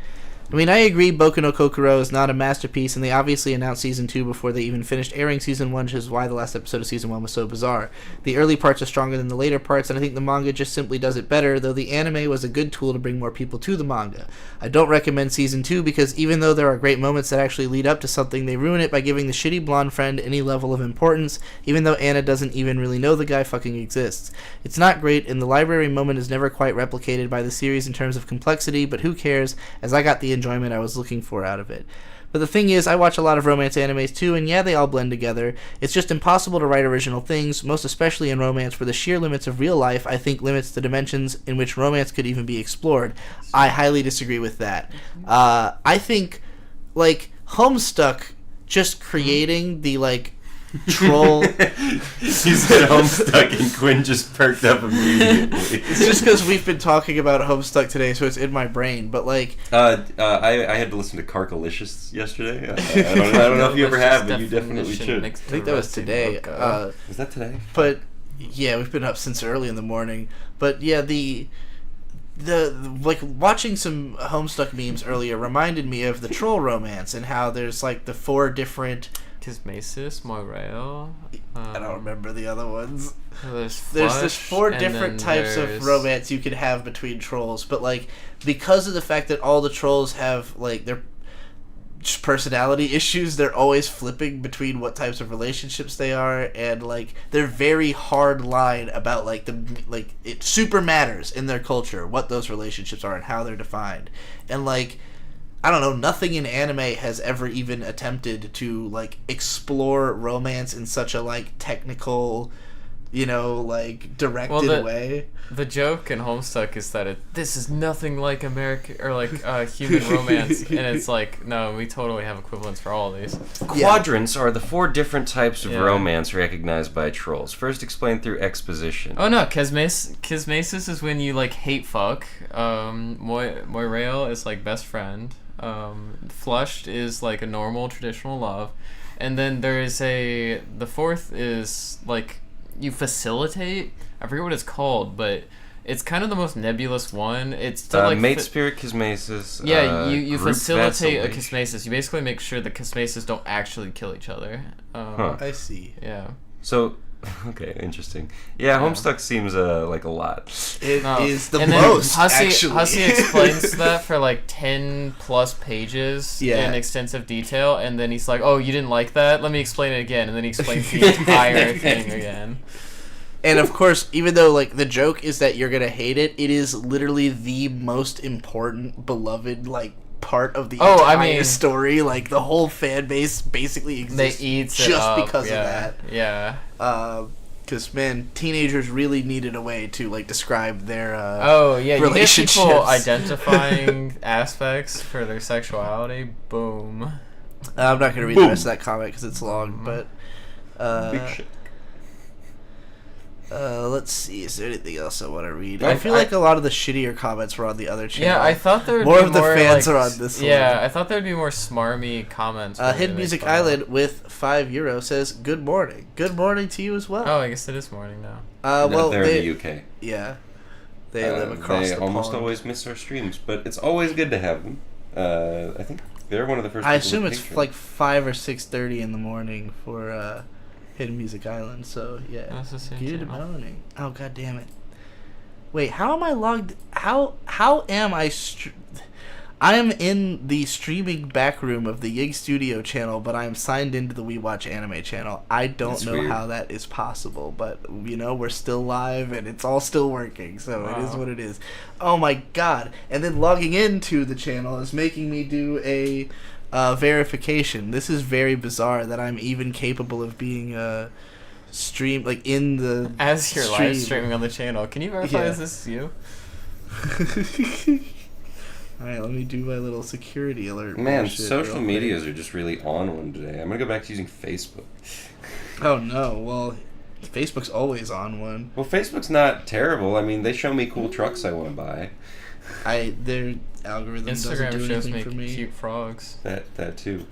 I mean, I agree Boku no Kokoro is not a masterpiece, and they obviously announced Season 2 before they even finished airing Season 1, which is why the last episode of Season 1 was so bizarre. The early parts are stronger than the later parts, and I think the manga just simply does it better, though the anime was a good tool to bring more people to the manga. I don't recommend Season 2 because even though there are great moments that actually lead up to something, they ruin it by giving the shitty blonde friend any level of importance, even though Anna doesn't even really know the guy fucking exists. It's not great, and the library moment is never quite replicated by the series in terms of complexity, but who cares, as I got the enjoyment I was looking for out of it. But the thing is, I watch a lot of romance animes too, and yeah, they all blend together. It's just impossible to write original things, most especially in romance, where the sheer limits of real life, I think, limits the dimensions in which romance could even be explored. I highly disagree with that. I think, like, Homestuck, just creating the, like, troll. You said Homestuck and Quinn just perked up immediately. It's just because we've been talking about Homestuck today, so it's in my brain. But like, I had to listen to Carkalicious yesterday. I don't know if you ever have, but you definitely should. I think that was today. Was that today? But yeah, we've been up since early in the morning. But yeah, the like watching some Homestuck memes earlier reminded me of the troll romance and how there's like the 4 different. Kismesis, Morel. I don't remember the other ones. There's 4 different types of romance you can have between trolls, but like because of the fact that all the trolls have like their personality issues, they're always flipping between what types of relationships they are, and like they're very hard line about like it super matters in their culture what those relationships are and how they're defined, and like. I don't know, nothing in anime has ever even attempted to, like, explore romance in such a, like, technical, like directed way. The joke in Homestuck is that this is nothing like American or like human romance, and it's like, no, we totally have equivalents for all of these. Quadrants are the 4 different types of romance recognized by trolls. First explained through exposition. Oh no, Kismesis is when you like hate fuck. Moirail is like best friend. Flushed is like a normal traditional love, and then there is the 4th is like you facilitate. I forget what it's called, but it's kind of the most nebulous one. It's to like mate spirit kismesis. Yeah, you facilitate a kismesis. You basically make sure the kismesis don't actually kill each other. I see. Yeah. So, okay, interesting. Yeah, Homestuck seems like a lot. It is the and most. Then actually, Hussey explains that for like 10 plus pages in extensive detail, and then he's like, "Oh, you didn't like that? Let me explain it again." And then he explains the entire thing again. And of course, even though like the joke is that you're gonna hate it, it is literally the most important, beloved like part of the entire story. Like the whole fan base basically exists just because of that. Yeah. Because man, teenagers really needed a way to like describe their relationships. You get people identifying aspects for their sexuality. Boom. I'm not gonna read the rest of that comment because it's long, but. Big shit. Let's see. Is there anything else I want to read? I feel like a lot of the shittier comments were on the other channel. Yeah, I thought there would more be of the more fans like, are on this one. Yeah, I thought there'd be more smarmy comments. Hidden Music Island with €5 says, "Good morning. Good morning to you as well." Oh, I guess it is morning now. Well, they're in the UK. Yeah, they live across the pond. They almost always miss our streams, but it's always good to have them. I think they're one of the first. I assume it's like 5 or 6:30 in the morning for. Hidden Music Island, so yeah. That's the same Good channel. morning. Oh god damn it. Wait, how am I logged? How am I? I am in the streaming back room of the Yig Studio channel, but I am signed into the We Watch Anime channel. I don't know weird. how that is possible, but we're still live and it's all still working, so It is what it is. Oh my god! And then logging into the channel is making me do a. Verification. This is very bizarre that I'm even capable of being stream like in the as you're live streaming on the channel. Can you verify this is you? Alright, let me do my little security alert. Man, social medias are just really on one today. I'm gonna go back to using Facebook. Oh no, well Facebook's always on one. Well, Facebook's not terrible. I mean, they show me cool trucks I want to buy. Their algorithm Instagram doesn't do shows anything me for me. cute frogs. That too.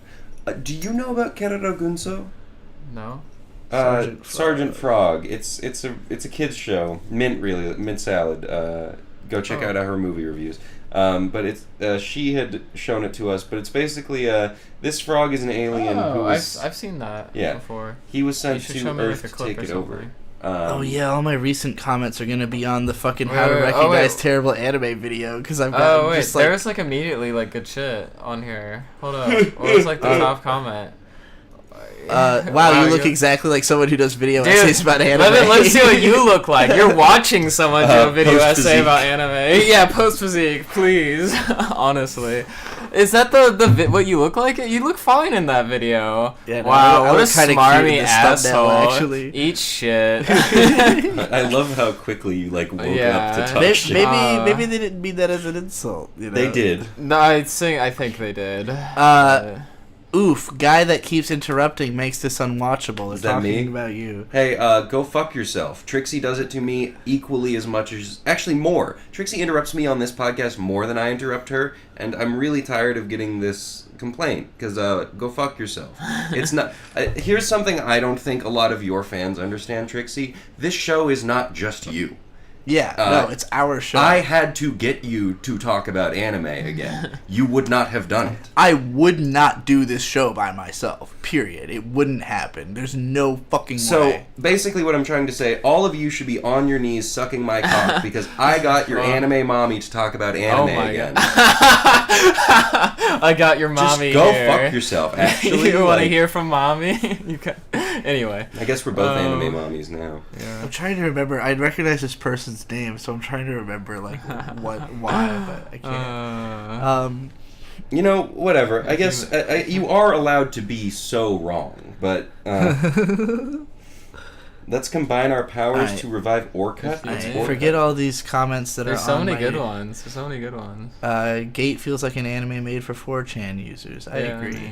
Do you know about Keroro Gunso? No. Sergeant Frog. It's a kids show. Mint salad. Go check out her movie reviews. But it's she had shown it to us. But it's basically this frog is an alien. I've seen that before. He was sent to show me Earth like a to clip take or it over. something. Oh yeah, all my recent comments are gonna be on the fucking how to recognize terrible anime video because I've got just like there's like immediately like good shit on here. Hold up, what was like the top comment? Wow, you look exactly like someone who does video essays about anime. Let's see what you look like. You're watching someone do a video essay about anime. Yeah, post physique, please. Honestly, is that what you look like? You look fine in that video. Yeah, wow, what a smarmy asshole. Actually, eat shit. I love how quickly you like woke up to talk shit. Maybe they didn't mean that as an insult. They did. No, I think they did. Oof, guy that keeps interrupting makes this unwatchable. Is that me? About you. Hey, go fuck yourself. Trixie does it to me equally as much as... Actually, more. Trixie interrupts me on this podcast more than I interrupt her, and I'm really tired of getting this complaint, because go fuck yourself. It's not... here's something I don't think a lot of your fans understand, Trixie. This show is not just you. Yeah, no, it's our show. I had to get you to talk about anime again. You would not have done it. I would not do this show by myself, period. It wouldn't happen. There's no fucking way. So, basically what I'm trying to say, all of you should be on your knees sucking my cock, because I got your anime mommy to talk about anime again. I got your mommy Just go here. fuck yourself, actually. You want to hear from mommy? Anyway. I guess we're both anime mommies now. Yeah. I'm trying to remember. I recognize this person's name, so I'm trying to remember like why, but I can't. You know, whatever. I guess you are allowed to be so wrong, but Let's combine our powers I- to revive Orcut. It's Orcut. Forget all these comments that There's are so on many my... good ones. There's so many good ones. Gate feels like an anime made for 4chan users. I agree.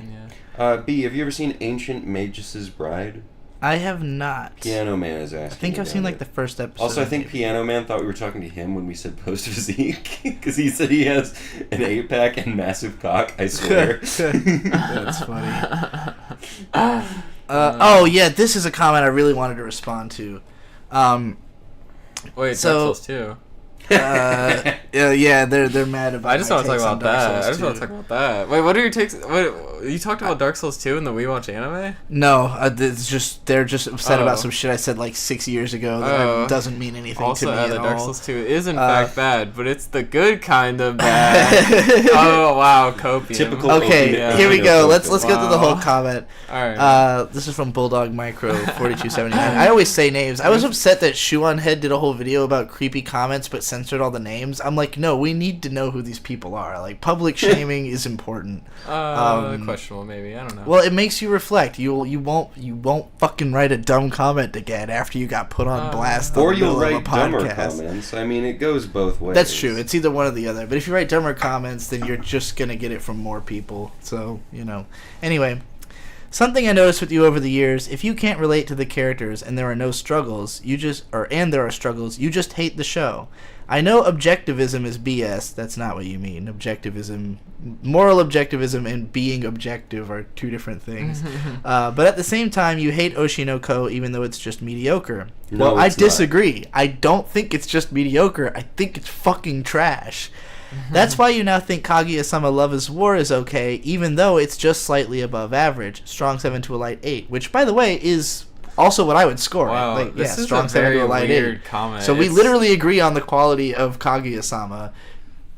B, have you ever seen Ancient Magus' Bride? I have not. Piano Man is I asking. think I've seen about like the first episode. Also, I think Piano Man thought we were talking to him when we said post physique, because he said he has an 8-pack and massive cock. I swear. That's funny. Oh yeah, this is a comment I really wanted to respond to. Wait, so- Dark Souls 2. Yeah, they're mad about. I just my want to talk takes on about Dark that. Souls I just want 2. to talk about that. Wait, what are your takes? What you talked about Dark Souls 2 in the We Watch Anime? No, it's just they're just upset Oh. about some shit I said like 6 years ago that doesn't mean anything Also, to me the at Dark all. Souls 2 is in fact bad, but it's the good kind of bad. Oh wow, copium. Typical. Okay, Yeah. here we go. Let's go through the whole Wow. comment. All right. This is from Bulldog Micro 4279. I always say names. I was upset that Shuon Head did a whole video about creepy comments but censored all the names. I'm like, no, we need to know who these people are. Like, public shaming is important. Questionable maybe. I don't know. Well, it makes you reflect. You won't fucking write a dumb comment again after you got put on blast. Or in the you'll middle of write a dumber podcast. comments. I mean, it goes both ways. That's true. It's either one or the other. But if you write dumber comments, then you're just gonna get it from more people. So Anyway, something I noticed with you over the years: if you can't relate to the characters and there are no struggles, you just hate the show. I know objectivism is BS. That's not what you mean. Moral objectivism and being objective are two different things. But at the same time, you hate Oshi no Ko even though it's just mediocre. No, Well, I it's not. disagree. I don't think it's just mediocre. I think it's fucking trash. That's why you now think Kaguya-sama Love is War is okay, even though it's just slightly above average. Strong 7 to a light 8, which, by the way, is also what I would score. Wow, this is strong a 7 to very a light weird 8. comment. So we It's- literally agree on the quality of Kaguya-sama.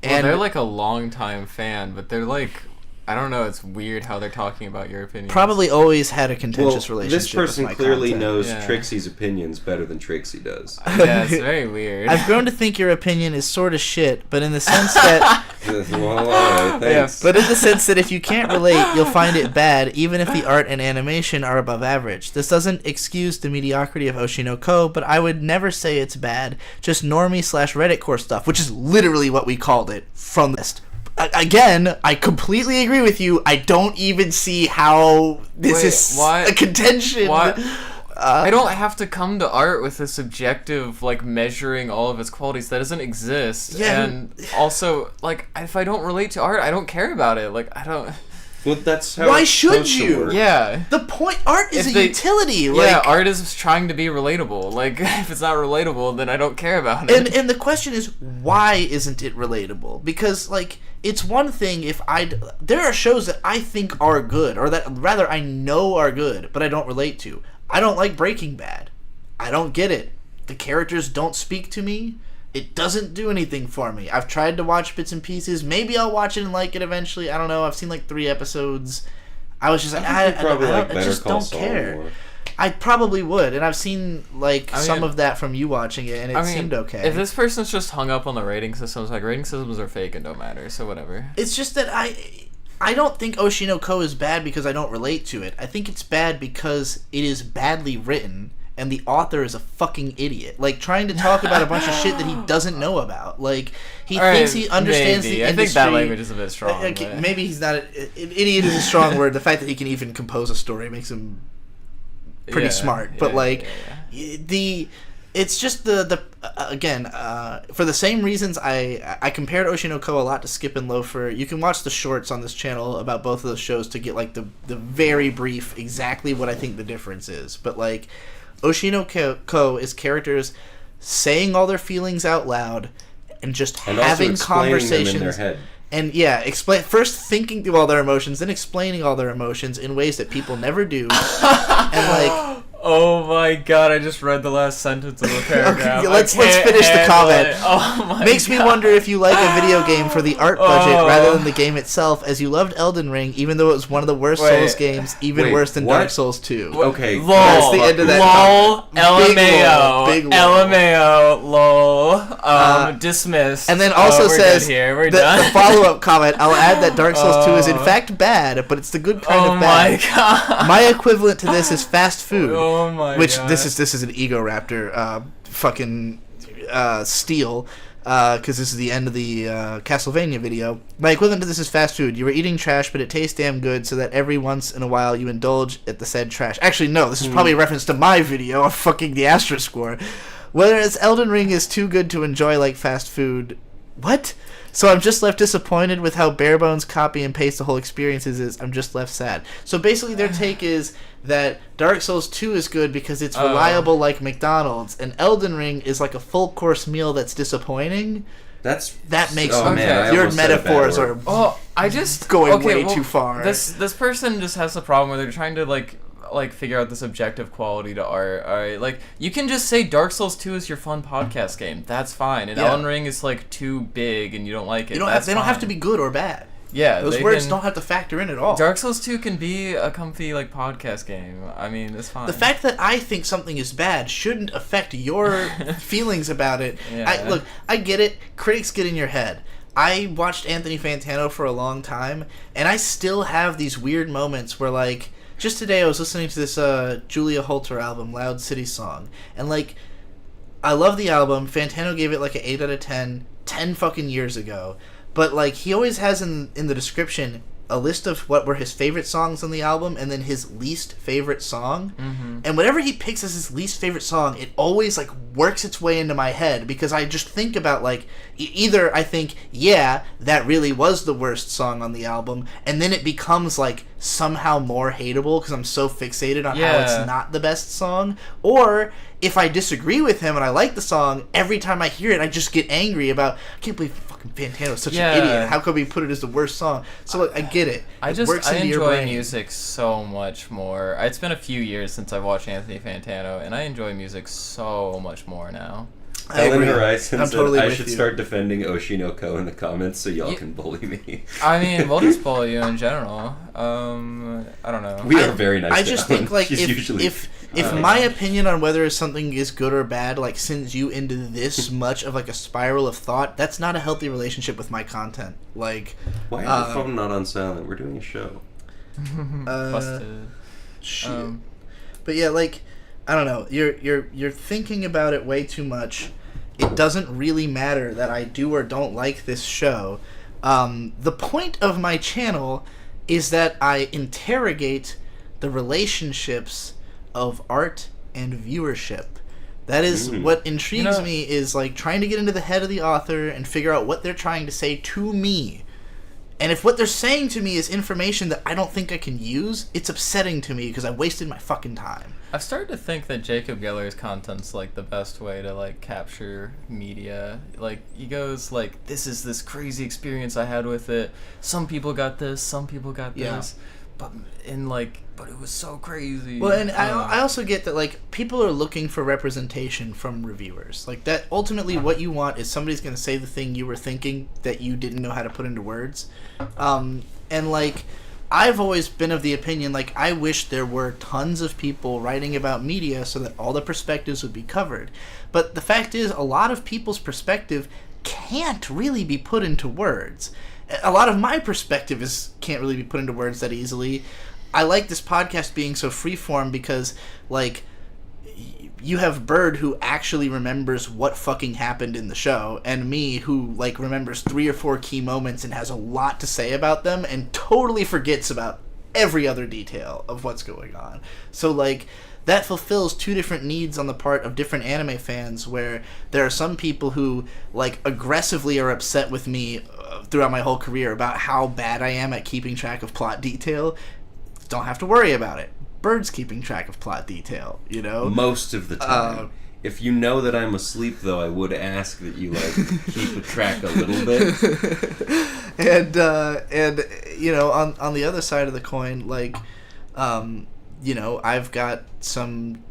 Well, And they're like a longtime fan, but they're like, I don't know. It's weird how they're talking about your opinion. probably always had a contentious relationship this person with my clearly content. knows Yeah. Trixie's opinions better than Trixie does. Yeah, it's very weird. I've grown to think your opinion is sort of shit, but in the sense that Well, alright, thanks. But in the sense that if you can't relate, you'll find it bad, even if the art and animation are above average. This doesn't excuse the mediocrity of Oshi no Ko, but I would never say it's bad. Just normie/Reddit core stuff, which is literally what we called it from this. Again, I completely agree with you. I don't even see how this Wait, is why- a contention. Why- I don't have to come to art with a subjective, like, measuring all of its qualities. That doesn't exist. Yeah. And also, like, if I don't relate to art, I don't care about it. Like, I don't... Well, that's how Why it's should supposed to you? work. Yeah. The point, art is If a they- utility. Yeah, Like, art is trying to be relatable. Like, if it's not relatable, then I don't care about it. And the question is, why isn't it relatable? Because, like, it's one thing if there are shows that I think are good, or that rather I know are good, but I don't relate to. I don't like Breaking Bad. I don't get it. The characters don't speak to me. It doesn't do anything for me. I've tried to watch bits and pieces. Maybe I'll watch it and like it eventually. I don't know. I've seen like 3 episodes. I was just like, I probably like I Better just Call don't Saul care. more. I probably would, and I've seen like I mean- some of that from you watching it, and it seemed okay. If this person's just hung up on the rating systems, like, rating systems are fake and don't matter, so whatever. It's just that I don't think Oshi no Ko is bad because I don't relate to it. I think it's bad because it is badly written and the author is a fucking idiot. Like, trying to talk about a bunch of shit that he doesn't know about. Like, he All thinks right, he understands maybe. the I industry. think that language is a bit strong. Like, but- maybe he's not... idiot is a strong word. The fact that he can even compose a story makes him pretty Yeah, smart. But, yeah, like, yeah. it's just again, for the same reasons I compared Oshi no Ko a lot to Skip and Loafer. You can watch the shorts on this channel about both of those shows to get like the very brief exactly what I think the difference is. But like Oshi no Ko is characters saying all their feelings out loud and just And also having explaining conversations them in their head. and first thinking through all their emotions, then explaining all their emotions in ways that people never do. And like, Oh my god, I just read the last sentence of the paragraph. Okay, let's I can't finish the handle comment. it. Oh my makes me God. wonder if you like a video game for the art budget Oh. rather than the game itself, as you loved Elden Ring, even though it was one of the worst Wait. Souls games, even Wait, worse than what? Dark Souls 2. Okay. Lol. That's the end of that Lol. comment. Big lol, LMAO. big lol. LMAO. Lol. Dismissed. And then also we're says good here. We're the done. follow-up comment, I'll add that Dark Souls 2 is in Oh. fact bad, but it's the good kind Oh of my bad. god. My equivalent to this is fast food. Oh Oh my which God. this is an Ego Raptor fucking steal. Because this is the end of the Castlevania video. My equivalent to this is fast food. You were eating trash, but it tastes damn good, so that every once in a while you indulge at the said trash. Actually, no, this is probably a reference to my video of fucking the Astra Score. Whereas Elden Ring is too good to enjoy like fast food. What? So I'm just left disappointed with how bare bones copy and paste the whole experience is. I'm just left sad. So basically their take is that Dark Souls 2 is good because it's reliable like McDonald's, and Elden Ring is like a full course meal that's disappointing. That makes sense. Man, Your metaphors are I just going way too far. This person just has a problem where they're trying to like figure out this objective quality to art. All right, like you can just say Dark Souls 2 is your fun podcast game. That's fine. And Elden Ring is like too big and you don't like it. They don't have to be good or bad. Yeah, those words don't have to factor in at all. Dark Souls 2 can be a comfy like podcast game. I mean, it's fine. The fact that I think something is bad shouldn't affect your feelings about it. Yeah. I get it. Critics get in your head. I watched Anthony Fantano for a long time, and I still have these weird moments where, like, just today I was listening to this Julia Holter album, Loud City Song, and, like, I love the album. Fantano gave it, like, an 8 out of 10 fucking years ago. But, like, he always has in the description a list of what were his favorite songs on the album and then his least favorite song. Mm-hmm. And whatever he picks as his least favorite song, it always, like, works its way into my head because I just think about, like, either I think, yeah, that really was the worst song on the album, and then it becomes, like, somehow more hateable because I'm so fixated on how it's not the best song, or if I disagree with him and I like the song, every time I hear it, I just get angry about, I can't believe fucking Fantano's such an idiot. How could we put it as the worst song? So, look, I get it. I works into your enjoy brain. music so much more. It's been a few years since I've watched Anthony Fantano, and I enjoy music so much more now. Ellen Horizon said totally I with should you. start defending Oshi no Ko in the comments so y'all can bully me. I mean, we'll just bully you in general. I don't know. We are very nice I to just Ellen. think, like, She's usually, if my opinion on whether something is good or bad, like, sends you into this much of, like, a spiral of thought, that's not a healthy relationship with my content. Like, why is your phone not on silent? We're doing a show. Busted. Shit. But yeah, like, I don't know. You're thinking about it way too much. It doesn't really matter that I do or don't like this show. The point of my channel is that I interrogate the relationships of art and viewership. That is what intrigues me, is like trying to get into the head of the author and figure out what they're trying to say to me. And if what they're saying to me is information that I don't think I can use, it's upsetting to me because I wasted my fucking time. I've started to think that Jacob Geller's content's like the best way to like capture media. Like he goes like, "This is this crazy experience I had with it. Some people got this, some people got this, but it was so crazy." Well, and I also get that like people are looking for representation from reviewers. Like that ultimately, what you want is somebody's going to say the thing you were thinking that you didn't know how to put into words, and like. I've always been of the opinion, like, I wish there were tons of people writing about media so that all the perspectives would be covered. But the fact is, a lot of people's perspective can't really be put into words. A lot of my perspective can't really be put into words that easily. I like this podcast being so freeform because, like, you have Bird who actually remembers what fucking happened in the show, and me who, like, remembers 3 or 4 key moments and has a lot to say about them and totally forgets about every other detail of what's going on. So, like, that fulfills 2 different needs on the part of different anime fans, where there are some people who, like, aggressively are upset with me throughout my whole career about how bad I am at keeping track of plot detail. Don't have to worry about it. Bird's keeping track of plot detail, you know? Most of the time. If you know that I'm asleep, though, I would ask that you, like, keep a track a little bit. and you know, on the other side of the coin, like, you know, I've got some,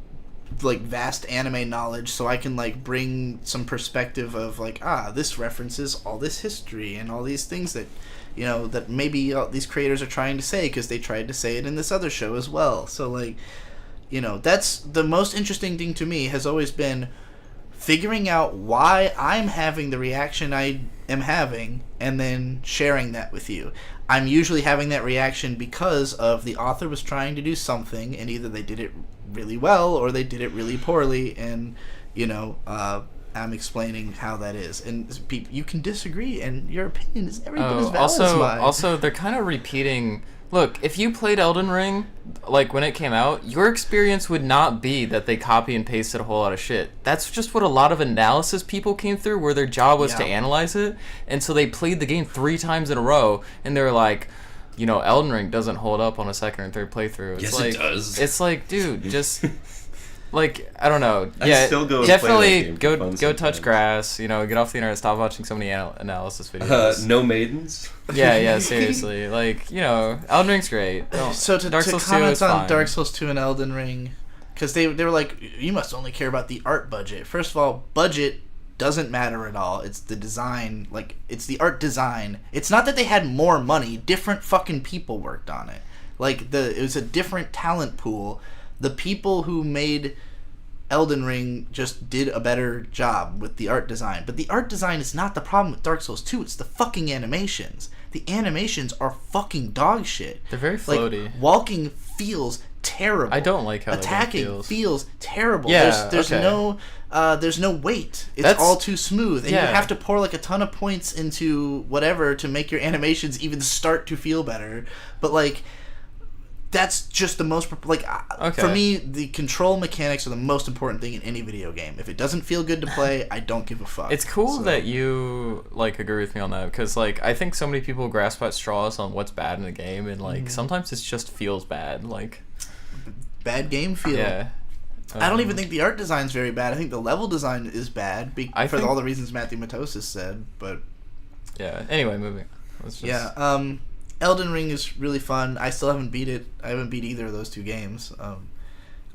like, vast anime knowledge, so I can, like, bring some perspective of, like, this references all this history and all these things that, you know, that maybe these creators are trying to say because they tried to say it in this other show as well. So, like, you know, that's the most interesting thing to me has always been figuring out why I'm having the reaction I am having, and then sharing that with you. I'm usually having that reaction because of the author was trying to do something, and either they did it really well or they did it really poorly, and, you know, I'm explaining how that is. And you can disagree, and your opinion is every bit as valid as mine. Also, they're kind of repeating... Look, if you played Elden Ring, like, when it came out, your experience would not be that they copy and pasted a whole lot of shit. That's just what a lot of analysis people came through, where their job was to analyze it, and so they played the game 3 times in a row, and they were like, you know, Elden Ring doesn't hold up on a second or third playthrough. It's yes, like, it does. It's like, dude, just... Like, I don't know. I still go and definitely play that game go touch grass. You know, get off the internet. Stop watching so many analysis videos. No maidens. Yeah, seriously. Like, you know, Elden Ring's great. So to comment on Dark Souls 2 and Elden Ring, because they were like, you must only care about the art budget. First of all, budget doesn't matter at all. It's the design. Like, it's the art design. It's not that they had more money. Different fucking people worked on it. Like, it was a different talent pool. The people who made Elden Ring just did a better job with the art design. But the art design is not the problem with Dark Souls 2. It's the fucking animations. The animations are fucking dog shit. They're very floaty. Like, walking feels terrible. I don't like how attacking feels terrible. Yeah, there's no weight. It's all too smooth, and you have to pour like a ton of points into whatever to make your animations even start to feel better. But like, that's just the most for me, the control mechanics are the most important thing in any video game. If it doesn't feel good to play, I don't give a fuck. It's cool that you like agree with me on that, because like I think so many people grasp at straws on what's bad in a game, and like sometimes it just feels bad, like bad game feel. Yeah. I don't even think the art design's very bad. I think the level design is bad for all the reasons Matthew Matosis said. But yeah. Anyway, moving. Elden Ring is really fun. I still haven't beat it. I haven't beat either of those 2 games.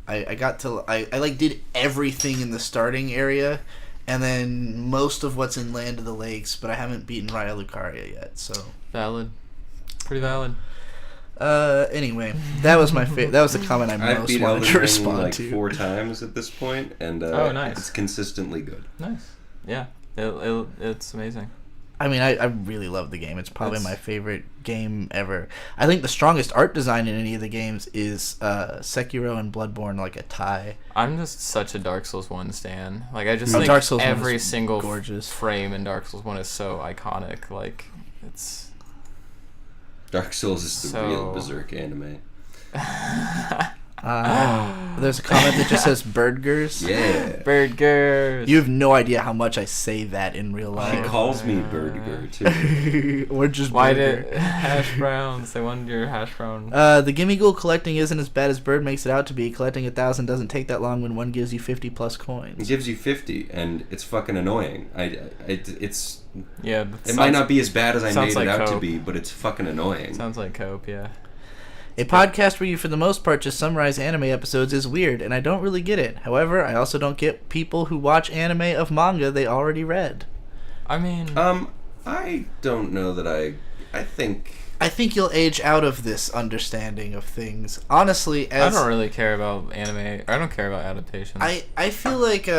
I did everything in the starting area, and then most of what's in Land of the Lakes, but I haven't beaten Raya Lucaria yet. So valid, pretty valid. Anyway, that was that was the comment I I've most beat wanted Elden to Ring respond like to. 4 times at this point, and nice. It's consistently good. Nice. Yeah, it's amazing. I mean, I really love the game. It's probably my favorite game ever. I think the strongest art design in any of the games is Sekiro and Bloodborne, like a tie. I'm just such a Dark Souls 1 stan. Like, I just think Dark Souls every single gorgeous frame in Dark Souls 1 is so iconic. Like, it's... Dark Souls is the real Berserk anime. There's a comment that just says Birdgers. Yeah. Birdgers. You have no idea how much I say that in real life. He calls me Birdger, too. Or just Why Burger. did hash browns? They wanted your hash brown. The Gimme Ghoul collecting isn't as bad as Bird makes it out to be. Collecting 1,000 doesn't take that long when one gives you 50 plus coins. It gives you 50, and it's fucking annoying. It It might not be as bad as I made like it out cope. to be, but it's fucking annoying. Sounds like cope, yeah. A podcast where you, for the most part, just summarize anime episodes is weird, and I don't really get it. However, I also don't get people who watch anime of manga they already read. I mean... I don't know that I think you'll age out of this understanding of things. Honestly, I don't really care about anime. I don't care about adaptations. I feel like,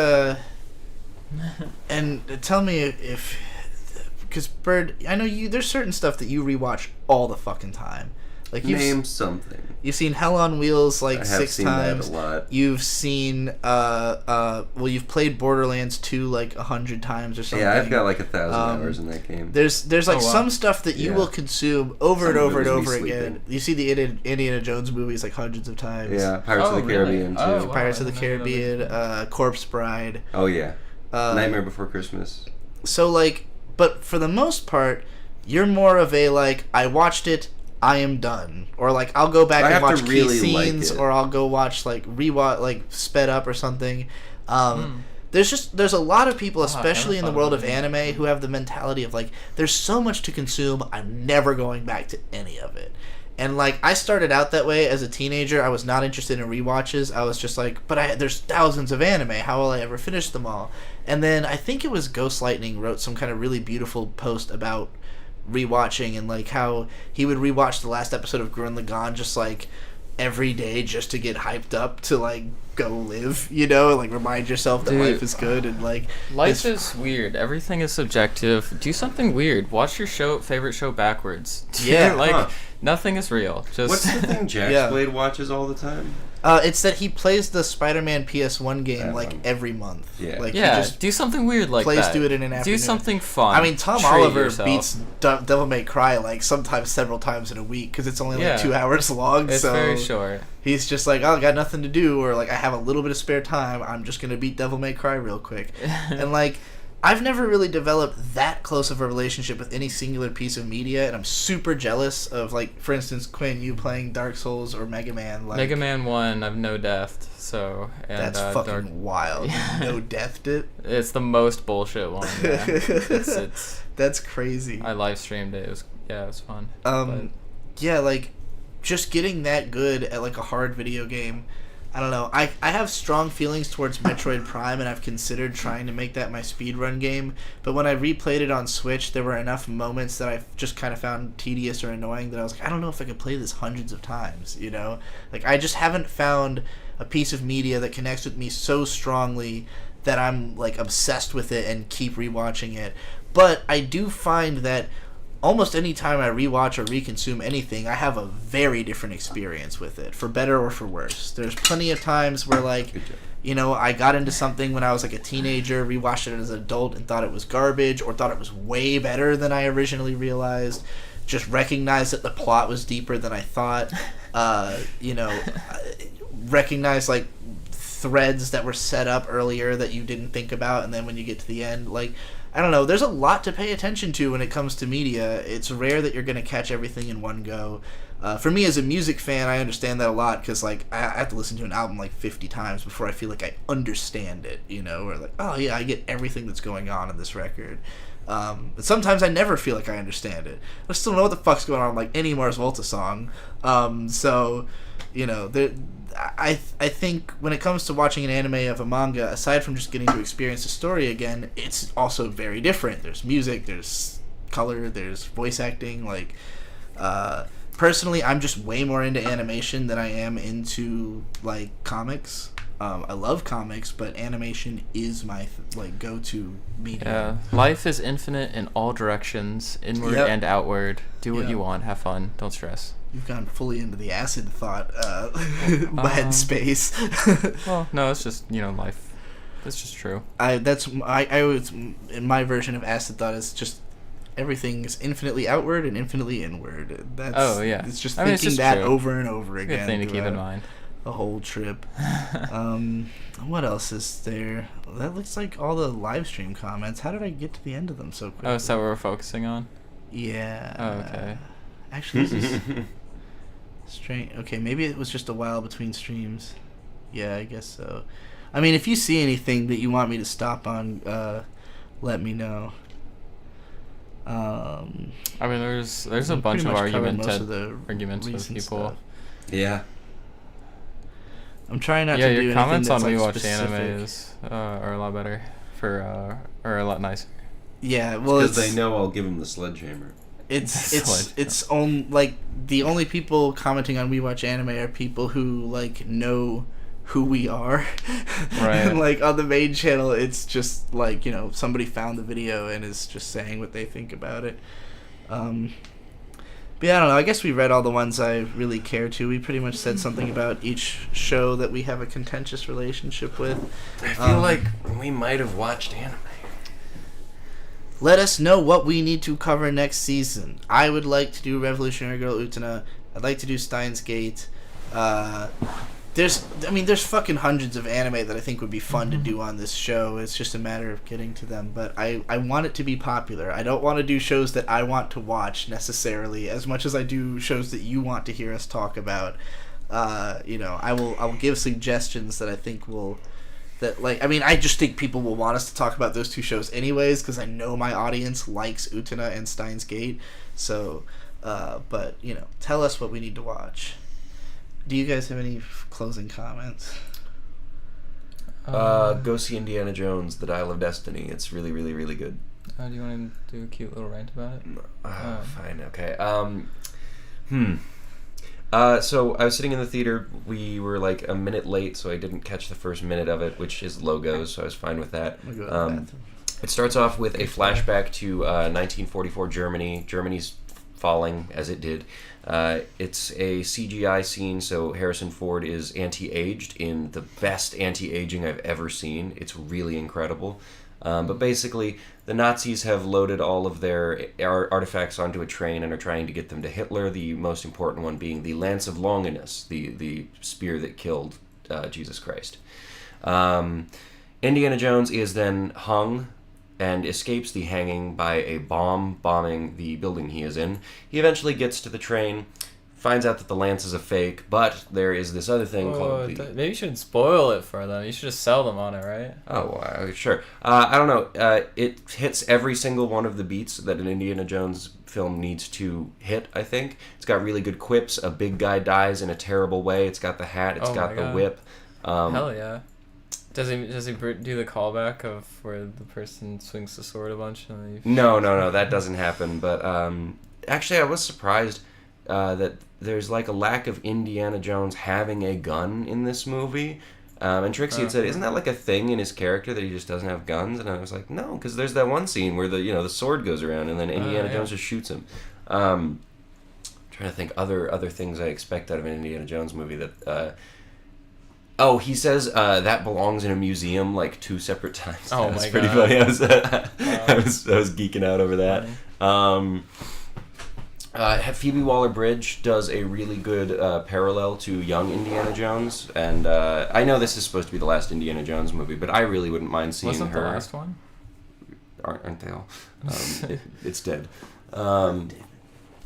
and tell me if... Because, Bird, I know there's certain stuff that you rewatch all the fucking time. Like name something. You've seen Hell on Wheels like 6 times. I have seen that a lot. You've seen you've played Borderlands 2 like 100 times or something. Yeah, I've got like 1,000 hours in that game. There's like some stuff that you will consume over and over and over again. You see the Indiana Jones movies like hundreds of times. Yeah, Pirates of the Caribbean too. Oh, wow. Pirates of the Caribbean, Corpse Bride. Oh yeah, Nightmare Before Christmas. So like, but for the most part, you're more of a like, I watched it, I am done, or like I'll go back and watch key scenes, or I'll go watch like rewatch like sped up or something. There's a lot of people, especially in the world of anime, who have the mentality of like, there's so much to consume, I'm never going back to any of it. And like, I started out that way as a teenager. I was not interested in rewatches. I was just like, but there's thousands of anime. How will I ever finish them all? And then I think it was Ghost Lightning wrote some kind of really beautiful post about rewatching and like how he would rewatch the last episode of Gurren Lagann just like every day just to get hyped up to like go live, you know, like remind yourself that life is good and like life is weird. Everything is subjective. Do something weird. Watch your favorite show backwards. Yeah, like nothing is real. Just what's the thing Jax Blade watches all the time? It's that he plays the Spider-Man PS1 game every month. Yeah, like he just do something weird like plays that. through it in an afternoon. Do something fun. I mean, Tom Oliver beats Devil May Cry like sometimes several times in a week because it's only like 2 hours long. It's so very short. He's just like, I got nothing to do, or like I have a little bit of spare time. I'm just gonna beat Devil May Cry real quick, and like. I've never really developed that close of a relationship with any singular piece of media, and I'm super jealous of, like, for instance, Quinn, you playing Dark Souls or Mega Man. Like, Mega Man 1, I've no-deathed, so... And, that's fucking wild. No-deathed it? It's the most bullshit one, yeah. It's that's crazy. I live-streamed it. It was fun. Yeah, like, just getting that good at, like, a hard video game... I don't know. I have strong feelings towards Metroid Prime, and I've considered trying to make that my speedrun game. But when I replayed it on Switch, there were enough moments that I just kind of found tedious or annoying that I was like, I don't know if I could play this hundreds of times, you know? Like, I just haven't found a piece of media that connects with me so strongly that I'm, like, obsessed with it and keep rewatching it. But I do find that almost any time I rewatch or reconsume anything, I have a very different experience with it, for better or for worse. There's plenty of times where, like, you know, I got into something when I was like a teenager, rewatched it as an adult and thought it was garbage or thought it was way better than I originally realized. Just recognized that the plot was deeper than I thought. You know, recognized, like, threads that were set up earlier that you didn't think about, and then when you get to the end, like... I don't know, there's a lot to pay attention to when it comes to media. It's rare that you're going to catch everything in one go. For me as a music fan, I understand that a lot because, like, I have to listen to an album like 50 times before I feel like I understand it, you know, or like, oh yeah, I get everything that's going on in this record. But sometimes I never feel like I understand it. I still don't know what the fuck's going on, like any Mars Volta song. So, you know, I think when it comes to watching an anime of a manga, aside from just getting to experience the story again, it's also very different. There's music, there's color, there's voice acting. Like, personally, I'm just way more into animation than I am into, like, comics. I love comics, but animation is my go-to medium. Yeah, life is infinite in all directions, inward and outward. Do what you want, have fun, don't stress. You've gone fully into the acid thought headspace. Well, no, it's just, you know, life. It's just true. I was, in my version of acid thought, is just everything is infinitely outward and infinitely inward. It's just thinking that true. Over and over again. Good thing to keep in mind. A whole trip. What else is there? That looks like all the live stream comments. How did I get to the end of them so quickly? Oh, is that what we're focusing on? Yeah. Oh, okay. Actually, this is strange. Okay, maybe it was just a while between streams. Yeah, I guess so. I mean, if you see anything that you want me to stop on, let me know. I mean, there's a bunch of arguments with people. Stuff. Yeah. I'm trying not to do anything your comments that's on like We Watch specific. Animes are a lot better or a lot nicer. Yeah, well, because they know I'll give them the sledgehammer. It's like the only people commenting on We Watch Anime are people who like know who we are. Right. And like on the main channel, it's just like, you know, somebody found the video and is just saying what they think about it. But yeah, I don't know. I guess we read all the ones I really care to. We pretty much said something about each show that we have a contentious relationship with. I feel like we might have watched anime. Let us know what we need to cover next season. I would like to do Revolutionary Girl Utena. I'd like to do Steins Gate. There's fucking hundreds of anime that I think would be fun to do on this show. It's just a matter of getting to them. But I want it to be popular. I don't want to do shows that I want to watch necessarily, as much as I do shows that you want to hear us talk about. You know, I will give suggestions that I think will... I just think people will want us to talk about those two shows anyways, because I know my audience likes Utena and Steins Gate. So, but, you know, tell us what we need to watch. Do you guys have any closing comments? Go see Indiana Jones, The Dial of Destiny. It's really, really, really good. Do you want to do a cute little rant about it? Fine, okay. So I was sitting in the theater. We were like a minute late, so I didn't catch the first minute of it, which is logos, so I was fine with that. It starts off with a flashback to 1944 Germany. Germany's falling, as it did. It's a CGI scene, so Harrison Ford is anti-aged in the best anti-aging I've ever seen. It's really incredible. But basically, the Nazis have loaded all of their artifacts onto a train and are trying to get them to Hitler, the most important one being the Lance of Longinus, the spear that killed Jesus Christ. Indiana Jones is then hung and escapes the hanging by a bomb bombing the building he is in. He eventually gets to the train, finds out that the lance is a fake, but there is this other thing called the... Maybe you shouldn't spoil it for them. You should just sell them on it, right? Oh, sure. I don't know. It hits every single one of the beats that an Indiana Jones film needs to hit, I think. It's got really good quips. A big guy dies in a terrible way. It's got the hat. It's got the whip. Hell yeah. Does he do the callback of where the person swings the sword a bunch? And No, that doesn't happen. But actually, I was surprised that there's like a lack of Indiana Jones having a gun in this movie. And Trixie had said, "Isn't that like a thing in his character that he just doesn't have guns?" And I was like, "No, because there's that one scene where the sword goes around and then Indiana Jones just shoots him." Trying to think other things I expect out of an Indiana Jones movie that. He says that belongs in a museum like 2 separate times. Oh, That's my pretty God. funny. I was geeking out over that. Phoebe Waller-Bridge does a really good parallel to young Indiana Jones, and I know this is supposed to be the last Indiana Jones movie, but I really wouldn't mind seeing Wasn't her. the last one? Aren't they all? It's dead.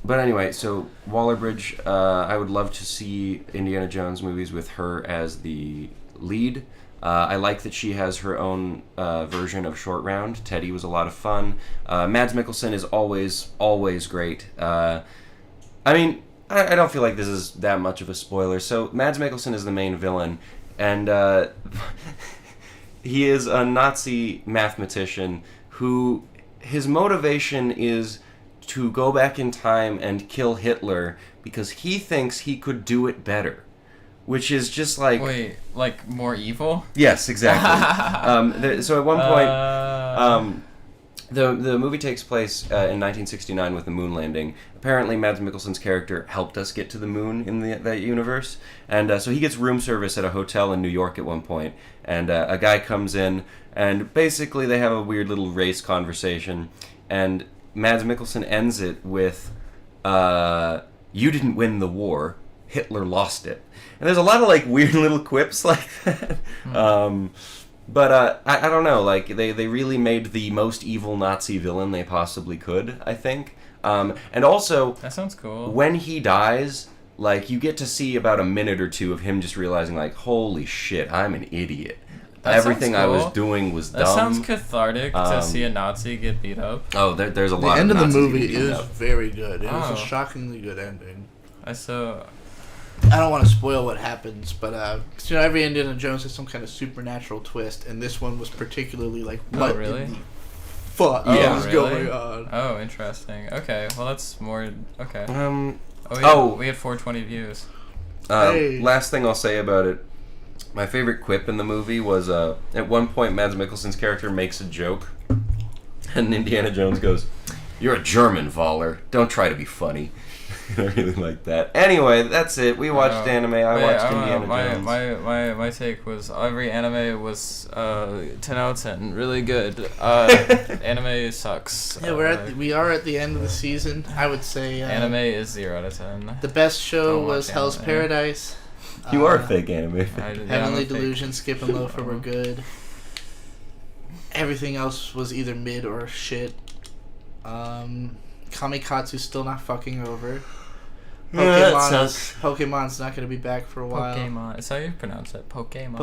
But anyway, so Waller-Bridge, I would love to see Indiana Jones movies with her as the lead. I like that she has her own version of Short Round. Teddy was a lot of fun. Mads Mikkelsen is always great. I mean, I don't feel like this is that much of a spoiler. So Mads Mikkelsen is the main villain, and he is a Nazi mathematician who his motivation is to go back in time and kill Hitler because he thinks he could do it better. Which is just like... Wait, like more evil? Yes, exactly. So at one point, the movie takes place in 1969 with the moon landing. Apparently, Mads Mikkelsen's character helped us get to the moon in that universe. And so he gets room service at a hotel in New York at one point. And a guy comes in, and basically they have a weird little race conversation. And Mads Mikkelsen ends it with, "You didn't win the war. Hitler lost it." And there's a lot of like weird little quips like that. But I don't know, like they really made the most evil Nazi villain they possibly could, I think. And also, that sounds cool. When he dies, like you get to see about a minute or two of him just realizing like, holy shit, I'm an idiot. Everything I was doing was dumb. That sounds cathartic to see a Nazi get beat up. Oh, there's a lot. The end of the Nazis movie getting beat is up. very good. It was a shockingly good ending. I don't want to spoil what happens, but every Indiana Jones has some kind of supernatural twist, and this one was particularly like, what really? in the fuck is going on? Oh, interesting. Okay, well that's more okay. We had 420 views. Last thing I'll say about it. My favorite quip in the movie was at one point Mads Mikkelsen's character makes a joke, and Indiana Jones goes, "You're a German, Waller. Don't try to be funny." I really like that. Anyway, that's it. We watched anime. I watched Indiana Jones. My take was every anime was 10 out of 10, really good. Anime sucks. Yeah, we are at the end of the season. I would say anime is 0 out of 10. The best show Don't was watch Hell's anime. Paradise. You are a fake anime. Heavenly Delusion, Skip and Loafer were good. Everything else was either mid or shit. Kamikatsu's still not fucking over. Pokemon's not going to be back for a while. Pokemon. Is that how you pronounce it? Pokemon.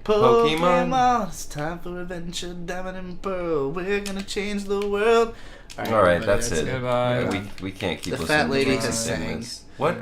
Pokemon. It's time for adventure, diamond and pearl. We're going to change the world. All right, that's it. Goodbye. We can't keep The listening fat to lady Trixie has sing sang. this. What?